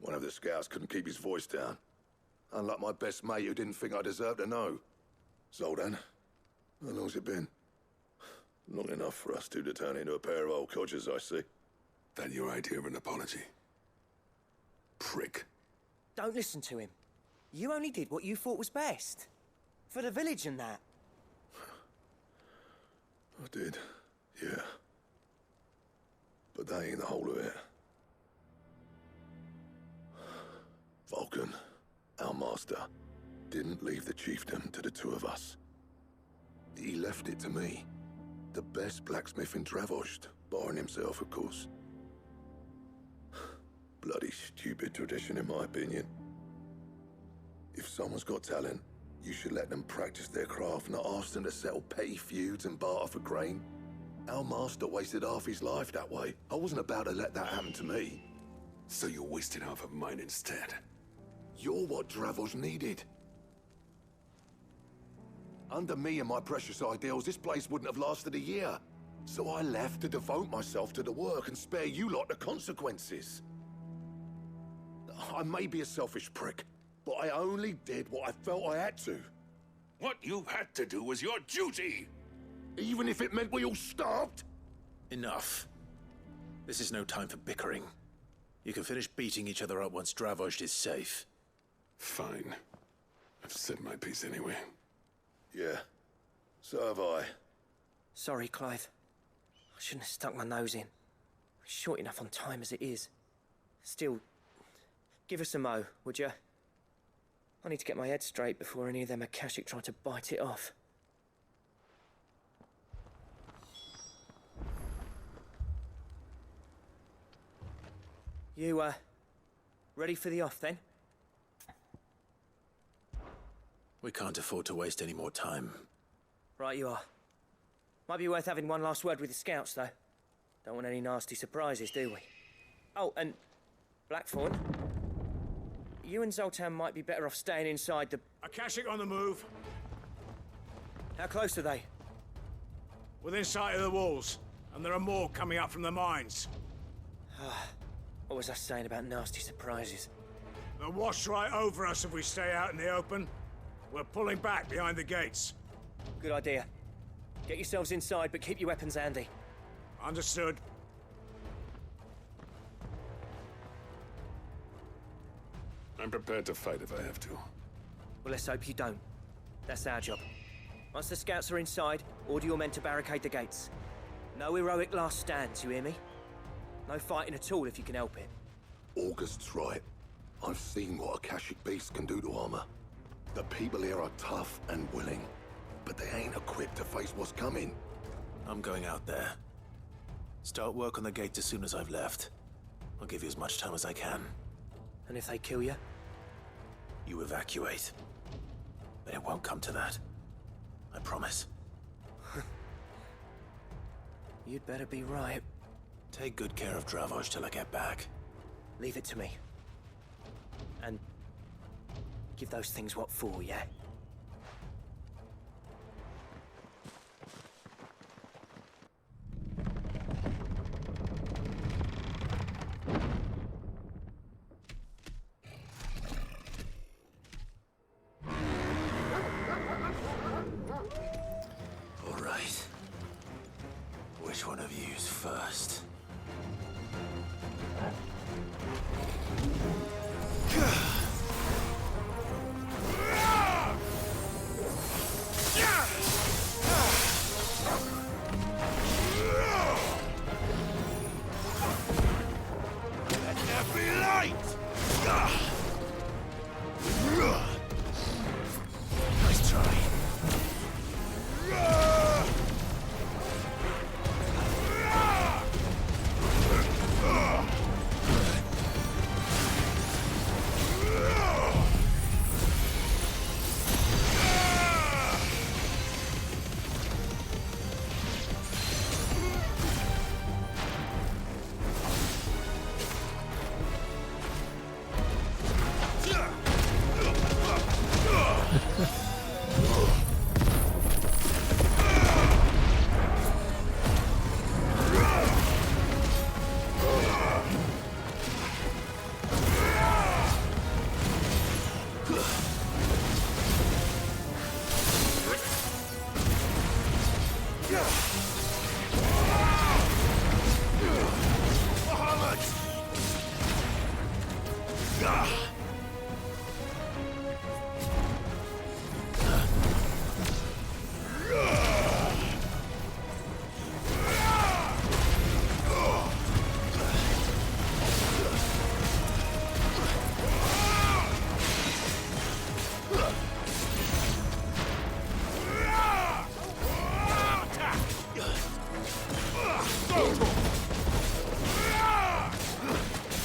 One of the scouts couldn't keep his voice down. Unlike my best mate who didn't think I deserved to know. Zoldan, how long's it been? Long enough for us two to turn into a pair of old codgers, I see. That your idea of an apology? Prick. Don't listen to him. You only did what you thought was best. For the village and that. I did, yeah. But that ain't the whole of it. Vulcan, our master, didn't leave the chiefdom to the two of us. He left it to me. The best blacksmith in Dravost, barring himself, of course. Bloody stupid tradition, in my opinion. If someone's got talent, you should let them practice their craft, not ask them to settle petty feuds and barter for grain. Our master wasted half his life that way. I wasn't about to let that happen to me. So you wasted half of mine instead? You're what Dravost needed. Under me and my precious ideals, this place wouldn't have lasted a year. So I left to devote myself to the work and spare you lot the consequences. I may be a selfish prick, but I only did what I felt I had to. What you had to do was your duty! Even if it meant we all starved? Enough. This is no time for bickering. You can finish beating each other up once Dravost is safe. Fine. I've said my piece anyway. Yeah. So have I. Sorry, Clive. I shouldn't have stuck my nose in. We're short enough on time as it is. Still, give us a mo, would you? I need to get my head straight before any of them Akashic try to bite it off. You, ready for the off, then? We can't afford to waste any more time. Right you are. Might be worth having one last word with the scouts, though. Don't want any nasty surprises, do we? Oh, and Blackthorn, you and Zoltan might be better off staying inside the... Akashic on the move. How close are they? Within sight of the walls, and there are more coming up from the mines. What was I saying about nasty surprises? They'll wash right over us if we stay out in the open. We're pulling back behind the gates. Good idea. Get yourselves inside, but keep your weapons handy. Understood. I'm prepared to fight if I have to. Well, let's hope you don't. That's our job. Once the scouts are inside, order your men to barricade the gates. No heroic last stands, you hear me? No fighting at all if you can help it. August's right. I've seen what Akashic beasts can do to armor. The people here are tough and willing, but they ain't equipped to face what's coming. I'm going out there. Start work on the gate as soon as I've left. I'll give you as much time as I can. And if they kill you? You evacuate. But it won't come to that. I promise. You'd better be right. Take good care of Dravoj till I get back. Leave it to me. And give those things what for, yeah? All right. Which one of you's first? Let there be light! Nice try.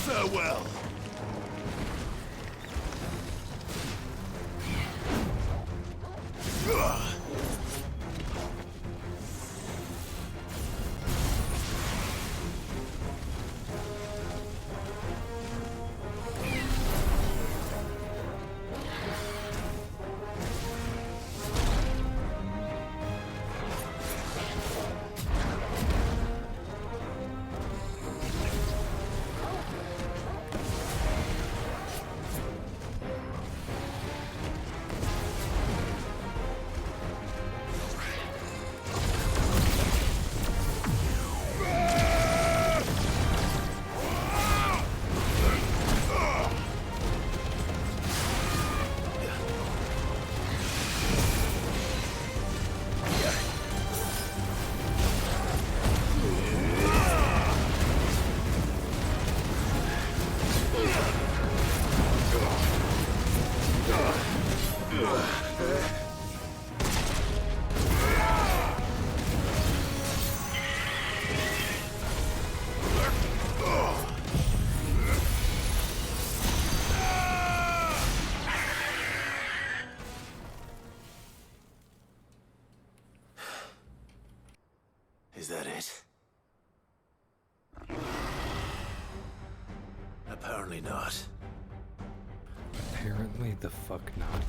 Farewell. Is that it? Apparently not. Apparently the fuck not.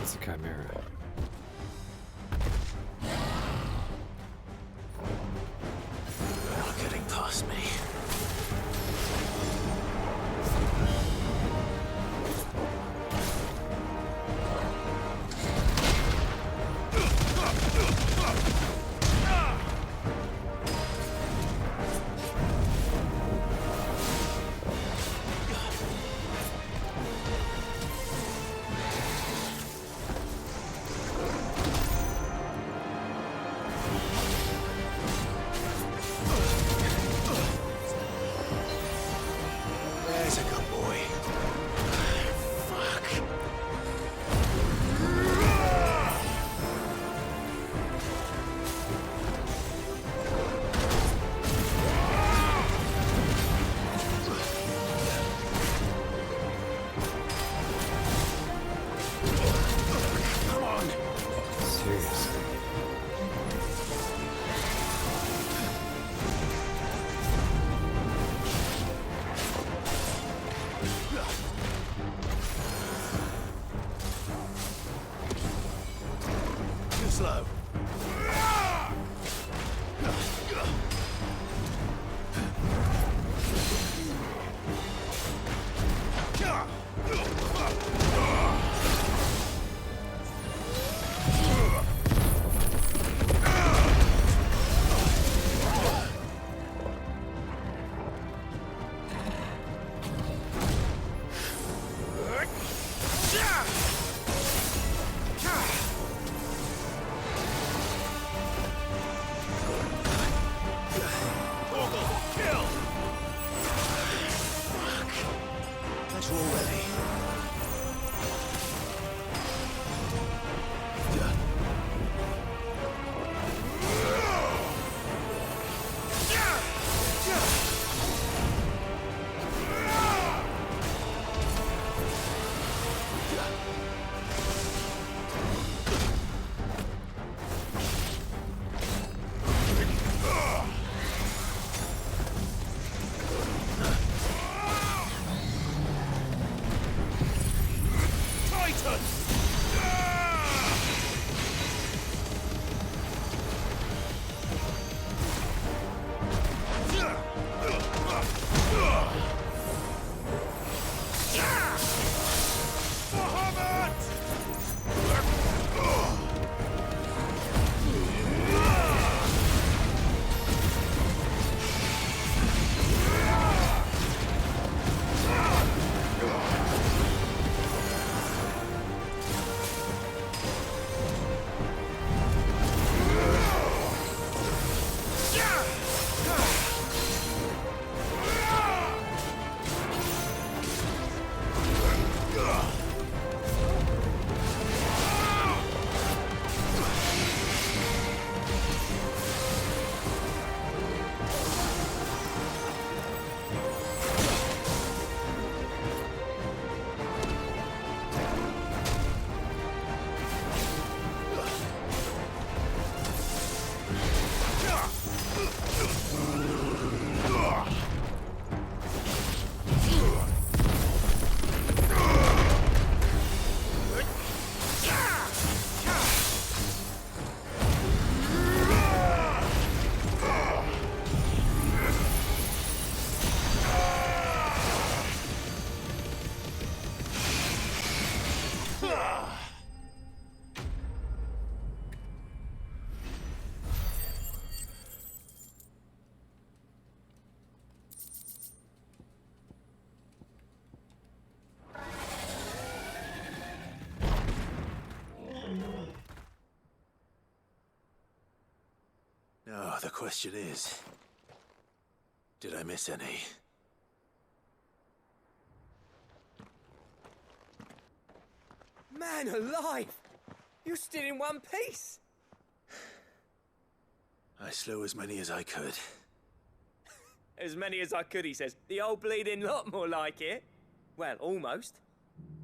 It's a chimera. They're not getting past me. He's a good boy. Fuck. Come on. Seriously. Too slow. Kill! Fuck. That's already. Titan! Now, the question is, did I miss any? Man alive! You're still in one piece! I slew as many as I could. As many as I could, he says. The old bleeding lot, more like it. Well, almost.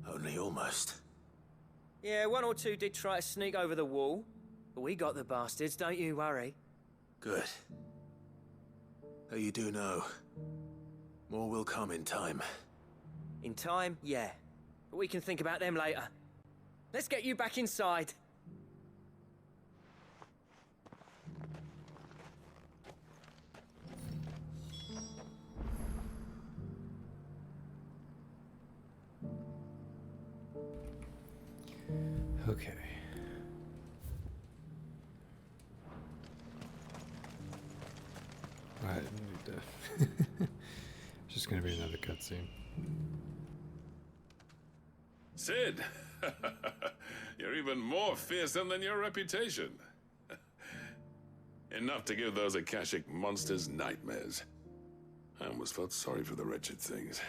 Only almost. Yeah, one or two did try to sneak over the wall. But we got the bastards, don't you worry. Good. Though you do know, more will come in time. In time, yeah. But we can think about them later. Let's get you back inside. Okay. I didn't need to. It's just gonna be another cutscene. Sid! You're even more fearsome than your reputation. Enough to give those Akashic monsters nightmares. I almost felt sorry for the wretched things.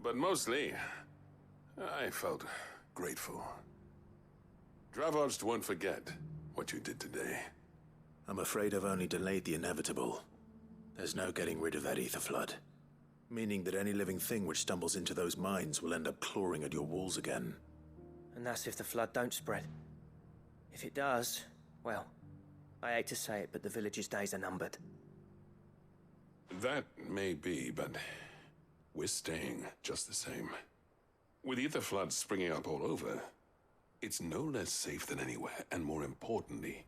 But mostly, I felt grateful. Dravost won't forget what you did today. I'm afraid I've only delayed the inevitable. There's no getting rid of that ether flood. Meaning that any living thing which stumbles into those mines will end up clawing at your walls again. And that's if the flood don't spread. If it does, well, I hate to say it, but the village's days are numbered. That may be, but we're staying just the same. With ether floods springing up all over, it's no less safe than anywhere, and more importantly,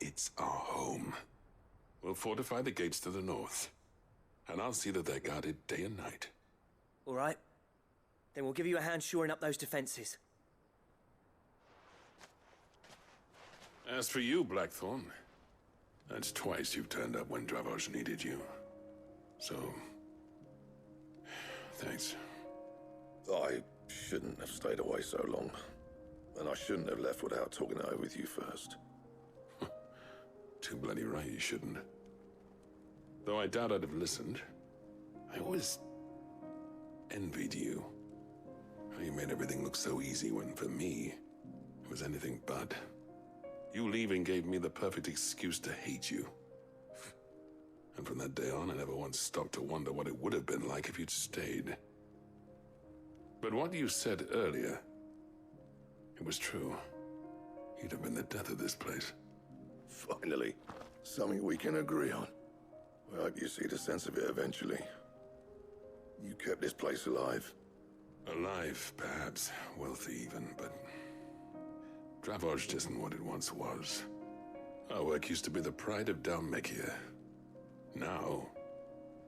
it's our home. We'll fortify the gates to the north, and I'll see that they're guarded day and night. All right. Then we'll give you a hand shoring up those defenses. As for you, Blackthorn, that's twice you've turned up when Dravosh needed you. So, thanks. I shouldn't have stayed away so long. And I shouldn't have left without talking it over with you first. Too bloody right you shouldn't. Though I doubt I'd have listened. I always envied you. How you made everything look so easy when, for me, it was anything but. You leaving gave me the perfect excuse to hate you. And from that day on, I never once stopped to wonder what it would have been like if you'd stayed. But what you said earlier, it was true. You'd have been the death of this place. Finally, something we can agree on. I hope you see the sense of it eventually. You kept this place alive. Alive, perhaps. Wealthy even, but Dravosh isn't what it once was. Our work used to be the pride of Dalmekia. Now,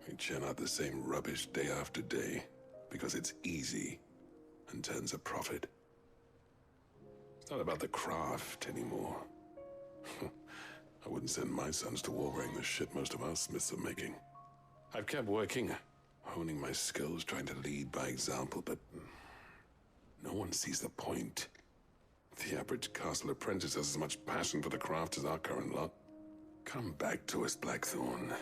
we churn out the same rubbish day after day because it's easy and turns a profit. It's not about the craft anymore. I wouldn't send my sons to war wearing the shit most of our smiths are making. I've kept working, honing my skills, trying to lead by example, but no one sees the point. The average castle apprentice has as much passion for the craft as our current lot. Come back to us, Blackthorn.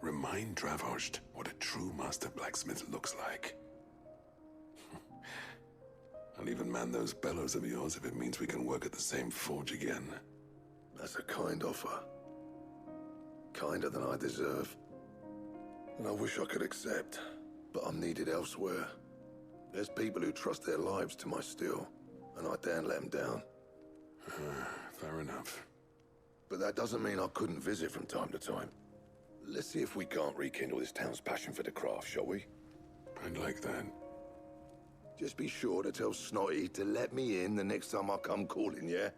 Remind Dravosh what a true master blacksmith looks like. I'll even man those bellows of yours if it means we can work at the same forge again. That's a kind offer. Kinder than I deserve. And I wish I could accept, but I'm needed elsewhere. There's people who trust their lives to my steel, and I daren't let them down. Fair enough. But that doesn't mean I couldn't visit from time to time. Let's see if we can't rekindle this town's passion for the craft, shall we? I'd like that. Just be sure to tell Snotty to let me in the next time I come calling, yeah?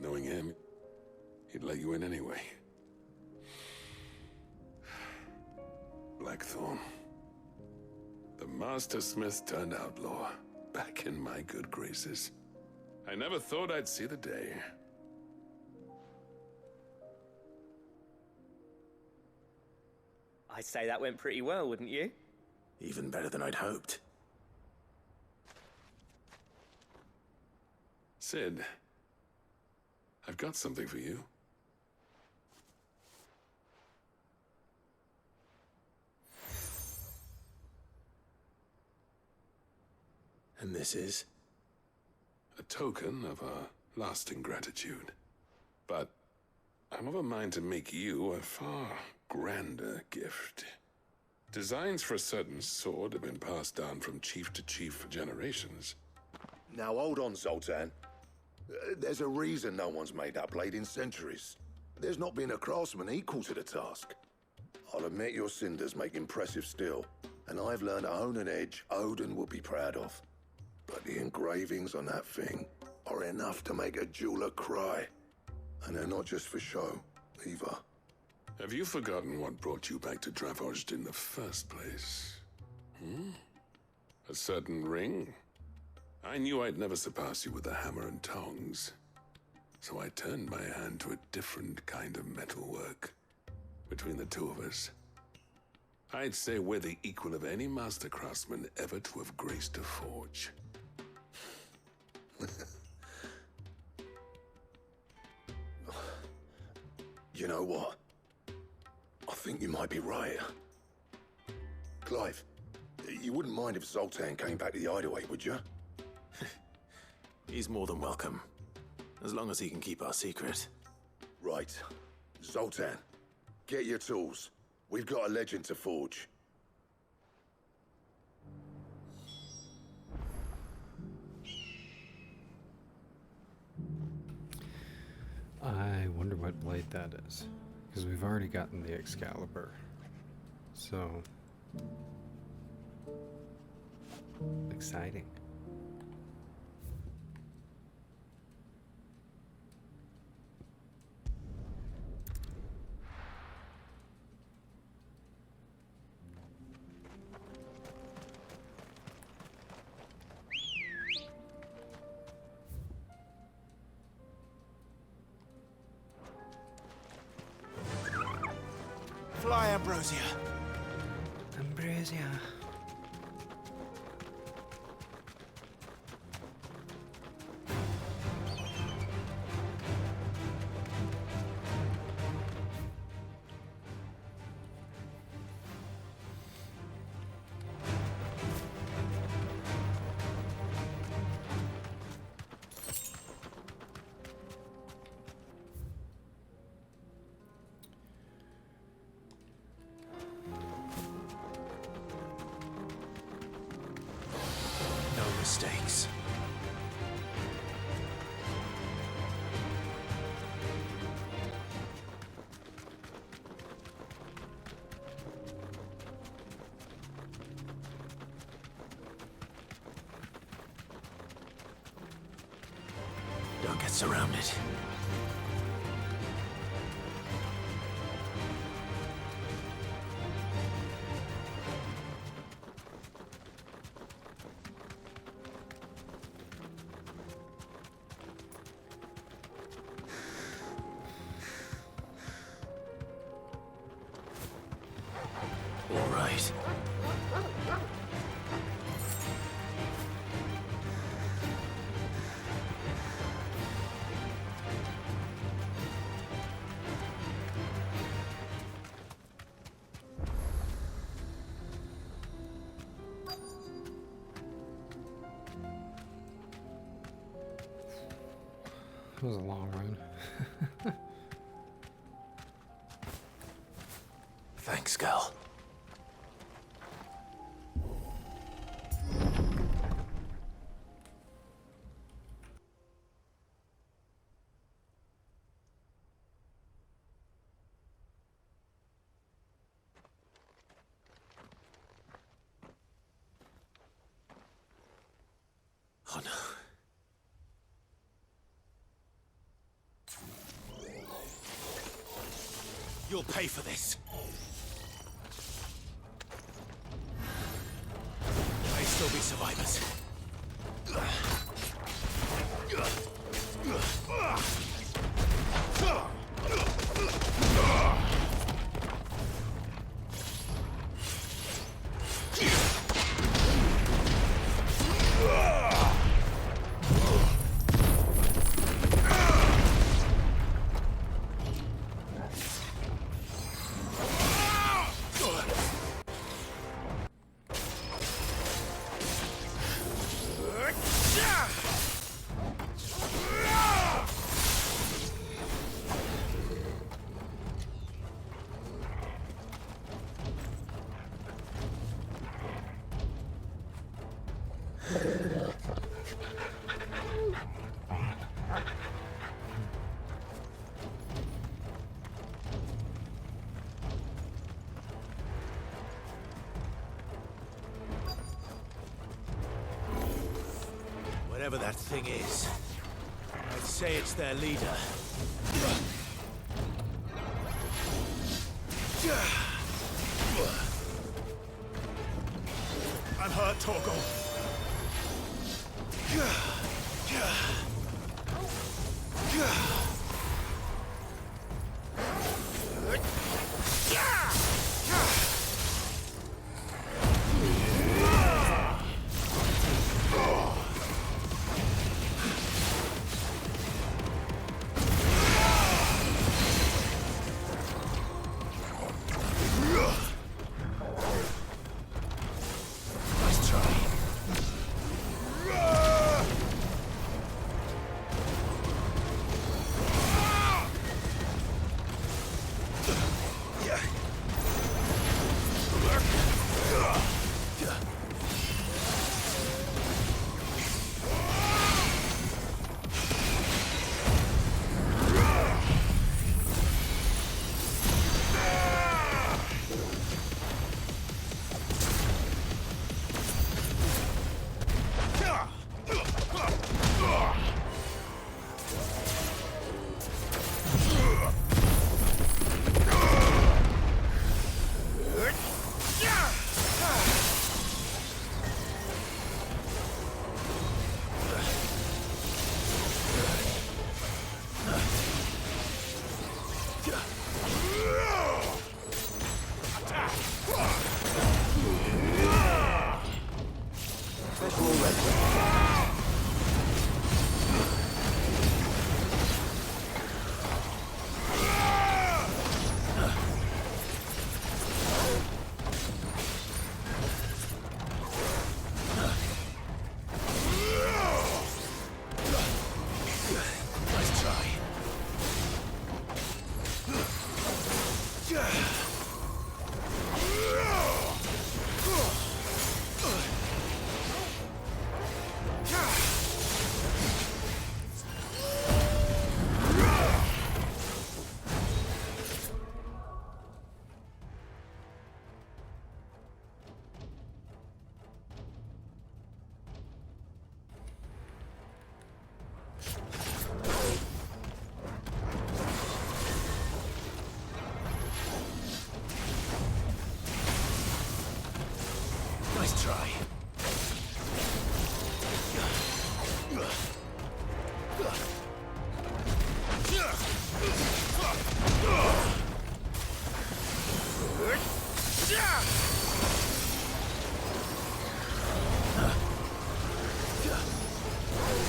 Knowing him, he'd let you in anyway. Blackthorn. The Master Smith turned outlaw, back in my good graces. I never thought I'd see the day. I'd say that went pretty well, wouldn't you? Even better than I'd hoped. Sid, I've got something for you. And this is? A token of our lasting gratitude. But I'm of a mind to make you a far grander gift. Designs for a certain sword have been passed down from chief to chief for generations. Now hold on, Zoltan. There's a reason no one's made that blade in centuries. There's not been a craftsman equal to the task. I'll admit your cinders make impressive steel, and I've learned to hone an edge Odin will be proud of. But the engravings on that thing are enough to make a jeweler cry. And they're not just for show, either. Have you forgotten what brought you back to Dravost in the first place? A certain ring? I knew I'd never surpass you with a hammer and tongs. So I turned my hand to a different kind of metalwork. Between the two of us, I'd say we're the equal of any master craftsman ever to have graced a forge. You know what? I think you might be right. Clive, you wouldn't mind if Zoltan came back to the hideaway, would you? He's more than welcome, as long as he can keep our secret. Right. Zoltan, get your tools. We've got a legend to forge. I wonder what blade that is, because we've already gotten the Excalibur. So exciting. Fly, Ambrosia. Ambrosia. Mistakes. Don't get surrounded. All right. It was a long run. Thanks, Gal. Oh no. You'll pay for this. May still be survivors. Whatever that thing is, I'd say it's their leader. I'm hurt, Torgal. Nice try.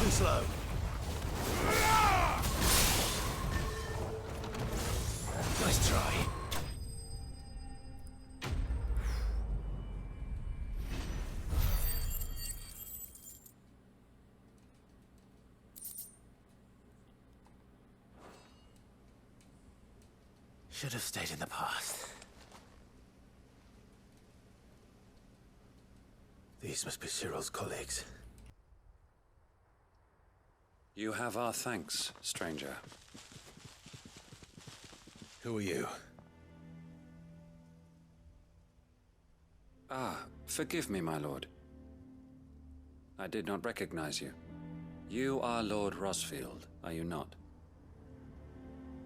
Too slow. Nice try. Should have stayed in the past. These must be Cyril's colleagues. You have our thanks, stranger. Who are you? Ah, forgive me, my lord. I did not recognize you. You are Lord Rosfield, are you not?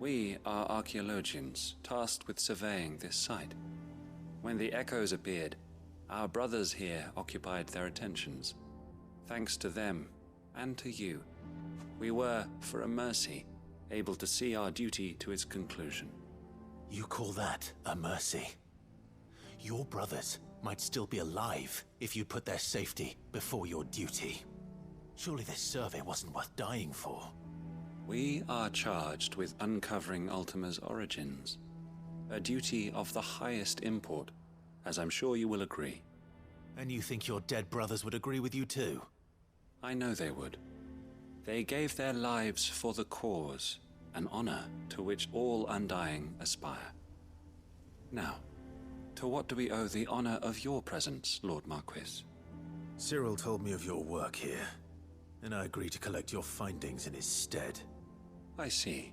We are archaeologians, tasked with surveying this site. When the echoes appeared, our brothers here occupied their attentions. Thanks to them, and to you, we were, for a mercy, able to see our duty to its conclusion. You call that a mercy? Your brothers might still be alive if you put their safety before your duty. Surely this survey wasn't worth dying for. We are charged with uncovering Ultima's origins, a duty of the highest import, as I'm sure you will agree. And you think your dead brothers would agree with you too? I know they would. They gave their lives for the cause, an honor to which all Undying aspire. Now, to what do we owe the honor of your presence, Lord Marquis? Cyril told me of your work here, and I agreed to collect your findings in his stead. I see.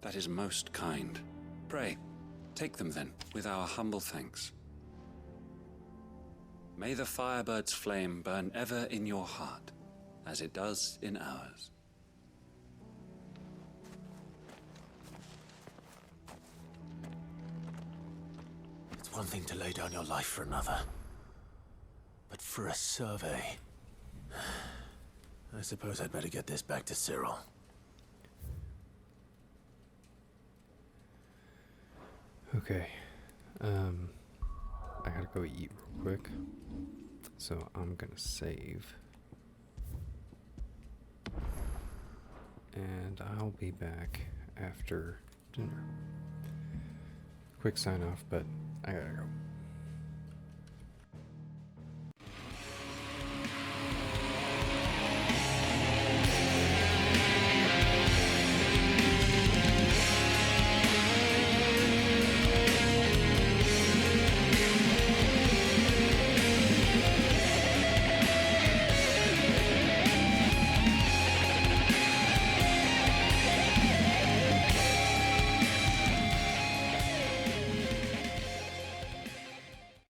That is most kind. Pray, take them then, with our humble thanks. May the Firebird's flame burn ever in your heart, as it does in ours. It's one thing to lay down your life for another, but for a survey... I suppose I'd better get this back to Cyril. Okay. I gotta go eat real quick. So I'm gonna save. And I'll be back after dinner. Quick sign off, but I gotta go.